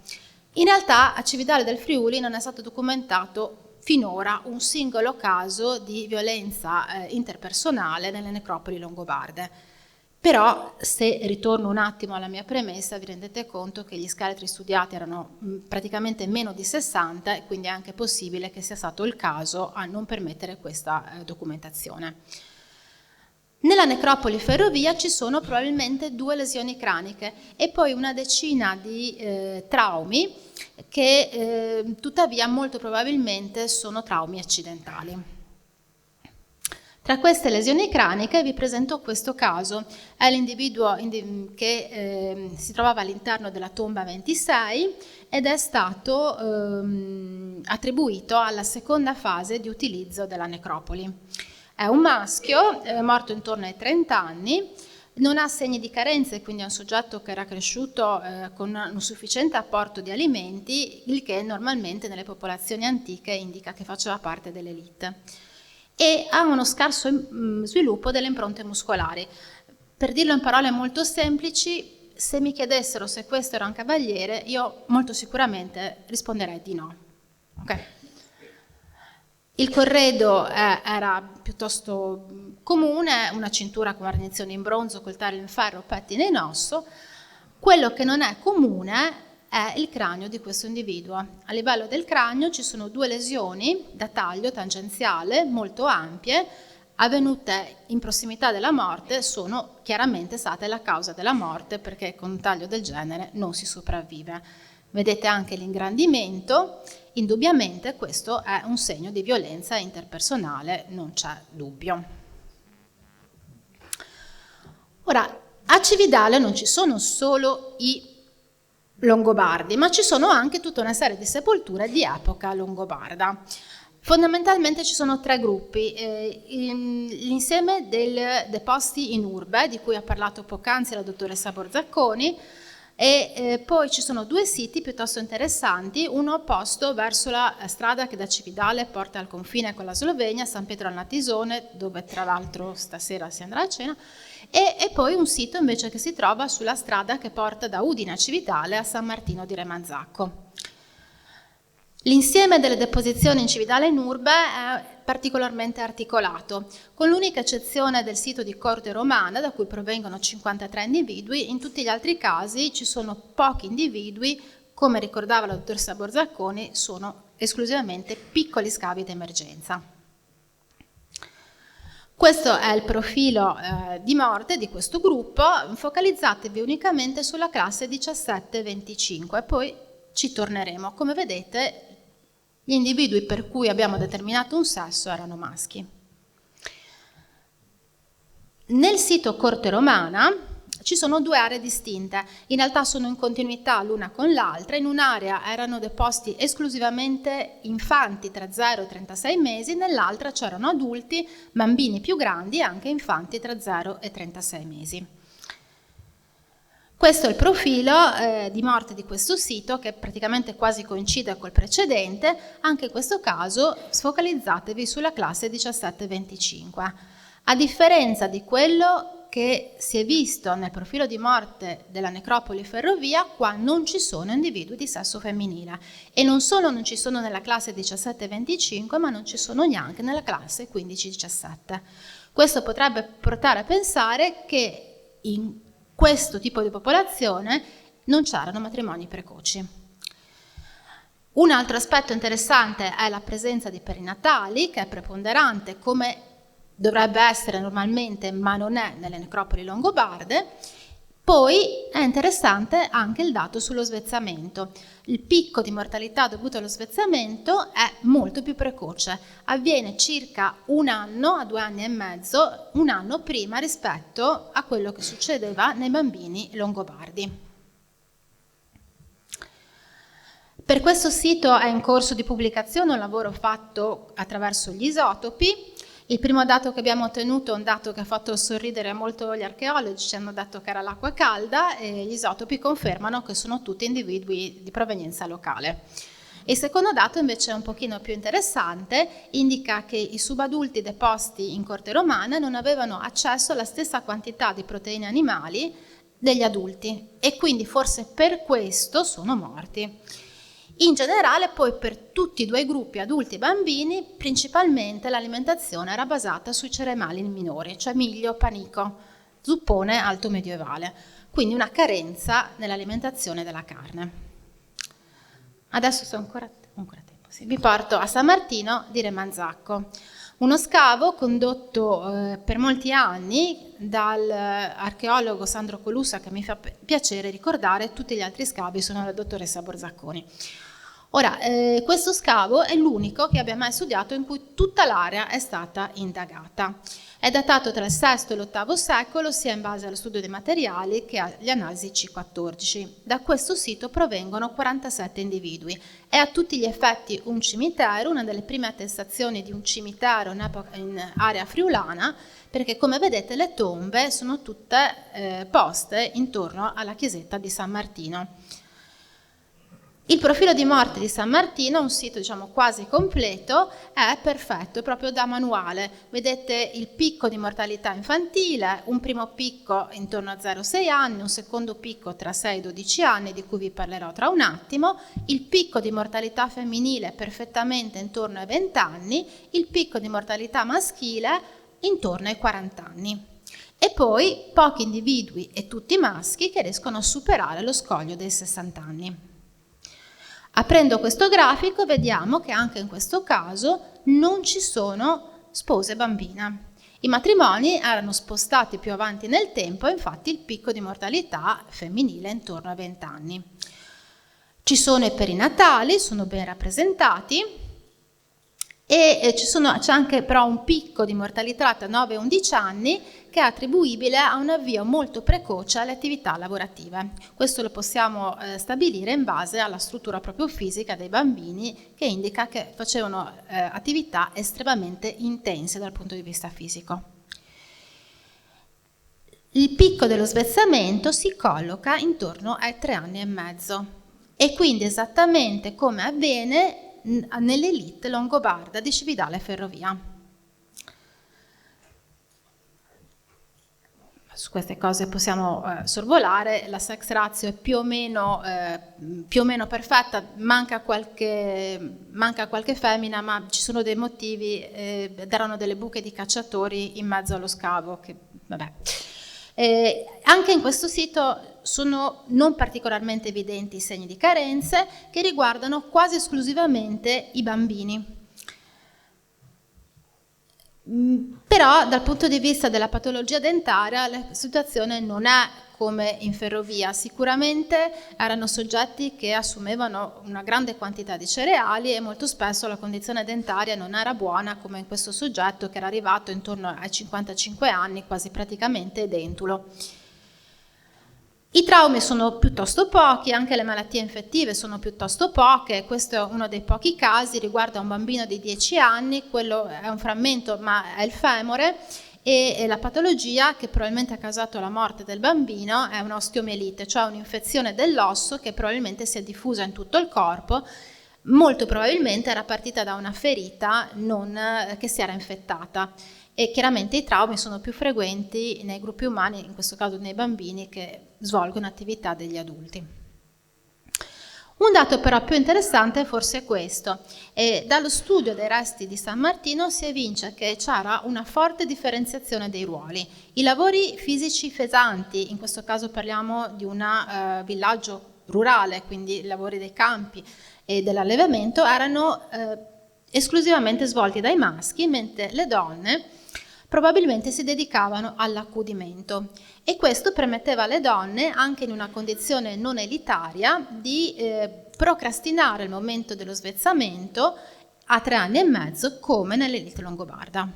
In realtà a Cividale del Friuli non è stato documentato finora un singolo caso di violenza interpersonale nelle necropoli longobarde. Però, se ritorno un attimo alla mia premessa, vi rendete conto che gli scheletri studiati erano praticamente meno di 60 e quindi è anche possibile che sia stato il caso a non permettere questa documentazione. Nella necropoli ferrovia ci sono probabilmente 2 lesioni craniche e poi una decina di traumi che tuttavia molto probabilmente sono traumi accidentali. Tra queste lesioni craniche vi presento questo caso, è l'individuo che si trovava all'interno della tomba 26 ed è stato attribuito alla seconda fase di utilizzo della necropoli. È un maschio, morto intorno ai 30 anni, non ha segni di carenze, quindi è un soggetto che era cresciuto con un sufficiente apporto di alimenti, il che normalmente nelle popolazioni antiche indica che faceva parte dell'elite. E ha uno scarso sviluppo delle impronte muscolari. Per dirlo in parole molto semplici, se mi chiedessero se questo era un cavaliere, io molto sicuramente risponderei di no. Okay. Il corredo era piuttosto comune, una cintura con guarnizione in bronzo, coltello in ferro, pettine in osso. Quello che non è comune è il cranio di questo individuo. A livello del cranio ci sono 2 lesioni da taglio tangenziale molto ampie, avvenute in prossimità della morte, sono chiaramente state la causa della morte perché con un taglio del genere non si sopravvive. Vedete anche l'ingrandimento, indubbiamente questo è un segno di violenza interpersonale, non c'è dubbio. Ora, a Cividale non ci sono solo i longobardi, ma ci sono anche tutta una serie di sepolture di epoca longobarda. Fondamentalmente ci sono 3 gruppi, l'insieme dei deposti in urbe, di cui ha parlato poc'anzi la dottoressa Borzacconi, e poi ci sono 2 siti piuttosto interessanti, uno posto verso la strada che da Cividale porta al confine con la Slovenia, San Pietro al Natisone, dove tra l'altro stasera si andrà a cena, e poi un sito invece che si trova sulla strada che porta da Udine a Cividale a San Martino di Remanzacco. L'insieme delle deposizioni in Cividale in urbe è particolarmente articolato, con l'unica eccezione del sito di Corte Romana, da cui provengono 53 individui. In tutti gli altri casi ci sono pochi individui, come ricordava la dottoressa Borzacconi, sono esclusivamente piccoli scavi d'emergenza. Questo è il profilo di morte di questo gruppo, focalizzatevi unicamente sulla classe 17-25, poi ci torneremo. Come vedete, gli individui per cui abbiamo determinato un sesso erano maschi. Nel sito Corte Romana ci sono due aree distinte, in realtà sono in continuità l'una con l'altra. In un'area erano deposti esclusivamente infanti tra 0 e 36 mesi, nell'altra c'erano adulti, bambini più grandi e anche infanti tra 0 e 36 mesi. Questo è il profilo di morte di questo sito, che praticamente quasi coincide col precedente. Anche in questo caso focalizzatevi sulla classe 17-25. A differenza di quello che si è visto nel profilo di morte della necropoli Ferrovia, qua non ci sono individui di sesso femminile, e non solo non ci sono nella classe 17-25, ma non ci sono neanche nella classe 15-17. Questo potrebbe portare a pensare che in questo tipo di popolazione non c'erano matrimoni precoci. Un altro aspetto interessante è la presenza di perinatali, che è preponderante come dovrebbe essere normalmente, ma non è nelle necropoli longobarde. Poi è interessante anche il dato sullo svezzamento. Il picco di mortalità dovuto allo svezzamento è molto più precoce, avviene circa 1 anno a 2 anni e mezzo, 1 anno prima rispetto a quello che succedeva nei bambini longobardi. Per questo sito è in corso di pubblicazione un lavoro fatto attraverso gli isotopi. Il primo dato che abbiamo ottenuto è un dato che ha fatto sorridere molto gli archeologi, ci hanno detto che era l'acqua calda, e gli isotopi confermano che sono tutti individui di provenienza locale. Il secondo dato invece è un pochino più interessante, indica che i subadulti deposti in Corte Romana non avevano accesso alla stessa quantità di proteine animali degli adulti, e quindi forse per questo sono morti. In generale, poi, per tutti i due gruppi, adulti e bambini, principalmente l'alimentazione era basata sui cereali minori, cioè miglio, panico, zuppone alto medioevale, quindi una carenza nell'alimentazione della carne. Adesso sono ancora tempo, sì. Vi porto a San Martino di Remanzacco, uno scavo condotto per molti anni dall'archeologo Sandro Colussa, che mi fa piacere ricordare. Tutti gli altri scavi sono della dottoressa Borzacconi. Ora, questo scavo è l'unico che abbia mai studiato in cui tutta l'area è stata indagata. È datato tra il VI e l'VIII secolo, sia in base allo studio dei materiali che alle analisi C14. Da questo sito provengono 47 individui. È a tutti gli effetti un cimitero, una delle prime attestazioni di un cimitero in area friulana, perché come vedete le tombe sono tutte poste intorno alla chiesetta di San Martino. Il profilo di morte di San Martino, un sito diciamo quasi completo, è perfetto, è proprio da manuale. Vedete il picco di mortalità infantile, un primo picco intorno a 0,6 anni, un secondo picco tra 6 e 12 anni, di cui vi parlerò tra un attimo, il picco di mortalità femminile perfettamente intorno ai 20 anni, il picco di mortalità maschile intorno ai 40 anni. E poi pochi individui e tutti maschi che riescono a superare lo scoglio dei 60 anni. Aprendo questo grafico vediamo che anche in questo caso non ci sono spose bambine. I matrimoni erano spostati più avanti nel tempo, infatti il picco di mortalità femminile è intorno ai 20 anni. Ci sono i perinatali, sono ben rappresentati, e c'è anche però un picco di mortalità tra 9 e 11 anni che è attribuibile a un avvio molto precoce alle attività lavorative. Questo lo possiamo stabilire in base alla struttura proprio fisica dei bambini, che indica che facevano attività estremamente intense dal punto di vista fisico. Il picco dello svezzamento si colloca intorno ai 3 anni e mezzo, e quindi esattamente come avviene nell'elite longobarda di Cividale Ferrovia. Su queste cose possiamo sorvolare, la sex ratio è più o meno perfetta, manca qualche femmina, ma ci sono dei motivi, erano delle buche di cacciatori in mezzo allo scavo, che vabbè. Anche in questo sito sono non particolarmente evidenti i segni di carenze che riguardano quasi esclusivamente i bambini. Per Però dal punto di vista della patologia dentaria la situazione non è come in ferrovia. Sicuramente erano soggetti che assumevano una grande quantità di cereali e molto spesso la condizione dentaria non era buona, come in questo soggetto che era arrivato intorno ai 55 anni, quasi praticamente edentulo. I traumi sono piuttosto pochi, anche le malattie infettive sono piuttosto poche. Questo è uno dei pochi casi, riguarda un bambino di 10 anni, quello è un frammento ma è il femore, e la patologia che probabilmente ha causato la morte del bambino è un'osteomielite, cioè un'infezione dell'osso che probabilmente si è diffusa in tutto il corpo. Molto probabilmente era partita da una ferita che si era infettata, e chiaramente i traumi sono più frequenti nei gruppi umani, in questo caso nei bambini che svolgono attività degli adulti. Un dato però più interessante forse è questo. Dallo studio dei resti di San Martino si evince che c'era una forte differenziazione dei ruoli. I lavori fisici pesanti, in questo caso parliamo di un villaggio rurale, quindi i lavori dei campi e dell'allevamento, erano esclusivamente svolti dai maschi, mentre le donne probabilmente si dedicavano all'accudimento, e questo permetteva alle donne, anche in una condizione non elitaria, di procrastinare il momento dello svezzamento a 3 anni e mezzo, come nell'elite longobarda.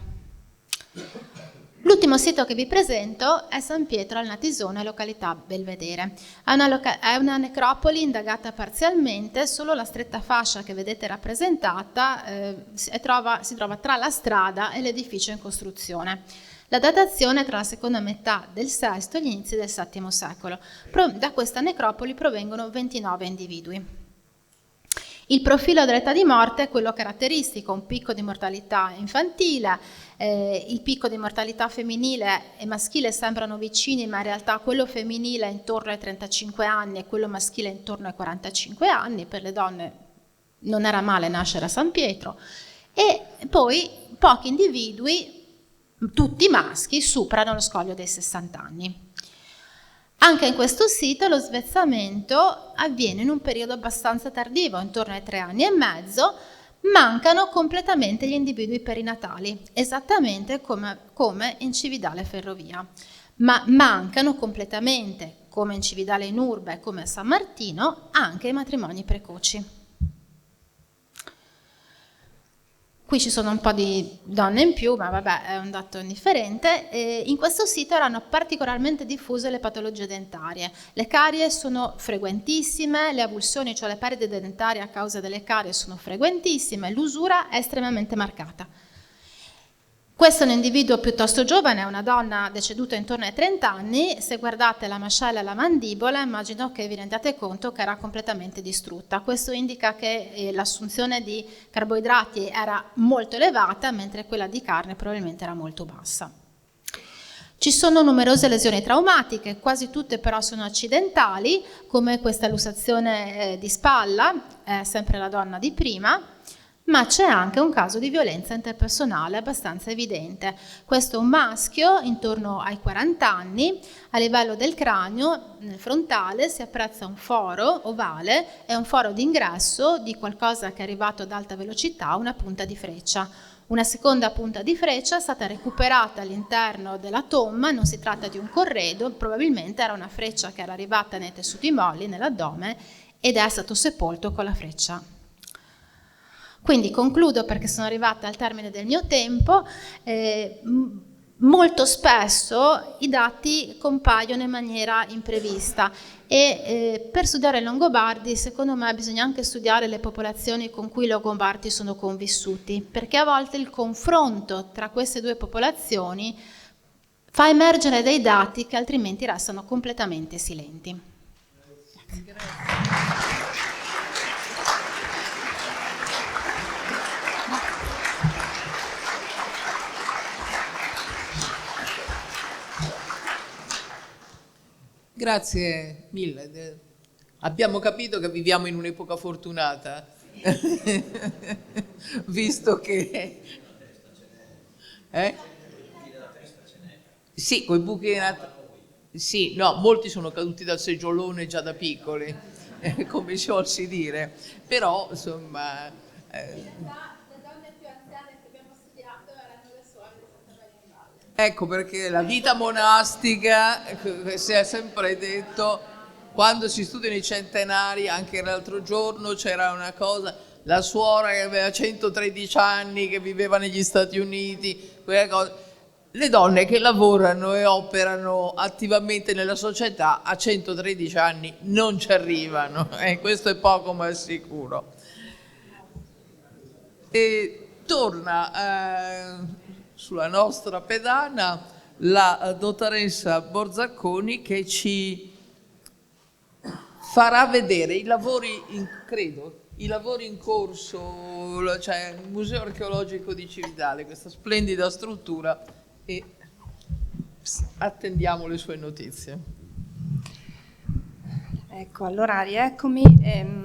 L'ultimo sito che vi presento è San Pietro al Natisone, località Belvedere. È una necropoli indagata parzialmente, solo la stretta fascia che vedete rappresentata si trova tra la strada e l'edificio in costruzione. La datazione è tra la seconda metà del VI e gli inizi del VII secolo. Da questa necropoli provengono 29 individui. Il profilo dell'età di morte è quello caratteristico, un picco di mortalità infantile, il picco di mortalità femminile e maschile sembrano vicini, ma in realtà quello femminile è intorno ai 35 anni e quello maschile intorno ai 45 anni, per le donne non era male nascere a San Pietro, e poi pochi individui, tutti maschi, superano lo scoglio dei 60 anni. Anche in questo sito lo svezzamento avviene in un periodo abbastanza tardivo, intorno ai 3 anni e mezzo. Mancano completamente gli individui perinatali, esattamente come in Cividale Ferrovia, ma mancano completamente, come in Cividale in Urbe e come a San Martino, anche i matrimoni precoci. Qui ci sono un po' di donne in più, ma vabbè, è un dato indifferente. In questo sito erano particolarmente diffuse le patologie dentarie. Le carie sono frequentissime, le avulsioni, cioè le perdite dentarie a causa delle carie, sono frequentissime, l'usura è estremamente marcata. Questo è un individuo piuttosto giovane, è una donna deceduta intorno ai 30 anni. Se guardate la mascella e la mandibola, immagino che vi rendiate conto che era completamente distrutta. Questo indica che l'assunzione di carboidrati era molto elevata, mentre quella di carne probabilmente era molto bassa. Ci sono numerose lesioni traumatiche, quasi tutte però sono accidentali, come questa lussazione di spalla, sempre la donna di prima. Ma c'è anche un caso di violenza interpersonale abbastanza evidente. Questo è un maschio intorno ai 40 anni, a livello del cranio, nel frontale, si apprezza un foro ovale, è un foro d'ingresso di qualcosa che è arrivato ad alta velocità, una punta di freccia. Una seconda punta di freccia è stata recuperata all'interno della tomba, non si tratta di un corredo, probabilmente era una freccia che era arrivata nei tessuti molli, nell'addome, ed è stato sepolto con la freccia. Quindi concludo, perché sono arrivata al termine del mio tempo. Molto spesso i dati compaiono in maniera imprevista e per studiare i Longobardi secondo me bisogna anche studiare le popolazioni con cui i Longobardi sono convissuti, perché a volte il confronto tra queste due popolazioni fa emergere dei dati che altrimenti restano completamente silenti. Grazie. Grazie mille. Abbiamo capito che viviamo in un'epoca fortunata, visto che... Sì, coi buchi nella testa. Sì, no, molti sono caduti dal seggiolone già da piccoli, come si osi dire, però insomma... Le donne più anziane che abbiamo studiato erano le suore di Santa Ecco perché la vita monastica, si è sempre detto, quando si studiano i centenari, anche l'altro giorno c'era una cosa, la suora che aveva 113 anni, che viveva negli Stati Uniti, quelle cose. Le donne che lavorano e operano attivamente nella società a 113 anni non ci arrivano, e questo è poco ma sicuro. E torna sulla nostra pedana la dottoressa Borzacconi, che ci farà vedere i lavori in corso, cioè il Museo Archeologico di Cividale, questa splendida struttura, e attendiamo le sue notizie. Ecco, allora rieccomi.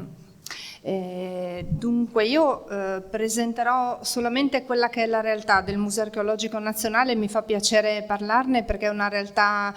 Dunque io presenterò solamente quella che è la realtà del Museo Archeologico Nazionale. Mi fa piacere parlarne perché è una realtà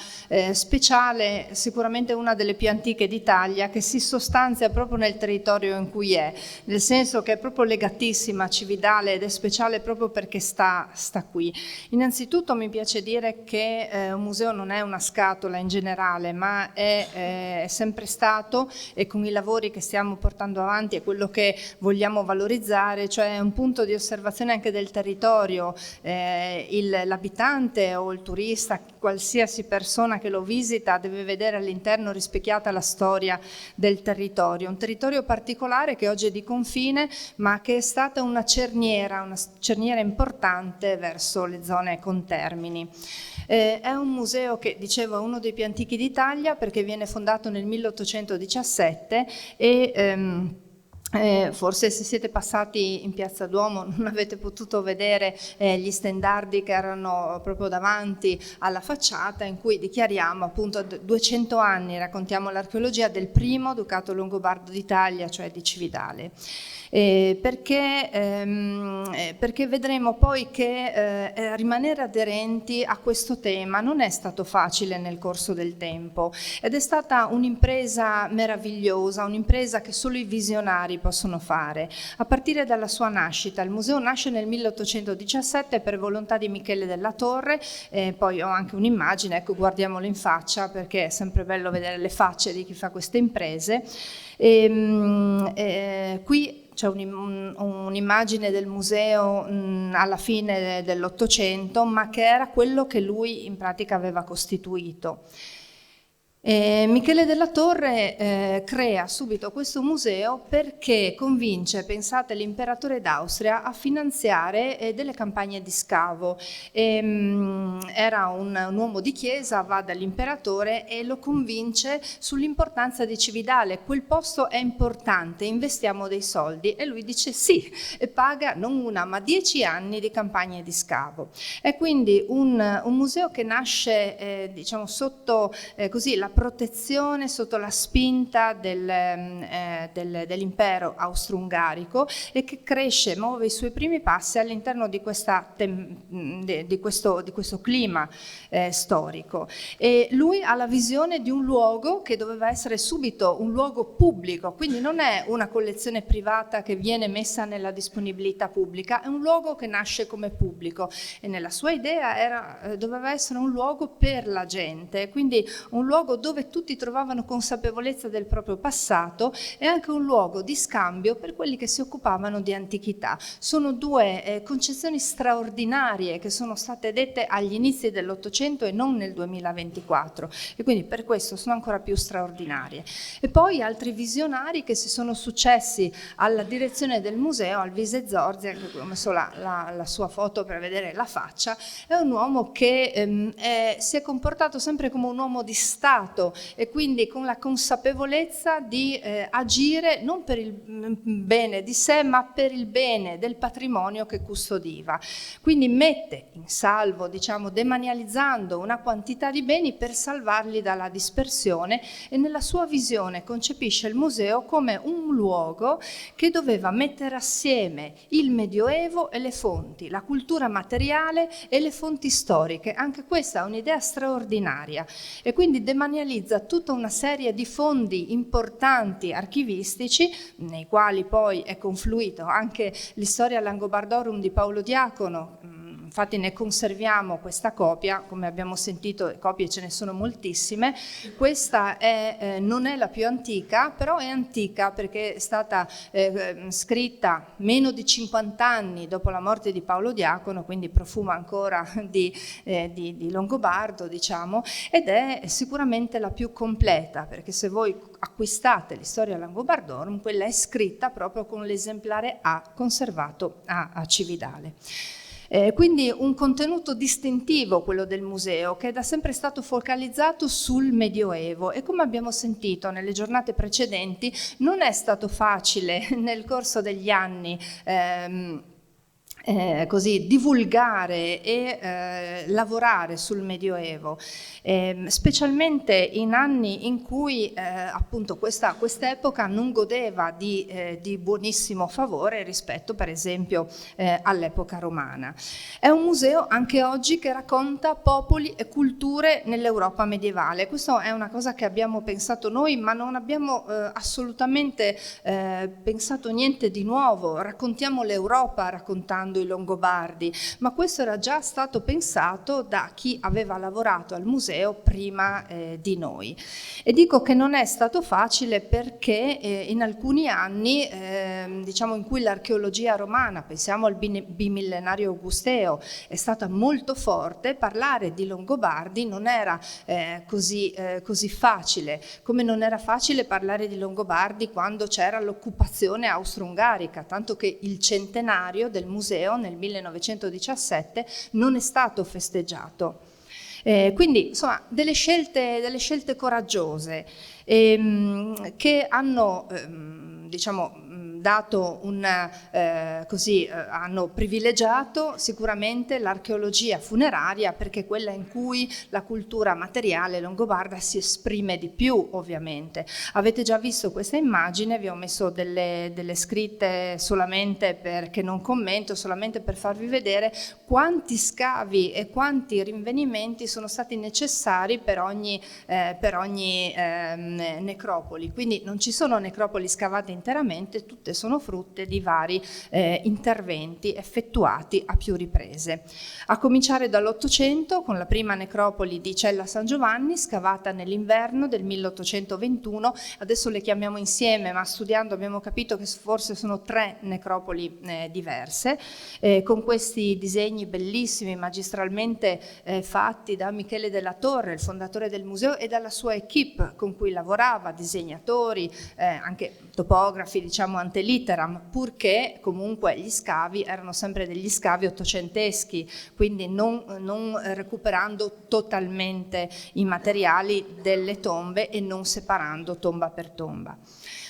speciale, sicuramente una delle più antiche d'Italia, che si sostanzia proprio nel territorio in cui è, nel senso che è proprio legatissima a Cividale ed è speciale proprio perché sta qui. Innanzitutto mi piace dire che un museo non è una scatola in generale, ma è sempre stato, e con i lavori che stiamo portando avanti è quello che vogliamo valorizzare, cioè un punto di osservazione anche del territorio. L'abitante o il turista, qualsiasi persona che lo visita, deve vedere all'interno rispecchiata la storia del territorio, un territorio particolare che oggi è di confine, ma che è stata una cerniera importante verso le zone contermini. È un museo che, dicevo, è uno dei più antichi d'Italia perché viene fondato nel 1817 e forse se siete passati in Piazza Duomo non avete potuto vedere gli stendardi che erano proprio davanti alla facciata, in cui dichiariamo appunto 200 anni, raccontiamo l'archeologia del primo ducato longobardo d'Italia, cioè di Cividale. Perché vedremo poi che rimanere aderenti a questo tema non è stato facile nel corso del tempo, ed è stata un'impresa meravigliosa, un'impresa che solo i visionari possono fare. A partire dalla sua nascita, il museo nasce nel 1817 per volontà di Michele della Torre, poi ho anche un'immagine, ecco, guardiamolo in faccia perché è sempre bello vedere le facce di chi fa queste imprese. Qui c'è un'immagine del museo alla fine dell'Ottocento, ma che era quello che lui in pratica aveva costituito. Michele della Torre crea subito questo museo perché convince, pensate, l'imperatore d'Austria a finanziare delle campagne di scavo. Era un uomo di chiesa, va dall'imperatore e lo convince sull'importanza di Cividale. Quel posto è importante, investiamo dei soldi, e lui dice sì, e paga non una ma 10 anni di campagne di scavo. È quindi un museo che nasce diciamo sotto così la protezione, sotto la spinta dell'impero austro-ungarico, e che cresce, muove i suoi primi passi all'interno di questo clima storico. E lui ha la visione di un luogo che doveva essere subito un luogo pubblico, quindi non è una collezione privata che viene messa nella disponibilità pubblica, è un luogo che nasce come pubblico, e nella sua idea doveva essere un luogo per la gente, quindi un luogo dove tutti trovavano consapevolezza del proprio passato, e anche un luogo di scambio per quelli che si occupavano di antichità. Sono due concezioni straordinarie che sono state dette agli inizi dell'Ottocento e non nel 2024, e quindi per questo sono ancora più straordinarie. E poi altri visionari che si sono successi alla direzione del museo, Alvise Zorzia, che ho messo la sua foto per vedere la faccia, è un uomo che si è comportato sempre come un uomo di Stato, e quindi con la consapevolezza di agire non per il bene di sé ma per il bene del patrimonio che custodiva. Quindi mette in salvo, diciamo, demanializzando una quantità di beni per salvarli dalla dispersione, e nella sua visione concepisce il museo come un luogo che doveva mettere assieme il Medioevo e le fonti, la cultura materiale e le fonti storiche. Anche questa è un'idea straordinaria, e quindi demanializza tutta una serie di fondi importanti archivistici, nei quali poi è confluito anche l'Historia Langobardorum di Paolo Diacono, infatti ne conserviamo questa copia, come abbiamo sentito, copie ce ne sono moltissime. Questa non è la più antica, però è antica perché è stata scritta meno di 50 anni dopo la morte di Paolo Diacono, quindi profuma ancora di longobardo, diciamo, ed è sicuramente la più completa, perché se voi acquistate l'Historia Langobardorum, quella è scritta proprio con l'esemplare A conservato a Cividale. Quindi un contenuto distintivo quello del museo, che è da sempre stato focalizzato sul Medioevo, e come abbiamo sentito nelle giornate precedenti non è stato facile nel corso degli anni così divulgare e lavorare sul Medioevo, specialmente in anni in cui appunto quest'epoca non godeva di buonissimo favore rispetto per esempio all'epoca romana. È un museo anche oggi che racconta popoli e culture nell'Europa medievale. Questo è una cosa che abbiamo pensato noi, ma non abbiamo assolutamente pensato niente di nuovo. Raccontiamo l'Europa raccontando i Longobardi, ma questo era già stato pensato da chi aveva lavorato al museo prima di noi. E dico che non è stato facile perché in alcuni anni, diciamo, in cui l'archeologia romana, pensiamo al bimillenario augusteo, è stata molto forte, parlare di Longobardi non era così facile, come non era facile parlare di Longobardi quando c'era l'occupazione austro-ungarica, tanto che il centenario del museo nel 1917 non è stato festeggiato. Quindi insomma delle scelte coraggiose che hanno diciamo dato hanno privilegiato sicuramente l'archeologia funeraria, perché è quella in cui la cultura materiale longobarda si esprime di più, ovviamente. Avete già visto questa immagine, vi ho messo delle scritte solamente perché non commento, solamente per farvi vedere quanti scavi e quanti rinvenimenti sono stati necessari per ogni necropoli. Quindi non ci sono necropoli scavate interamente, tutte sono frutte di vari interventi effettuati a più riprese. A cominciare dall'800 con la prima necropoli di Cella San Giovanni, scavata nell'inverno del 1821. Adesso le chiamiamo insieme, ma studiando abbiamo capito che forse sono 3 necropoli diverse, con questi disegni bellissimi, magistralmente fatti da Michele della Torre, il fondatore del museo, e dalla sua equipe con cui lavorava, disegnatori, anche topografi, diciamo ante litteram, purché comunque gli scavi erano sempre degli scavi ottocenteschi, quindi non recuperando totalmente i materiali delle tombe e non separando tomba per tomba.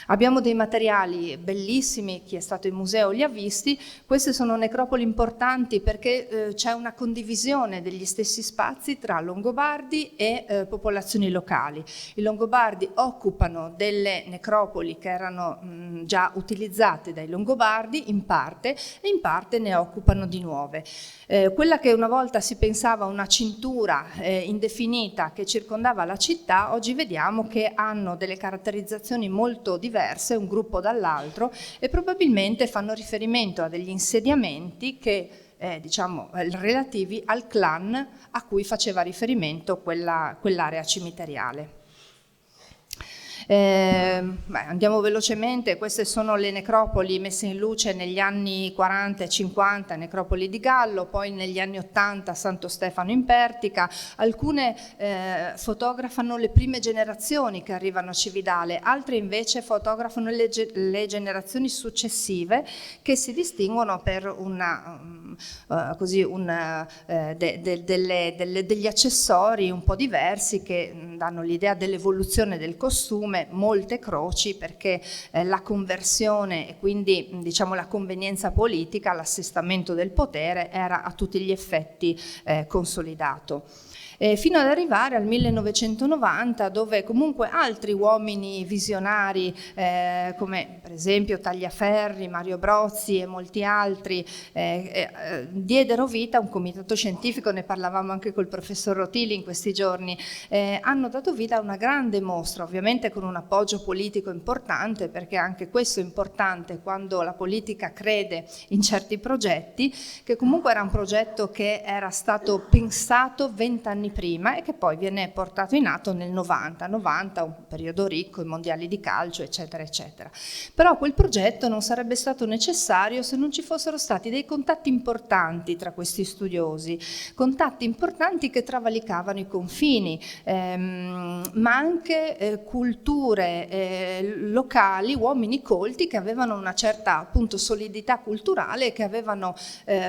Abbiamo dei materiali bellissimi, chi è stato in museo li ha visti. Queste sono necropoli importanti perché c'è una condivisione degli stessi spazi tra Longobardi e popolazioni locali. I Longobardi occupano delle necropoli che erano già utilizzate dai Longobardi in parte, e in parte ne occupano di nuove. Quella che una volta si pensava una cintura indefinita che circondava la città, oggi vediamo che hanno delle caratterizzazioni molto diverse, un gruppo dall'altro, e probabilmente fanno riferimento a degli insediamenti che diciamo relativi al clan a cui faceva riferimento quell'area cimiteriale. Andiamo velocemente. Queste sono le necropoli messe in luce negli anni 40 e 50, necropoli di Gallo, poi negli anni 80 Santo Stefano in Pertica. Alcune fotografano le prime generazioni che arrivano a Cividale, altre invece fotografano le generazioni successive, che si distinguono per degli accessori un po' diversi che danno l'idea dell'evoluzione del costume, molte croci perché la conversione e quindi diciamo la convenienza politica, l'assestamento del potere era a tutti gli effetti consolidato. Fino ad arrivare al 1990, dove comunque altri uomini visionari come per esempio Tagliaferri, Mario Brozzi e molti altri diedero vita a un comitato scientifico, ne parlavamo anche col professor Rotili in questi giorni, hanno dato vita a una grande mostra, ovviamente con un appoggio politico importante, perché anche questo è importante quando la politica crede in certi progetti, che comunque era un progetto che era stato pensato 20 anni prima e che poi viene portato in atto nel 90, un periodo ricco, i mondiali di calcio, eccetera, eccetera. Però quel progetto non sarebbe stato necessario se non ci fossero stati dei contatti importanti tra questi studiosi, contatti importanti che travalicavano i confini, ma anche culture locali, uomini colti che avevano una certa appunto solidità culturale e che avevano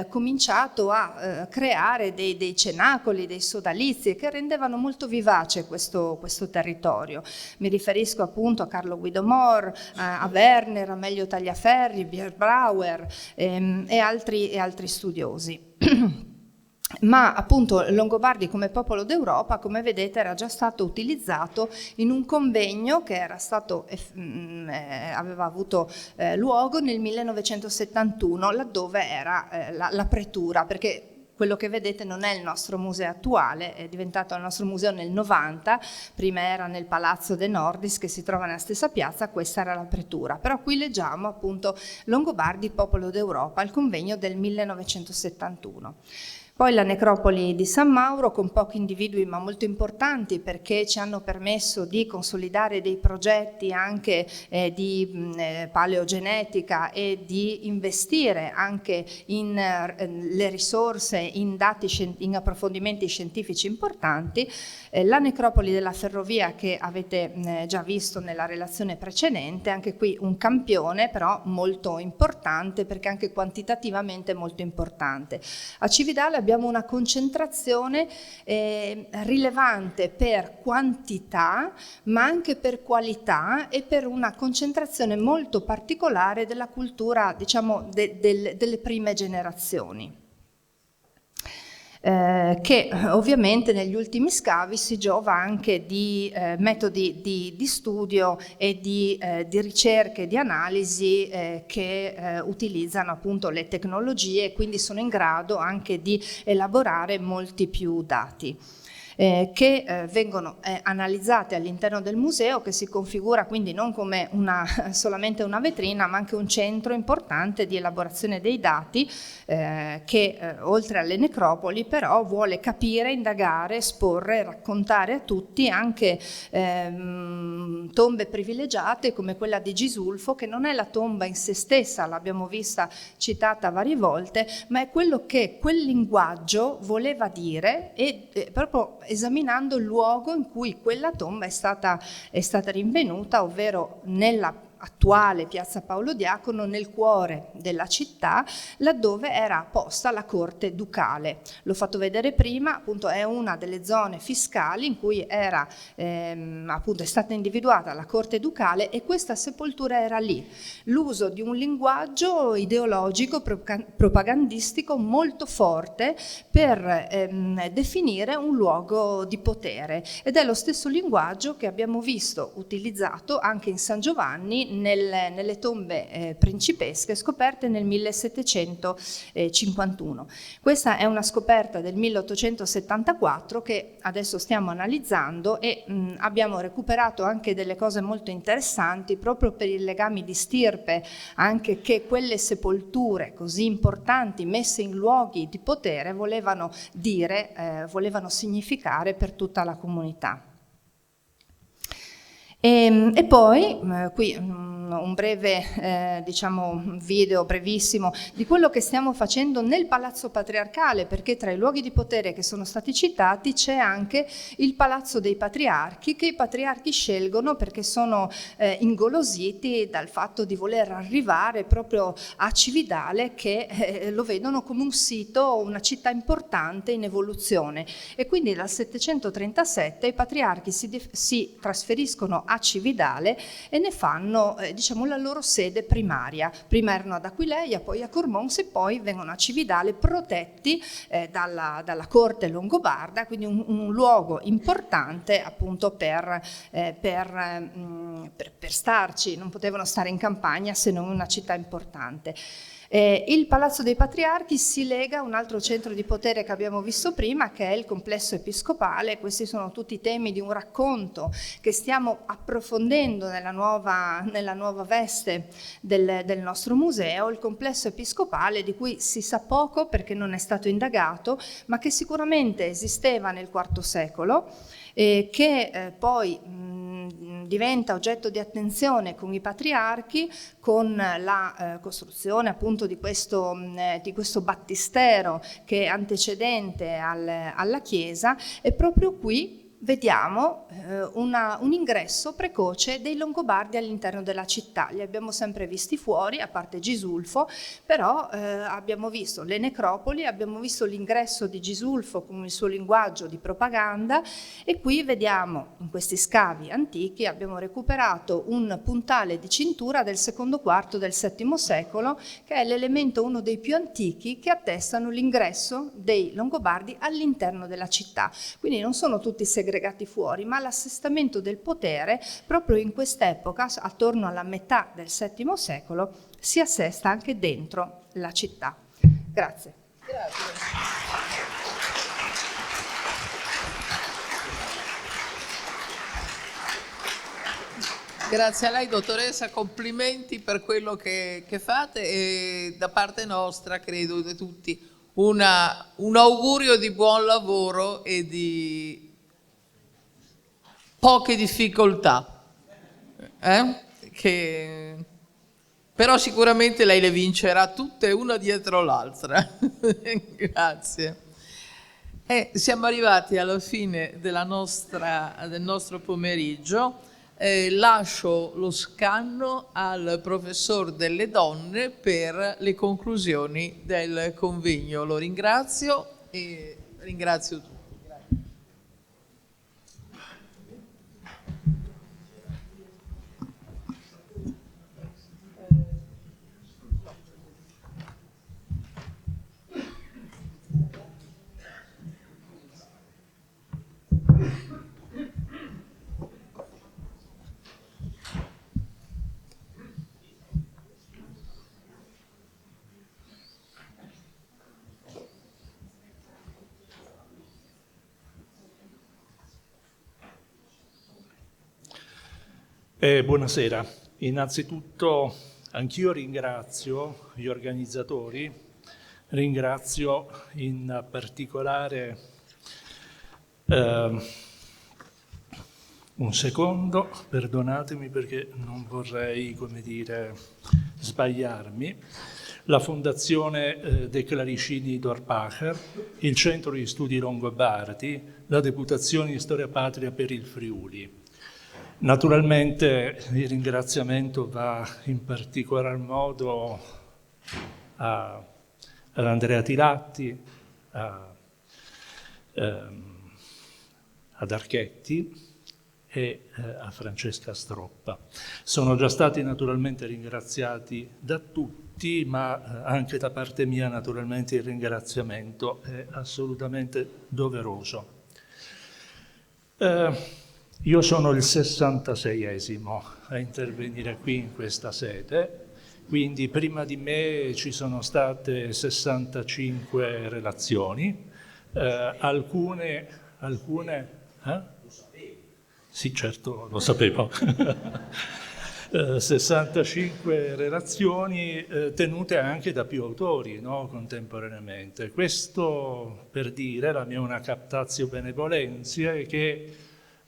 cominciato a creare dei cenacoli, dei sodalizi che rendevano molto vivace questo territorio. Mi riferisco appunto a Carlo Guido Mor, a Werner, a Amelio Tagliaferri, Bierbrauer e altri studiosi. Ma appunto Longobardi come popolo d'Europa, come vedete, era già stato utilizzato in un convegno che era stato, aveva avuto luogo nel 1971, laddove era l'apertura, perché quello che vedete non è il nostro museo attuale, è diventato il nostro museo nel 90, prima era nel Palazzo De Nordis che si trova nella stessa piazza, questa era l'apertura. Però qui leggiamo appunto Longobardi, popolo d'Europa, il convegno del 1971. Poi la necropoli di San Mauro con pochi individui ma molto importanti perché ci hanno permesso di consolidare dei progetti anche di paleogenetica e di investire anche in le risorse, in dati, in approfondimenti scientifici importanti. La necropoli della ferrovia che avete già visto nella relazione precedente, anche qui un campione però molto importante perché anche quantitativamente molto importante. A Cividale abbiamo una concentrazione rilevante per quantità ma anche per qualità e per una concentrazione molto particolare della cultura, diciamo, delle prime generazioni. Che ovviamente negli ultimi scavi si giova anche di metodi di studio e di ricerche, di analisi che utilizzano appunto le tecnologie e quindi sono in grado anche di elaborare molti più dati. Che vengono analizzate all'interno del museo, che si configura quindi non come solamente una vetrina ma anche un centro importante di elaborazione dei dati che oltre alle necropoli però vuole capire, indagare, esporre, raccontare a tutti anche tombe privilegiate come quella di Gisulfo, che non è la tomba in se stessa, l'abbiamo vista citata varie volte, ma è quello che quel linguaggio voleva dire e proprio esaminando il luogo in cui quella tomba è stata rinvenuta, ovvero nella attuale piazza Paolo Diacono, nel cuore della città, laddove era posta la corte ducale. L'ho fatto vedere prima, appunto è una delle zone fiscali in cui era appunto è stata individuata la corte ducale e questa sepoltura era lì. L'uso di un linguaggio ideologico, propagandistico molto forte per definire un luogo di potere, ed è lo stesso linguaggio che abbiamo visto utilizzato anche in San Giovanni nelle tombe principesche scoperte nel 1751. Questa è una scoperta del 1874 che adesso stiamo analizzando e abbiamo recuperato anche delle cose molto interessanti proprio per i legami di stirpe, anche che quelle sepolture così importanti messe in luoghi di potere volevano dire, volevano significare per tutta la comunità. E poi qui un breve diciamo video brevissimo di quello che stiamo facendo nel Palazzo Patriarcale, perché tra i luoghi di potere che sono stati citati c'è anche il Palazzo dei Patriarchi, che i patriarchi scelgono perché sono ingolositi dal fatto di voler arrivare proprio a Cividale, che lo vedono come un sito, una città importante in evoluzione, e quindi dal 737 i patriarchi si trasferiscono a Cividale e ne fanno diciamo la loro sede primaria. Prima erano ad Aquileia, poi a Cormons e poi vengono a Cividale protetti dalla corte longobarda, quindi un luogo importante appunto per starci, non potevano stare in campagna se non una città importante. Il Palazzo dei Patriarchi si lega a un altro centro di potere che abbiamo visto prima, che è il complesso episcopale. Questi sono tutti temi di un racconto che stiamo approfondendo nella nuova veste del nostro museo. Il complesso episcopale, di cui si sa poco perché non è stato indagato, ma che sicuramente esisteva nel IV secolo, che poi diventa oggetto di attenzione con i patriarchi, con la costruzione appunto di questo battistero che è antecedente alla chiesa, e proprio qui vediamo un ingresso precoce dei Longobardi all'interno della città. Li abbiamo sempre visti fuori, a parte Gisulfo, però abbiamo visto le necropoli, abbiamo visto l'ingresso di Gisulfo con il suo linguaggio di propaganda, e qui vediamo, in questi scavi antichi, abbiamo recuperato un puntale di cintura del secondo quarto del VII secolo, che è l'elemento, uno dei più antichi, che attestano l'ingresso dei Longobardi all'interno della città. Quindi non sono tutti segregati fuori, ma l'assestamento del potere proprio in quest'epoca, attorno alla metà del VII secolo, si assesta anche dentro la città. Grazie. Grazie a lei, dottoressa, complimenti per quello che fate, e da parte nostra, credo di tutti, un augurio di buon lavoro e di poche difficoltà, però sicuramente lei le vincerà tutte una dietro l'altra. Grazie. Siamo arrivati alla fine del nostro pomeriggio. Lascio lo scanno al professor Delle Donne per le conclusioni del convegno. Lo ringrazio e ringrazio tutti. Buonasera. Innanzitutto anch'io ringrazio gli organizzatori, ringrazio in particolare un secondo, perdonatemi perché non vorrei, come dire, sbagliarmi, la Fondazione De Claricini Dorpacher, il Centro di Studi Longobardi, la Deputazione di Storia Patria per il Friuli. Naturalmente il ringraziamento va in particolar modo ad Andrea Tilatti, ad Archetti e a Francesca Stroppa. Sono già stati naturalmente ringraziati da tutti, ma anche da parte mia naturalmente il ringraziamento è assolutamente doveroso. Io sono il 66esimo a intervenire qui in questa sede, quindi prima di me ci sono state 65 relazioni, alcune Sì, certo, lo sapevo. 65 relazioni tenute anche da più autori, no? Contemporaneamente. Questo per dire la mia una captatio benevolentiae, che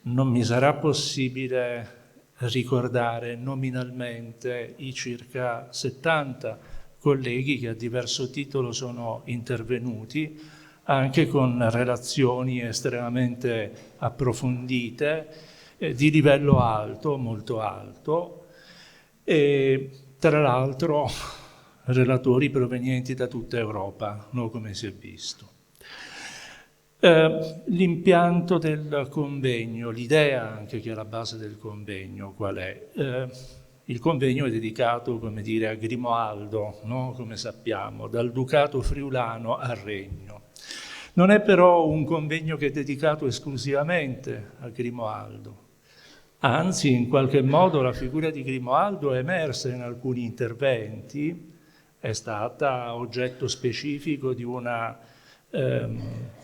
non mi sarà possibile ricordare nominalmente i circa 70 colleghi che a diverso titolo sono intervenuti, anche con relazioni estremamente approfondite, di livello alto, molto alto, e tra l'altro relatori provenienti da tutta Europa, no? Come si è visto. L'impianto del convegno, l'idea anche che è alla base del convegno, qual è? Il convegno è dedicato, come dire, a Grimoaldo, no? Come sappiamo, dal Ducato friulano al Regno. Non è però un convegno che è dedicato esclusivamente a Grimoaldo. Anzi, in qualche modo la figura di Grimoaldo è emersa in alcuni interventi, è stata oggetto specifico di una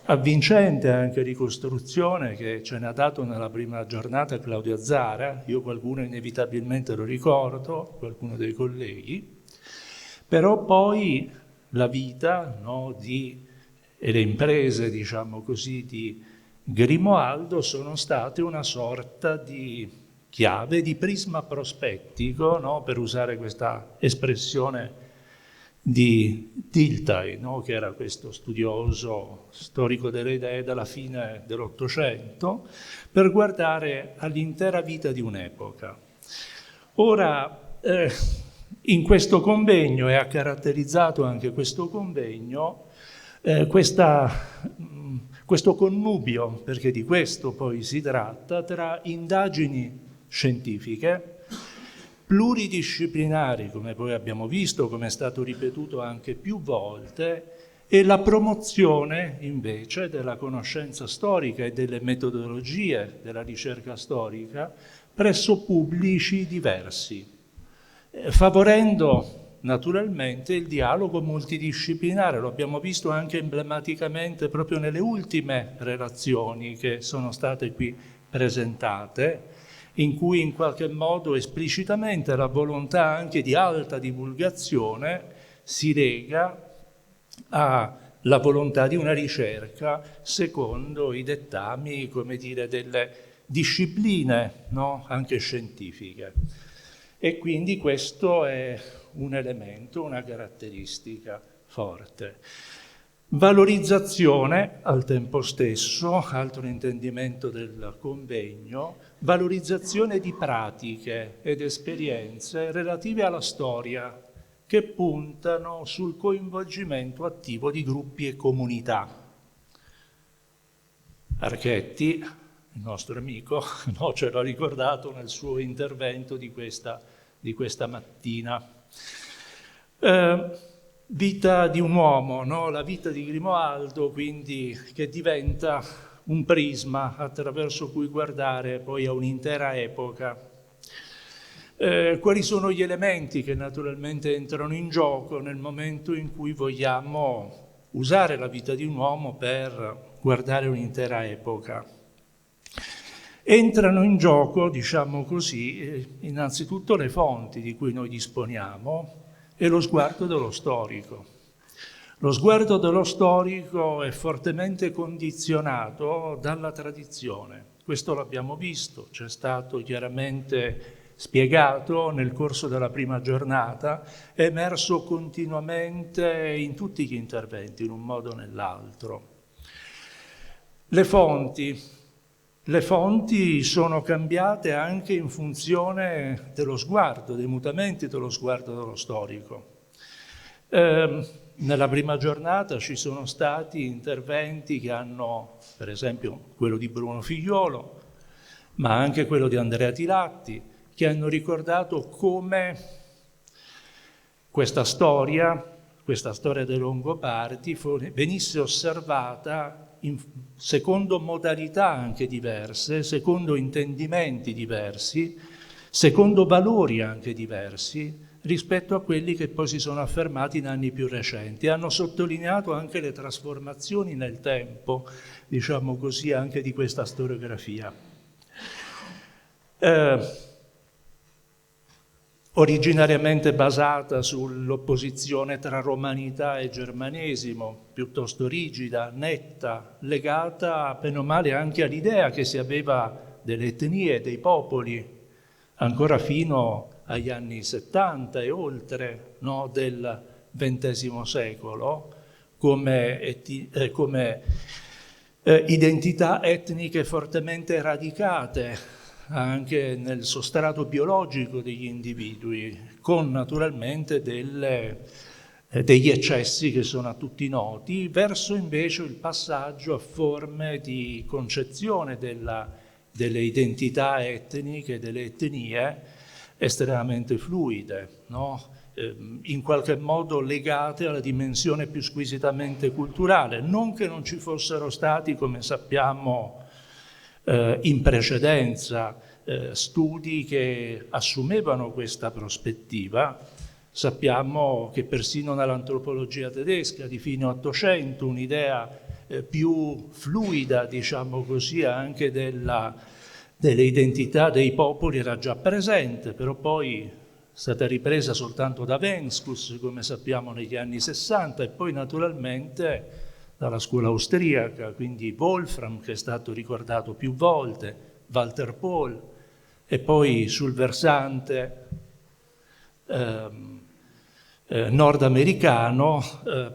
avvincente anche ricostruzione che ce ne ha dato nella prima giornata Claudio Azzara. Io qualcuno inevitabilmente lo ricordo, qualcuno dei colleghi, però poi la vita, no, e le imprese, diciamo così, di Grimoaldo sono state una sorta di chiave, di prisma prospettico, no, per usare questa espressione di Dilthey, no, che era questo studioso storico delle idee della fine dell'Ottocento, per guardare all'intera vita di un'epoca. Ora, in questo convegno, e ha caratterizzato anche questo convegno, questo connubio, perché di questo poi si tratta, tra indagini scientifiche, pluridisciplinari, come poi abbiamo visto, come è stato ripetuto anche più volte, e la promozione invece della conoscenza storica e delle metodologie della ricerca storica presso pubblici diversi, favorendo naturalmente il dialogo multidisciplinare. Lo abbiamo visto anche emblematicamente proprio nelle ultime relazioni che sono state qui presentate, in cui in qualche modo esplicitamente la volontà anche di alta divulgazione si lega alla volontà di una ricerca secondo i dettami, come dire, delle discipline, no? Anche scientifiche. E quindi questo è un elemento, una caratteristica forte. Valorizzazione al tempo stesso, altro intendimento del convegno, valorizzazione di pratiche ed esperienze relative alla storia che puntano sul coinvolgimento attivo di gruppi e comunità. Archetti, il nostro amico, no, ce l'ha ricordato nel suo intervento di questa mattina. Vita di un uomo, no? La vita di Grimoaldo, quindi, che diventa un prisma attraverso cui guardare poi a un'intera epoca. Quali sono gli elementi che naturalmente entrano in gioco nel momento in cui vogliamo usare la vita di un uomo per guardare un'intera epoca? Entrano in gioco, diciamo così, innanzitutto le fonti di cui noi disponiamo e lo sguardo dello storico. Lo sguardo dello storico è fortemente condizionato dalla tradizione. Questo l'abbiamo visto, c'è stato chiaramente spiegato nel corso della prima giornata, è emerso continuamente in tutti gli interventi, in un modo o nell'altro. Le fonti sono cambiate anche in funzione dello sguardo, dei mutamenti dello sguardo dello storico. Nella prima giornata ci sono stati interventi che hanno, per esempio, quello di Bruno Figliuolo, ma anche quello di Andrea Tilatti, che hanno ricordato come questa storia dei Longobardi venisse osservata secondo modalità anche diverse, secondo intendimenti diversi, secondo valori anche diversi rispetto a quelli che poi si sono affermati in anni più recenti. Hanno sottolineato anche le trasformazioni nel tempo, diciamo così, anche di questa storiografia. Originariamente basata sull'opposizione tra romanità e germanesimo, piuttosto rigida, netta, legata bene o male anche all'idea che si aveva delle etnie, dei popoli, ancora fino agli anni 70 e oltre, no, del XX secolo, come identità etniche fortemente radicate anche nel sostrato biologico degli individui, con naturalmente degli eccessi che sono a tutti noti, verso invece il passaggio a forme di concezione delle identità etniche, delle etnie estremamente fluide, no? In qualche modo legate alla dimensione più squisitamente culturale, non che non ci fossero stati, come sappiamo, in precedenza studi che assumevano questa prospettiva, Sappiamo che persino nell'antropologia tedesca di fine Ottocento un'idea più fluida, diciamo così, anche delle identità dei popoli era già presente, però poi è stata ripresa soltanto da Wendskus, come sappiamo, negli anni 60, e poi naturalmente dalla scuola austriaca, quindi Wolfram, che è stato ricordato più volte, Walter Pohl, e poi sul versante nordamericano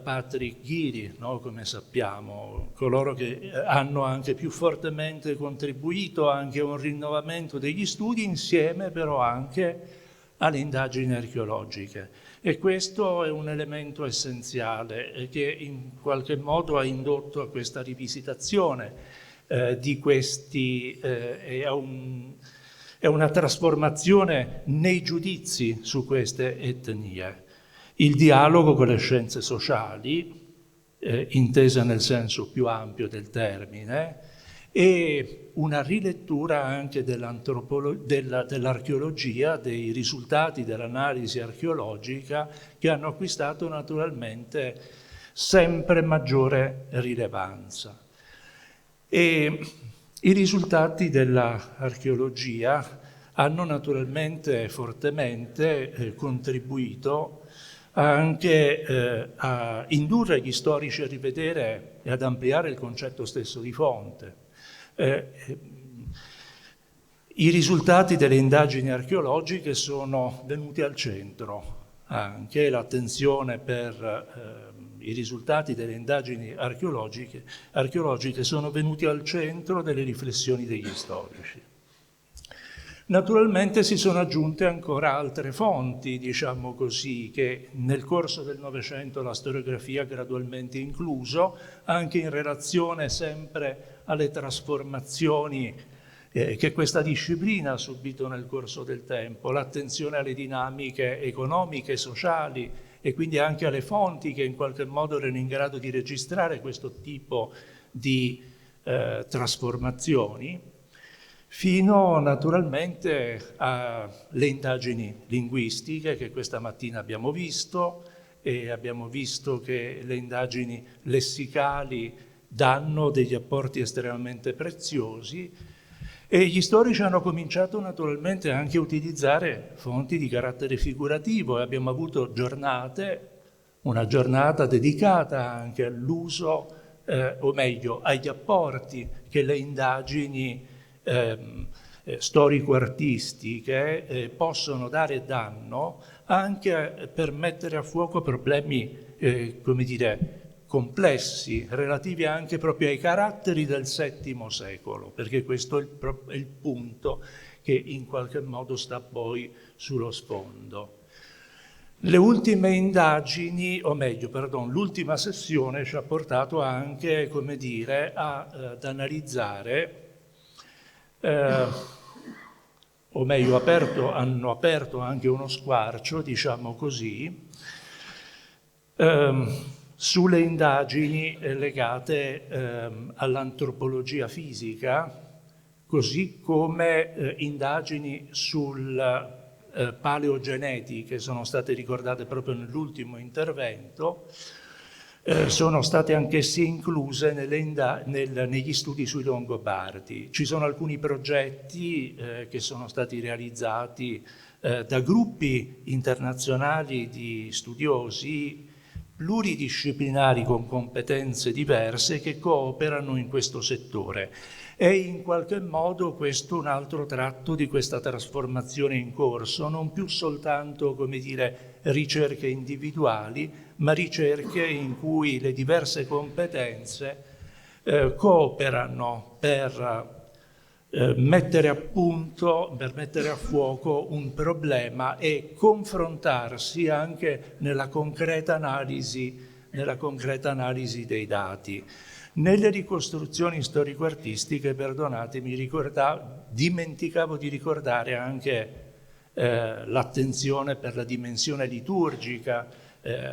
Patrick Giri, no? Come sappiamo, coloro che hanno anche più fortemente contribuito anche a un rinnovamento degli studi, insieme però anche alle indagini archeologiche. E questo è un elemento essenziale che in qualche modo ha indotto a questa rivisitazione di questi e a una trasformazione nei giudizi su queste etnie. Il dialogo con le scienze sociali, intesa nel senso più ampio del termine, e una rilettura anche dell'archeologia, dei risultati dell'analisi archeologica, che hanno acquistato naturalmente sempre maggiore rilevanza. E i risultati dell'archeologia hanno naturalmente fortemente contribuito anche a indurre gli storici a rivedere e ad ampliare il concetto stesso di fonte. I risultati delle indagini archeologiche sono venuti al centro, anche l'attenzione per i risultati delle indagini archeologiche sono venuti al centro delle riflessioni degli storici. Naturalmente si sono aggiunte ancora altre fonti, diciamo così, che nel corso del Novecento la storiografia ha gradualmente incluso, anche in relazione sempre alle trasformazioni che questa disciplina ha subito nel corso del tempo, l'attenzione alle dinamiche economiche e sociali e quindi anche alle fonti che in qualche modo erano in grado di registrare questo tipo di trasformazioni, fino naturalmente alle indagini linguistiche che questa mattina abbiamo visto, e abbiamo visto che le indagini lessicali danno degli apporti estremamente preziosi, e gli storici hanno cominciato naturalmente anche a utilizzare fonti di carattere figurativo, e abbiamo avuto una giornata dedicata anche all'uso, o meglio, agli apporti che le indagini storico-artistiche possono dare e danno anche per mettere a fuoco problemi, come dire, complessi, relativi anche proprio ai caratteri del VII secolo, perché questo è il punto che in qualche modo sta poi sullo sfondo. Le ultime indagini, o meglio, l'ultima sessione ci ha portato anche, come dire, ad analizzare o meglio hanno aperto anche uno squarcio, diciamo così, sulle indagini legate all'antropologia fisica, così come indagini sul paleogeneti che sono state ricordate proprio nell'ultimo intervento, sono state anch'esse incluse negli studi sui Longobardi. Ci sono alcuni progetti che sono stati realizzati da gruppi internazionali di studiosi pluridisciplinari con competenze diverse che cooperano in questo settore. È in qualche modo questo un altro tratto di questa trasformazione in corso, non più soltanto, come dire, ricerche individuali, ma ricerche in cui le diverse competenze cooperano per mettere a punto, per mettere a fuoco un problema e confrontarsi anche nella concreta analisi dei dati. Nelle ricostruzioni storico-artistiche, perdonatemi, dimenticavo di ricordare anche l'attenzione per la dimensione liturgica,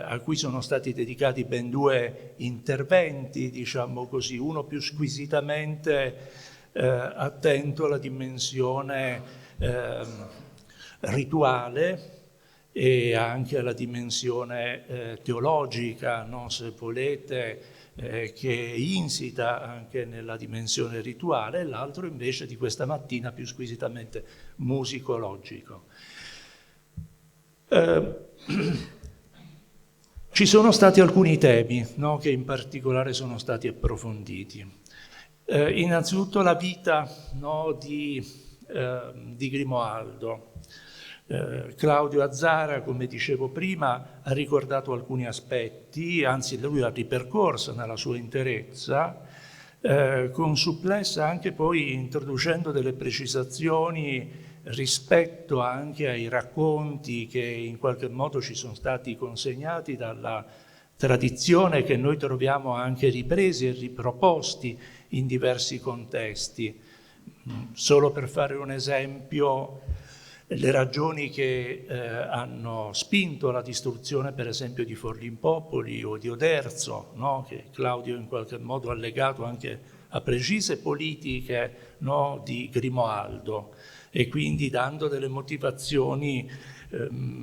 a cui sono stati dedicati ben 2 interventi, diciamo così, uno più squisitamente attento alla dimensione rituale e anche alla dimensione teologica, no? Se volete, che è insita anche nella dimensione rituale, e l'altro invece di questa mattina più squisitamente musicologico. Ci sono stati alcuni temi, no, che in particolare sono stati approfonditi. Innanzitutto la vita, no, di Grimoaldo. Claudio Azzara, come dicevo prima, ha ricordato alcuni aspetti, anzi lui ha ripercorso nella sua interezza, con supplessa anche poi introducendo delle precisazioni rispetto anche ai racconti che in qualche modo ci sono stati consegnati dalla tradizione, che noi troviamo anche ripresi e riproposti in diversi contesti. Solo per fare un esempio, le ragioni che hanno spinto la distruzione, per esempio, di Forlimpopoli o di Oderzo, no? Che Claudio in qualche modo ha legato anche a precise politiche, no, di Grimoaldo, e quindi dando delle motivazioni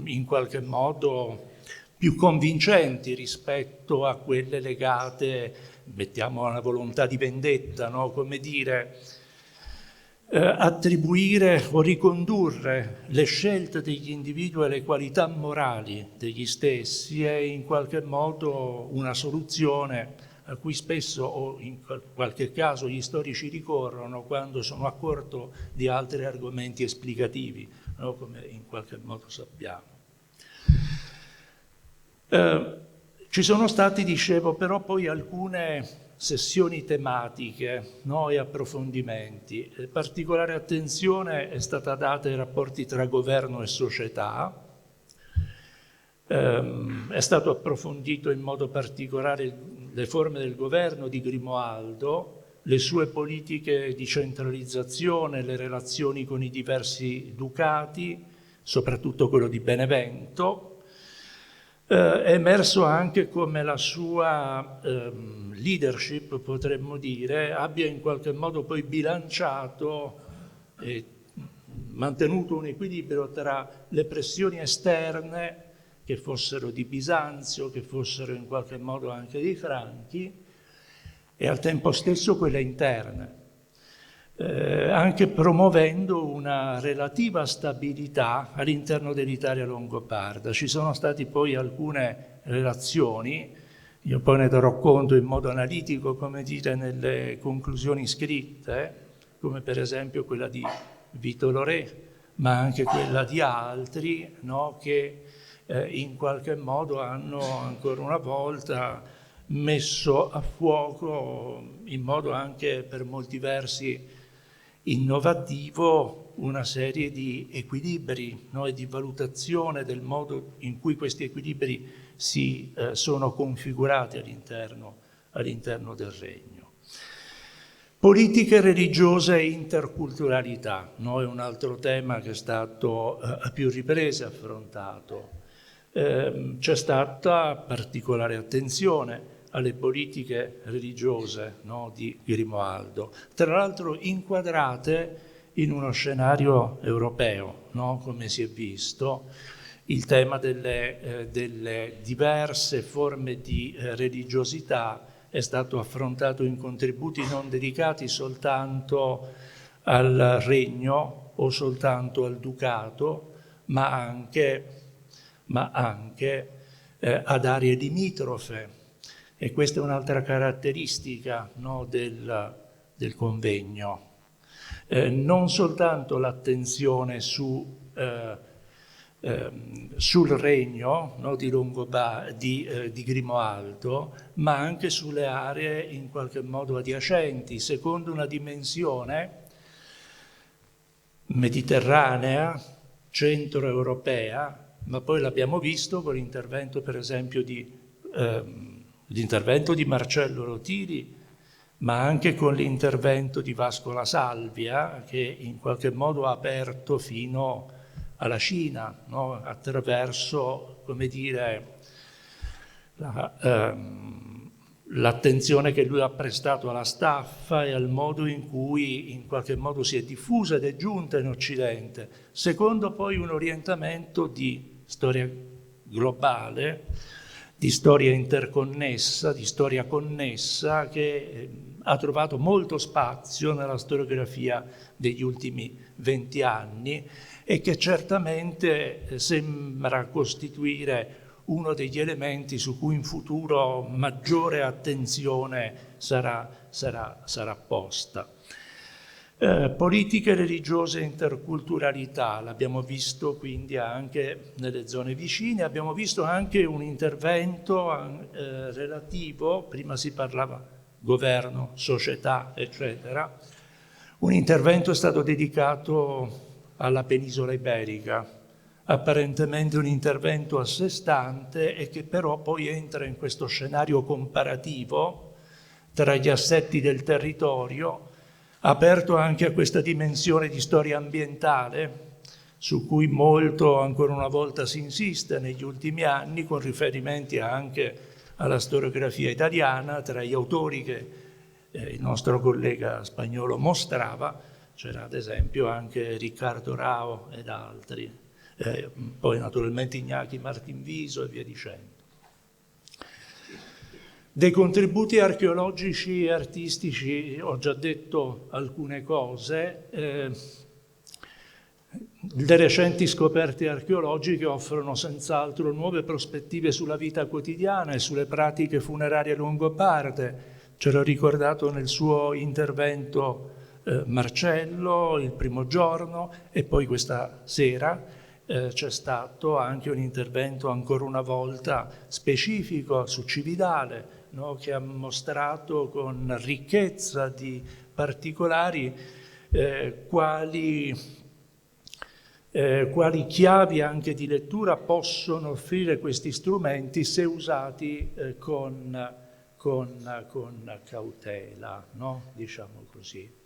in qualche modo più convincenti rispetto a quelle legate, mettiamo, alla volontà di vendetta, no? Come dire, attribuire o ricondurre le scelte degli individui alle qualità morali degli stessi è in qualche modo una soluzione a cui spesso o in qualche caso gli storici ricorrono quando sono a corto di altri argomenti esplicativi, no? Come in qualche modo sappiamo. Ci sono stati, dicevo, però poi alcune sessioni tematiche, no, e approfondimenti. Particolare attenzione è stata data ai rapporti tra governo e società. È stato approfondito in modo particolare le forme del governo di Grimoaldo, le sue politiche di centralizzazione, le relazioni con i diversi ducati, soprattutto quello di Benevento. È emerso anche come la sua leadership, potremmo dire, abbia in qualche modo poi bilanciato e mantenuto un equilibrio tra le pressioni esterne, che fossero di Bisanzio, che fossero in qualche modo anche dei Franchi, e al tempo stesso quelle interne, anche promuovendo una relativa stabilità all'interno dell'Italia longobarda. Ci sono stati poi alcune relazioni, io poi ne darò conto in modo analitico, come dire, nelle conclusioni scritte, come per esempio quella di Vito Loré, ma anche quella di altri, no, che in qualche modo hanno ancora una volta messo a fuoco, in modo anche per molti versi innovativo, una serie di equilibri, no, e di valutazione del modo in cui questi equilibri si sono configurati all'interno del regno. Politiche religiose e interculturalità, no, è un altro tema che è stato a più riprese affrontato. C'è stata particolare attenzione alle politiche religiose, no, di Grimoaldo, tra l'altro inquadrate in uno scenario europeo, no, come si è visto. Il tema delle diverse forme di religiosità è stato affrontato in contributi non dedicati soltanto al regno o soltanto al ducato, ma anche ad aree limitrofe. E questa è un'altra caratteristica, no, del convegno. Non soltanto l'attenzione sul regno, no, di Grimoaldo, ma anche sulle aree in qualche modo adiacenti, secondo una dimensione mediterranea, centroeuropea, ma poi l'abbiamo visto con l'intervento, per esempio, l'intervento di Marcello Rotiri, ma anche con l'intervento di Vasco La Salvia, che in qualche modo ha aperto fino alla Cina, no? Attraverso, come dire, l'attenzione che lui ha prestato alla staffa e al modo in cui in qualche modo si è diffusa ed è giunta in Occidente, secondo poi un orientamento di storia globale, di storia interconnessa, di storia connessa, che ha trovato molto spazio nella storiografia degli ultimi 20 anni e che certamente sembra costituire uno degli elementi su cui in futuro maggiore attenzione sarà posta. Politiche religiose e interculturalità, l'abbiamo visto quindi anche nelle zone vicine, abbiamo visto anche un intervento relativo, prima si parlava governo, società, eccetera, un intervento è stato dedicato alla penisola iberica, apparentemente un intervento a sé stante e che però poi entra in questo scenario comparativo tra gli assetti del territorio, aperto anche a questa dimensione di storia ambientale, su cui molto ancora una volta si insiste negli ultimi anni, con riferimenti anche alla storiografia italiana. Tra gli autori che il nostro collega spagnolo mostrava c'era ad esempio anche Riccardo Rao ed altri, poi naturalmente Iñaki Martín Viso e via dicendo. Dei contributi archeologici e artistici ho già detto alcune cose. Le recenti scoperte archeologiche offrono senz'altro nuove prospettive sulla vita quotidiana e sulle pratiche funerarie longobarde. Ce l'ho ricordato nel suo intervento Marcello il primo giorno, e poi questa sera c'è stato anche un intervento ancora una volta specifico su Cividale, no, che ha mostrato con ricchezza di particolari quali chiavi anche di lettura possono offrire questi strumenti se usati con cautela, no? Diciamo così.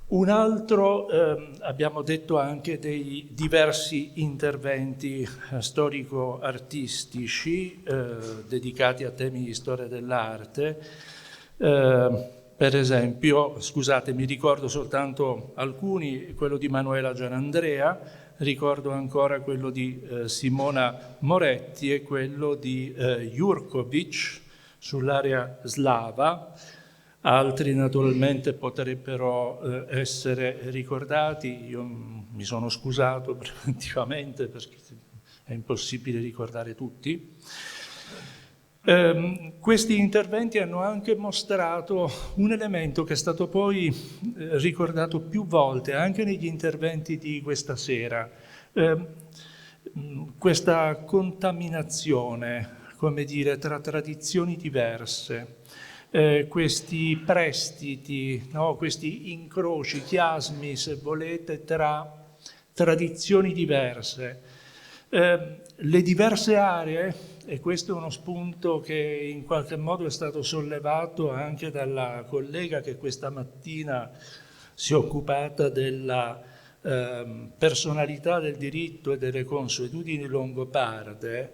Un altro, abbiamo detto anche dei diversi interventi storico-artistici dedicati a temi di storia dell'arte. Per esempio, scusate, mi ricordo soltanto alcuni, quello di Manuela Gianandrea, ricordo ancora quello di Simona Moretti e quello di Jurkovic sull'area slava. Altri naturalmente potrebbero essere ricordati, io mi sono scusato preventivamente perché è impossibile ricordare tutti. Questi interventi hanno anche mostrato un elemento che è stato poi ricordato più volte anche negli interventi di questa sera, questa contaminazione, come dire, tra tradizioni diverse. Questi prestiti, no? Questi incroci, chiasmi, se volete, tra tradizioni diverse. Le diverse aree, e questo è uno spunto che in qualche modo è stato sollevato anche dalla collega che questa mattina si è occupata della personalità del diritto e delle consuetudini longobarde,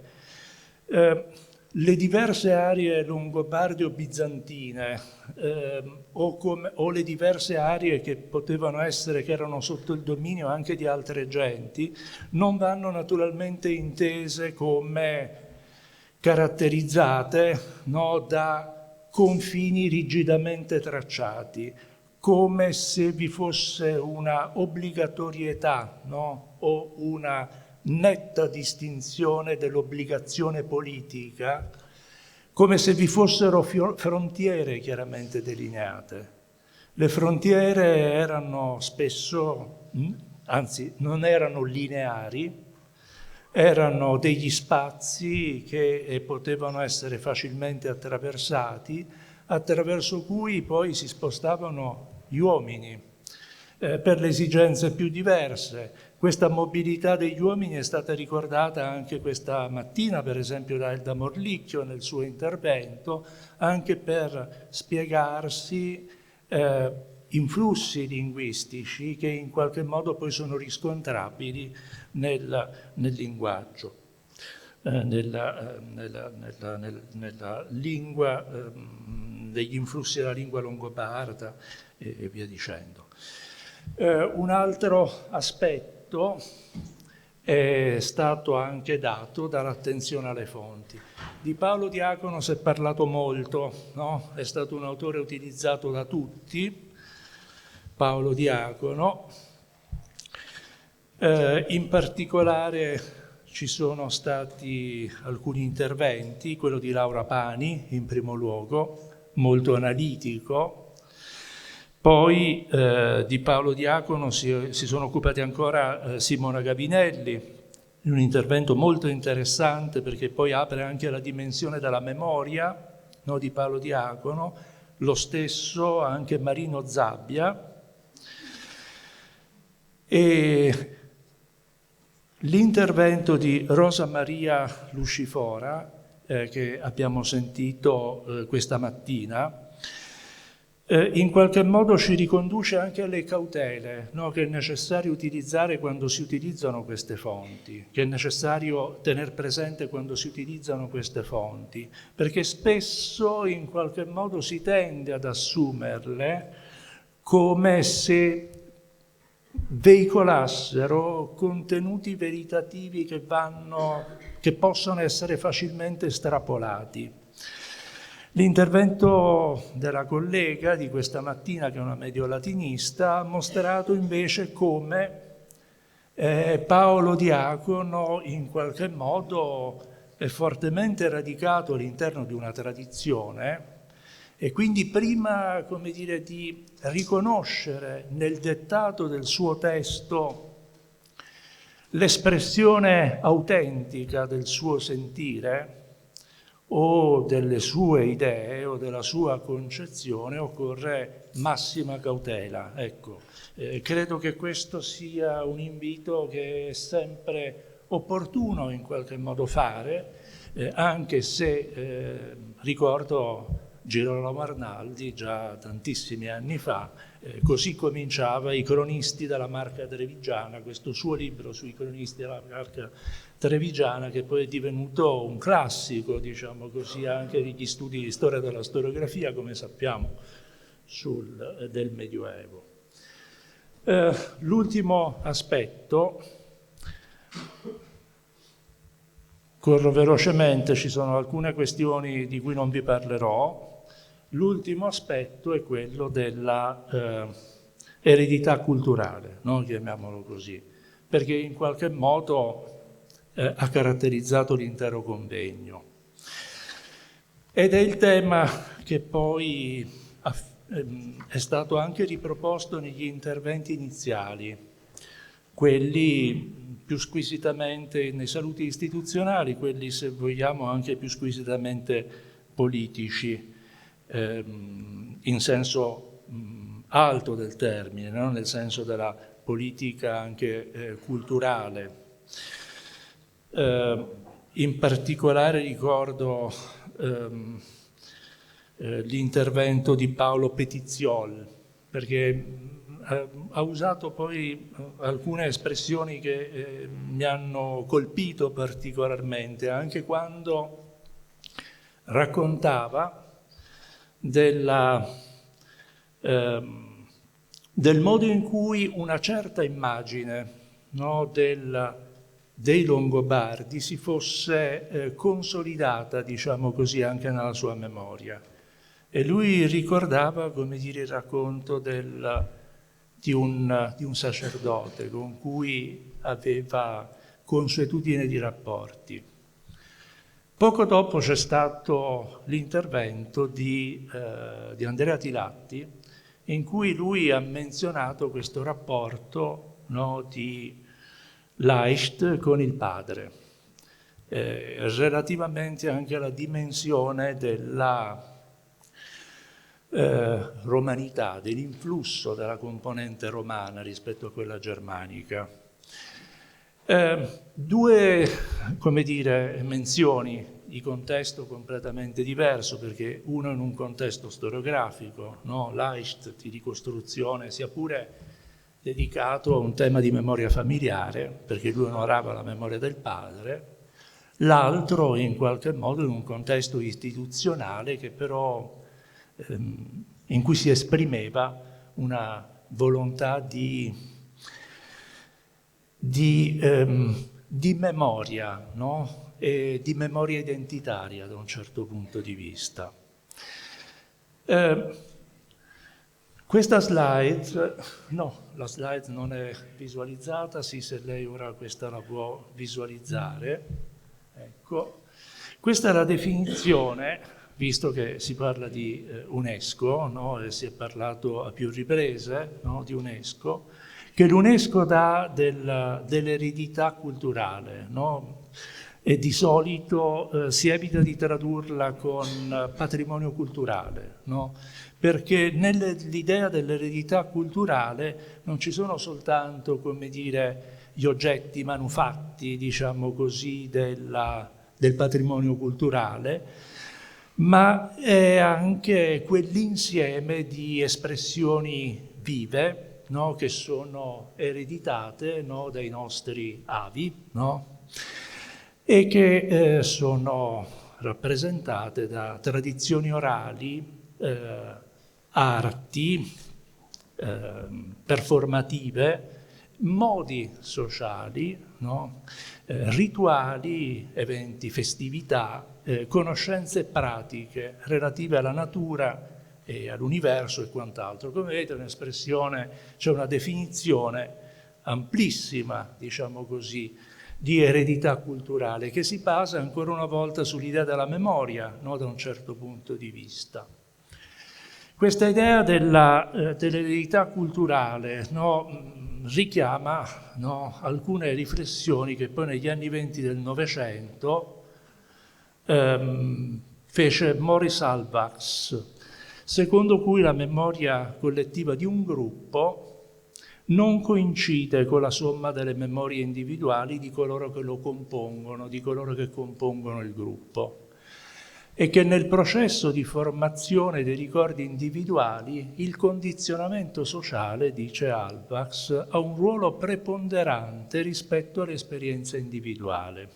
le diverse aree longobarde o bizantine o le diverse aree che potevano essere, che erano sotto il dominio anche di altre genti, non vanno naturalmente intese come caratterizzate, no, da confini rigidamente tracciati, come se vi fosse una obbligatorietà, no, o una netta distinzione dell'obbligazione politica, come se vi fossero frontiere chiaramente delineate. Le frontiere erano spesso, anzi non erano lineari, erano degli spazi che potevano essere facilmente attraversati, attraverso cui poi si spostavano gli uomini per le esigenze più diverse. Questa mobilità degli uomini è stata ricordata anche questa mattina, per esempio da Elda Morlicchio nel suo intervento, anche per spiegarsi influssi linguistici che in qualche modo poi sono riscontrabili nel linguaggio, nella lingua, degli influssi della lingua longobarda e via dicendo. Un altro aspetto è stato anche dato dall'attenzione alle fonti. Di Paolo Diacono si è parlato molto, no? È stato un autore utilizzato da tutti, Paolo Diacono. In particolare ci sono stati alcuni interventi, quello di Laura Pani in primo luogo, molto analitico. Poi di Paolo Diacono si sono occupati ancora Simona Gavinelli, in un intervento molto interessante perché poi apre anche la dimensione della memoria, no, di Paolo Diacono, lo stesso anche Marino Zabbia. E l'intervento di Rosa Maria Lucifora, che abbiamo sentito questa mattina, in qualche modo ci riconduce anche alle cautele, no, che è necessario utilizzare quando si utilizzano queste fonti, che è necessario tener presente quando si utilizzano queste fonti, perché spesso in qualche modo si tende ad assumerle come se veicolassero contenuti veritativi che possono essere facilmente estrapolati. L'intervento della collega di questa mattina, che è una mediolatinista, ha mostrato invece come Paolo Diacono in qualche modo è fortemente radicato all'interno di una tradizione e quindi prima, come dire, di riconoscere nel dettato del suo testo l'espressione autentica del suo sentire o delle sue idee o della sua concezione, occorre massima cautela. Ecco, credo che questo sia un invito che è sempre opportuno in qualche modo fare, anche se ricordo Girolamo Arnaldi già tantissimi anni fa, così cominciava I cronisti della Marca trevigiana, questo suo libro sui cronisti della Marca trevigiana, che poi è divenuto un classico, diciamo così, anche degli studi di storia della storiografia, come sappiamo, del Medioevo. L'ultimo aspetto, corro velocemente, ci sono alcune questioni di cui non vi parlerò. L'ultimo aspetto è quello della eredità culturale, no? Chiamiamolo così, perché in qualche modo ha caratterizzato l'intero convegno. Ed è il tema che poi è stato anche riproposto negli interventi iniziali, quelli più squisitamente nei saluti istituzionali, quelli, se vogliamo, anche più squisitamente politici, in senso alto del termine, no? Nel senso della politica anche culturale. In particolare ricordo l'intervento di Paolo Petiziol, perché ha usato poi alcune espressioni che mi hanno colpito particolarmente, anche quando raccontava del modo in cui una certa immagine, no, dei Longobardi si fosse consolidata, diciamo così, anche nella sua memoria. E lui ricordava, come dire, il racconto di un sacerdote con cui aveva consuetudine di rapporti. Poco dopo c'è stato l'intervento di Andrea Tilatti, in cui lui ha menzionato questo rapporto, no, di Leicht con il padre, relativamente anche alla dimensione della romanità, dell'influsso della componente romana rispetto a quella germanica. Due, come dire, menzioni di contesto completamente diverso, perché uno in un contesto storiografico, no? Leicht di ricostruzione, sia pure dedicato a un tema di memoria familiare, perché lui onorava la memoria del padre, l'altro in qualche modo in un contesto istituzionale che però in cui si esprimeva una volontà di di memoria, no? E di memoria identitaria da un certo punto di vista. Questa slide, no, la slide non è visualizzata, sì, se lei ora questa la può visualizzare, ecco. Questa è la definizione, visto che si parla di UNESCO, no? E si è parlato a più riprese, no? Di UNESCO, che l'UNESCO dà dell'eredità culturale, no? E di solito si evita di tradurla con patrimonio culturale, no? Perché nell'idea dell'eredità culturale non ci sono soltanto, come dire, gli oggetti manufatti, diciamo così, del patrimonio culturale, ma è anche quell'insieme di espressioni vive, no? Che sono ereditate, no? Dai nostri avi, no? E che sono rappresentate da tradizioni orali, arti performative, modi sociali, no? Rituali, eventi, festività, conoscenze pratiche relative alla natura e all'universo e quant'altro. Come vedete, un'espressione, c'è una definizione amplissima, diciamo così, di eredità culturale che si basa ancora una volta sull'idea della memoria, no? Da un certo punto di vista. Questa idea dell'eredità culturale, no? Richiama, no? Alcune riflessioni che poi negli anni '20 del Novecento fece Maurice Halbwachs, secondo cui la memoria collettiva di un gruppo non coincide con la somma delle memorie individuali di coloro che lo compongono, di coloro che compongono il gruppo, e che nel processo di formazione dei ricordi individuali il condizionamento sociale, dice Halbwachs, ha un ruolo preponderante rispetto all'esperienza individuale.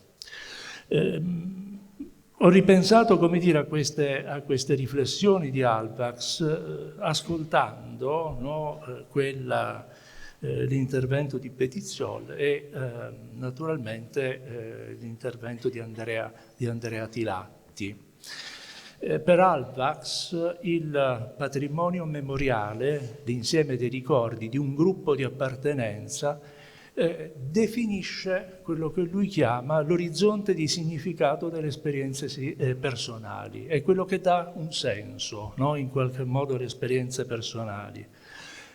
Ho ripensato, come dire, a queste riflessioni di Halbwachs ascoltando, no, l'intervento di Petiziol e naturalmente l'intervento di Andrea Tilatti. Per Halbwachs il patrimonio memoriale, l'insieme dei ricordi di un gruppo di appartenenza, definisce quello che lui chiama l'orizzonte di significato delle esperienze personali, è quello che dà un senso, no? In qualche modo alle esperienze personali.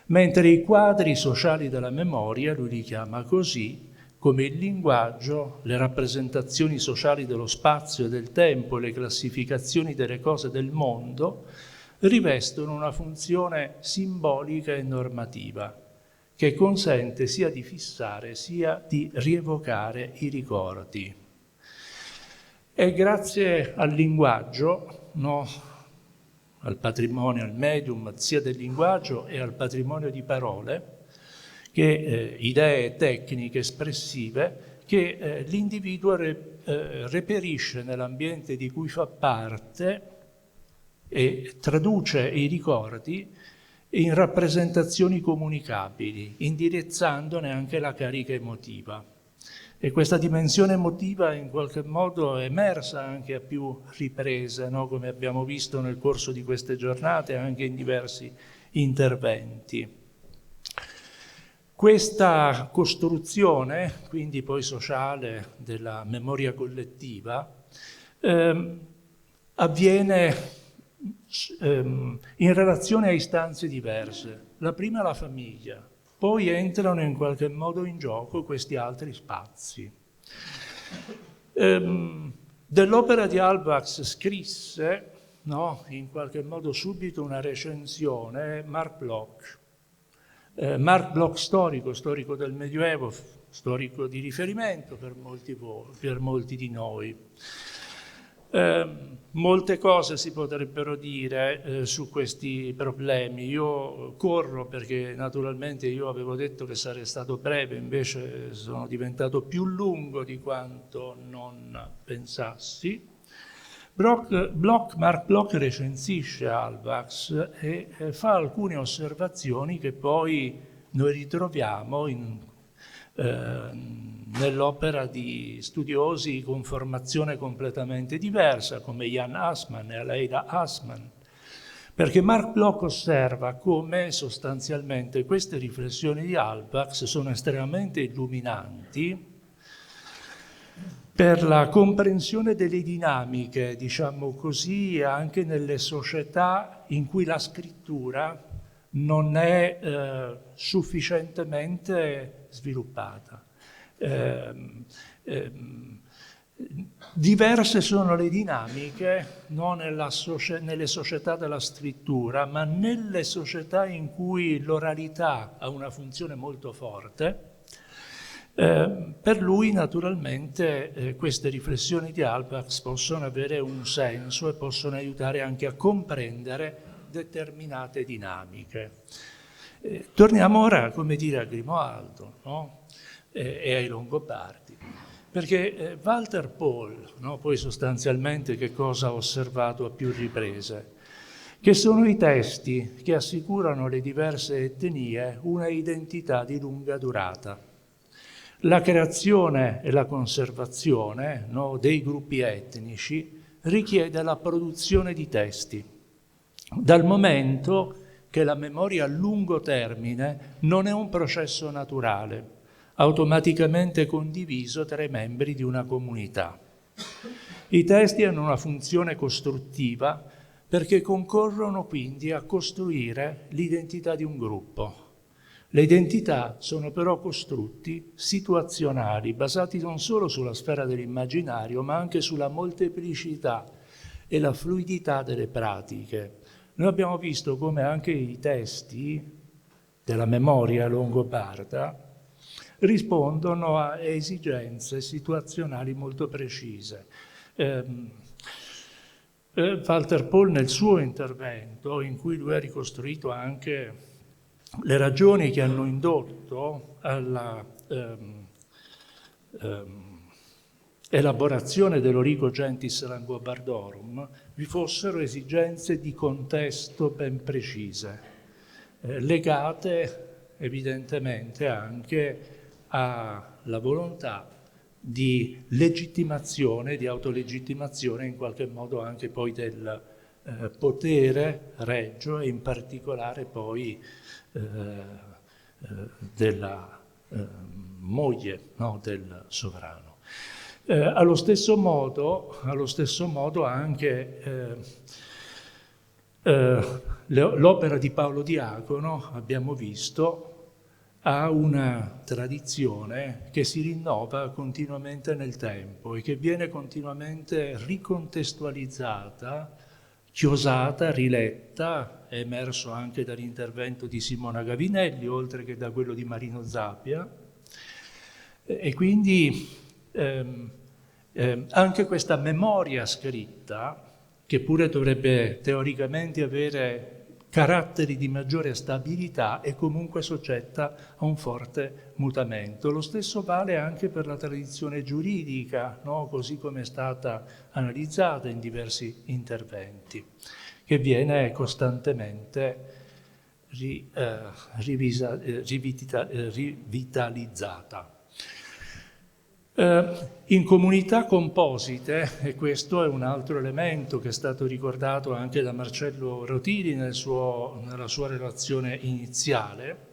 Mentre i quadri sociali della memoria, lui li chiama così, come il linguaggio, le rappresentazioni sociali dello spazio e del tempo, le classificazioni delle cose del mondo, rivestono una funzione simbolica e normativa, che consente sia di fissare sia di rievocare i ricordi. E grazie al linguaggio, no? Al patrimonio, al medium sia del linguaggio e al patrimonio di parole, che idee tecniche espressive che l'individuo reperisce nell'ambiente di cui fa parte e traduce i ricordi in rappresentazioni comunicabili, indirizzandone anche la carica emotiva. E questa dimensione emotiva in qualche modo è emersa anche a più riprese, no? Come abbiamo visto nel corso di queste giornate, anche in diversi interventi. Questa costruzione, quindi poi sociale, della memoria collettiva, avviene in relazione a istanze diverse. La prima è la famiglia, poi entrano in qualche modo in gioco questi altri spazi. Dell'opera di Halbwachs scrisse, no, in qualche modo subito una recensione Marc Bloch. Marc Bloch storico del Medioevo, storico di riferimento per molti di noi. Molte cose si potrebbero dire su questi problemi. Io corro perché naturalmente io avevo detto che sarei stato breve, invece sono diventato più lungo di quanto non pensassi. Marc Bloch recensisce Halbwachs e fa alcune osservazioni che poi noi ritroviamo nell'opera di studiosi con formazione completamente diversa, come Jan Assmann e Aleida Assmann, perché Marc Bloch osserva come sostanzialmente queste riflessioni di Halbwachs sono estremamente illuminanti per la comprensione delle dinamiche, diciamo così, anche nelle società in cui la scrittura non è sufficientemente sviluppata. Diverse sono le dinamiche non nelle società della scrittura, ma nelle società in cui l'oralità ha una funzione molto forte. Per lui naturalmente queste riflessioni di Halbwachs possono avere un senso e possono aiutare anche a comprendere determinate dinamiche. Torniamo ora, come dire, a Grimoaldo, no? E ai Longobardi, perché Walter Pohl, no? Poi sostanzialmente che cosa ha osservato a più riprese? Che sono i testi che assicurano alle diverse etnie una identità di lunga durata. La creazione e la conservazione, no, dei gruppi etnici richiede la produzione di testi, dal momento che la memoria a lungo termine non è un processo naturale, automaticamente condiviso tra i membri di una comunità. I testi hanno una funzione costruttiva perché concorrono quindi a costruire l'identità di un gruppo. Le identità sono però costrutti situazionali, basati non solo sulla sfera dell'immaginario, ma anche sulla molteplicità e la fluidità delle pratiche. Noi abbiamo visto come anche i testi della memoria longobarda rispondono a esigenze situazionali molto precise. Walter Pohl nel suo intervento, in cui lui ha ricostruito anche le ragioni che hanno indotto alla elaborazione dell'Origo Gentis Langobardorum, vi fossero esigenze di contesto ben precise, legate evidentemente anche alla volontà di legittimazione, di autolegittimazione, in qualche modo anche poi del potere regio e in particolare poi della moglie, no, del sovrano. Allo stesso modo anche l'opera di Paolo Diacono, abbiamo visto, ha una tradizione che si rinnova continuamente nel tempo e che viene continuamente ricontestualizzata, chiosata, riletta, è emerso anche dall'intervento di Simona Gavinelli, oltre che da quello di Marino Zappia, e quindi anche questa memoria scritta, che pure dovrebbe teoricamente avere caratteri di maggiore stabilità, è comunque soggetta a un forte mutamento. Lo stesso vale anche per la tradizione giuridica, no? Così come è stata analizzata in diversi interventi, che viene costantemente rivitalizzata. In comunità composite, e questo è un altro elemento che è stato ricordato anche da Marcello Rotili nella sua relazione iniziale,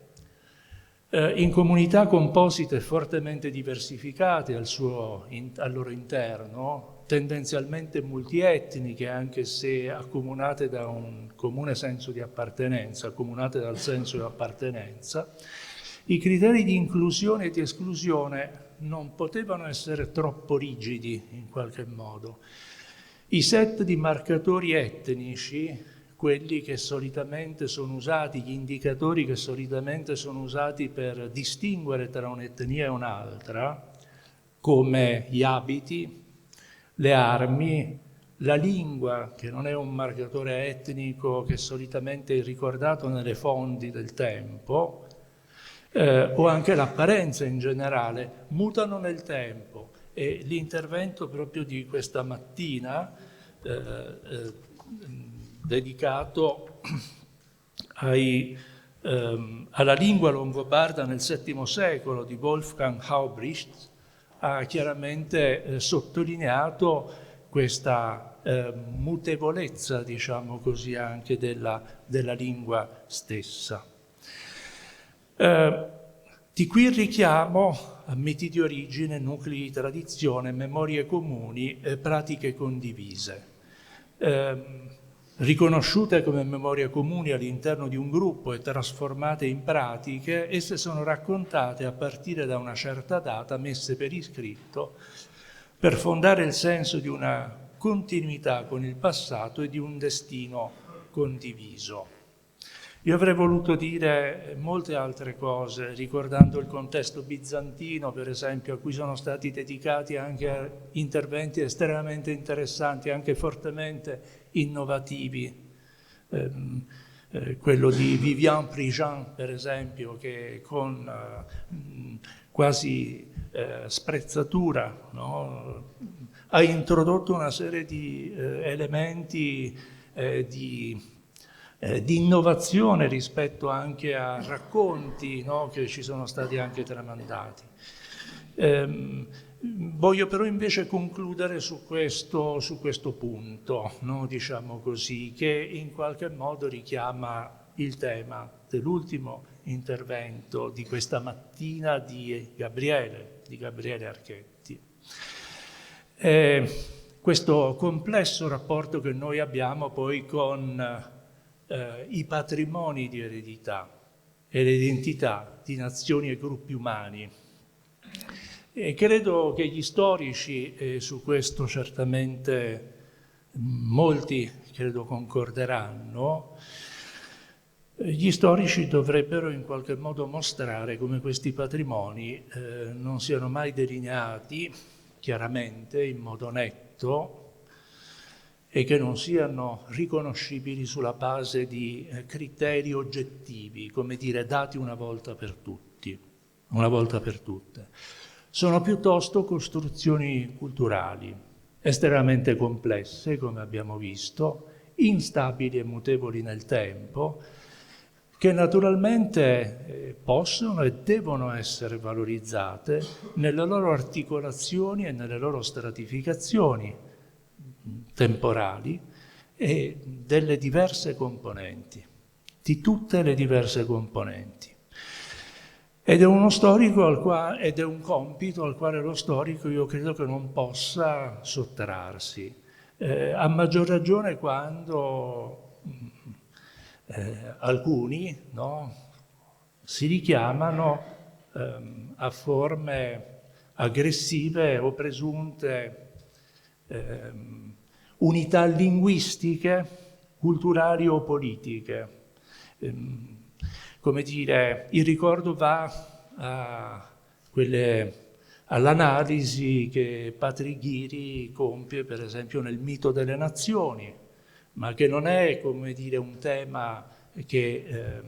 in comunità composite fortemente diversificate al loro interno, tendenzialmente multietniche, anche se accomunate da un comune senso di appartenenza, accomunate dal senso di appartenenza, i criteri di inclusione e di esclusione non potevano essere troppo rigidi in qualche modo. I set di marcatori etnici, quelli che solitamente sono usati, gli indicatori che solitamente sono usati per distinguere tra un'etnia e un'altra, come gli abiti, le armi, la lingua, che non è un marcatore etnico che solitamente è ricordato nelle fonti del tempo, o anche l'apparenza in generale, mutano nel tempo, e l'intervento proprio di questa mattina dedicato ai alla lingua longobarda nel VII secolo di Wolfgang Haubricht ha chiaramente sottolineato questa mutevolezza, diciamo così, anche della lingua stessa. Di qui il richiamo a miti di origine, nuclei di tradizione, memorie comuni e pratiche condivise. Riconosciute come memorie comuni all'interno di un gruppo e trasformate in pratiche, esse sono raccontate a partire da una certa data, messe per iscritto, per fondare il senso di una continuità con il passato e di un destino condiviso. Io avrei voluto dire molte altre cose, ricordando il contesto bizantino, per esempio, a cui sono stati dedicati anche interventi estremamente interessanti, anche fortemente innovativi. Quello di Vivian Prigent, per esempio, che con quasi sprezzatura, no, ha introdotto una serie di elementi di innovazione rispetto anche a racconti, no, che ci sono stati anche tramandati. Voglio però invece concludere su questo punto, no, diciamo così, che in qualche modo richiama il tema dell'ultimo intervento di questa mattina di Gabriele Archetti. Questo complesso rapporto che noi abbiamo poi con i patrimoni di eredità e le identità di nazioni e gruppi umani. E credo che gli storici, e su questo certamente molti credo concorderanno, gli storici dovrebbero in qualche modo mostrare come questi patrimoni non siano mai delineati chiaramente, in modo netto, e che non siano riconoscibili sulla base di criteri oggettivi, come dire, dati una volta per tutti, una volta per tutte. Sono piuttosto costruzioni culturali, estremamente complesse, come abbiamo visto, instabili e mutevoli nel tempo, che naturalmente possono e devono essere valorizzate nelle loro articolazioni e nelle loro stratificazioni temporali e delle diverse componenti, di tutte le diverse componenti. Ed è uno storico ed è un compito al quale lo storico io credo che non possa sottrarsi, a maggior ragione quando alcuni, no, si richiamano a forme aggressive o presunte unità linguistiche, culturali o politiche. Come dire, il ricordo va all'analisi che Patrick Ghiri compie, per esempio, nel Mito delle Nazioni, ma che non è, come dire, un tema che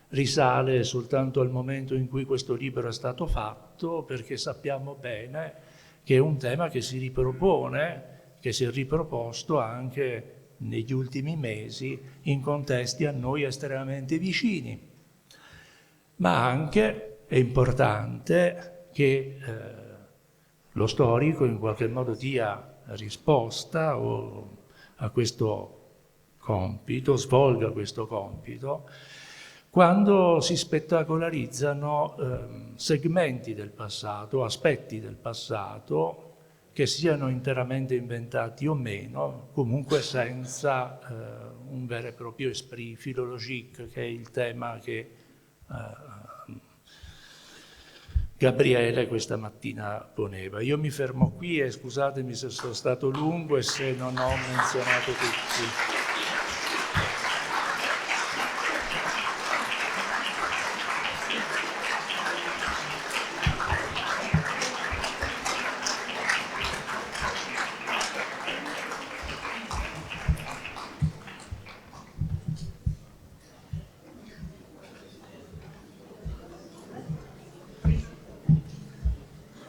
risale soltanto al momento in cui questo libro è stato fatto, perché sappiamo bene che è un tema che si ripropone, che si è riproposto anche negli ultimi mesi in contesti a noi estremamente vicini. Ma anche è importante che lo storico in qualche modo dia risposta a questo compito, svolga questo compito, quando si spettacolarizzano segmenti del passato, aspetti del passato, che siano interamente inventati o meno, comunque senza un vero e proprio esprit philologique, che è il tema che Gabriele questa mattina poneva. Io mi fermo qui e scusatemi se sono stato lungo e se non ho menzionato tutti.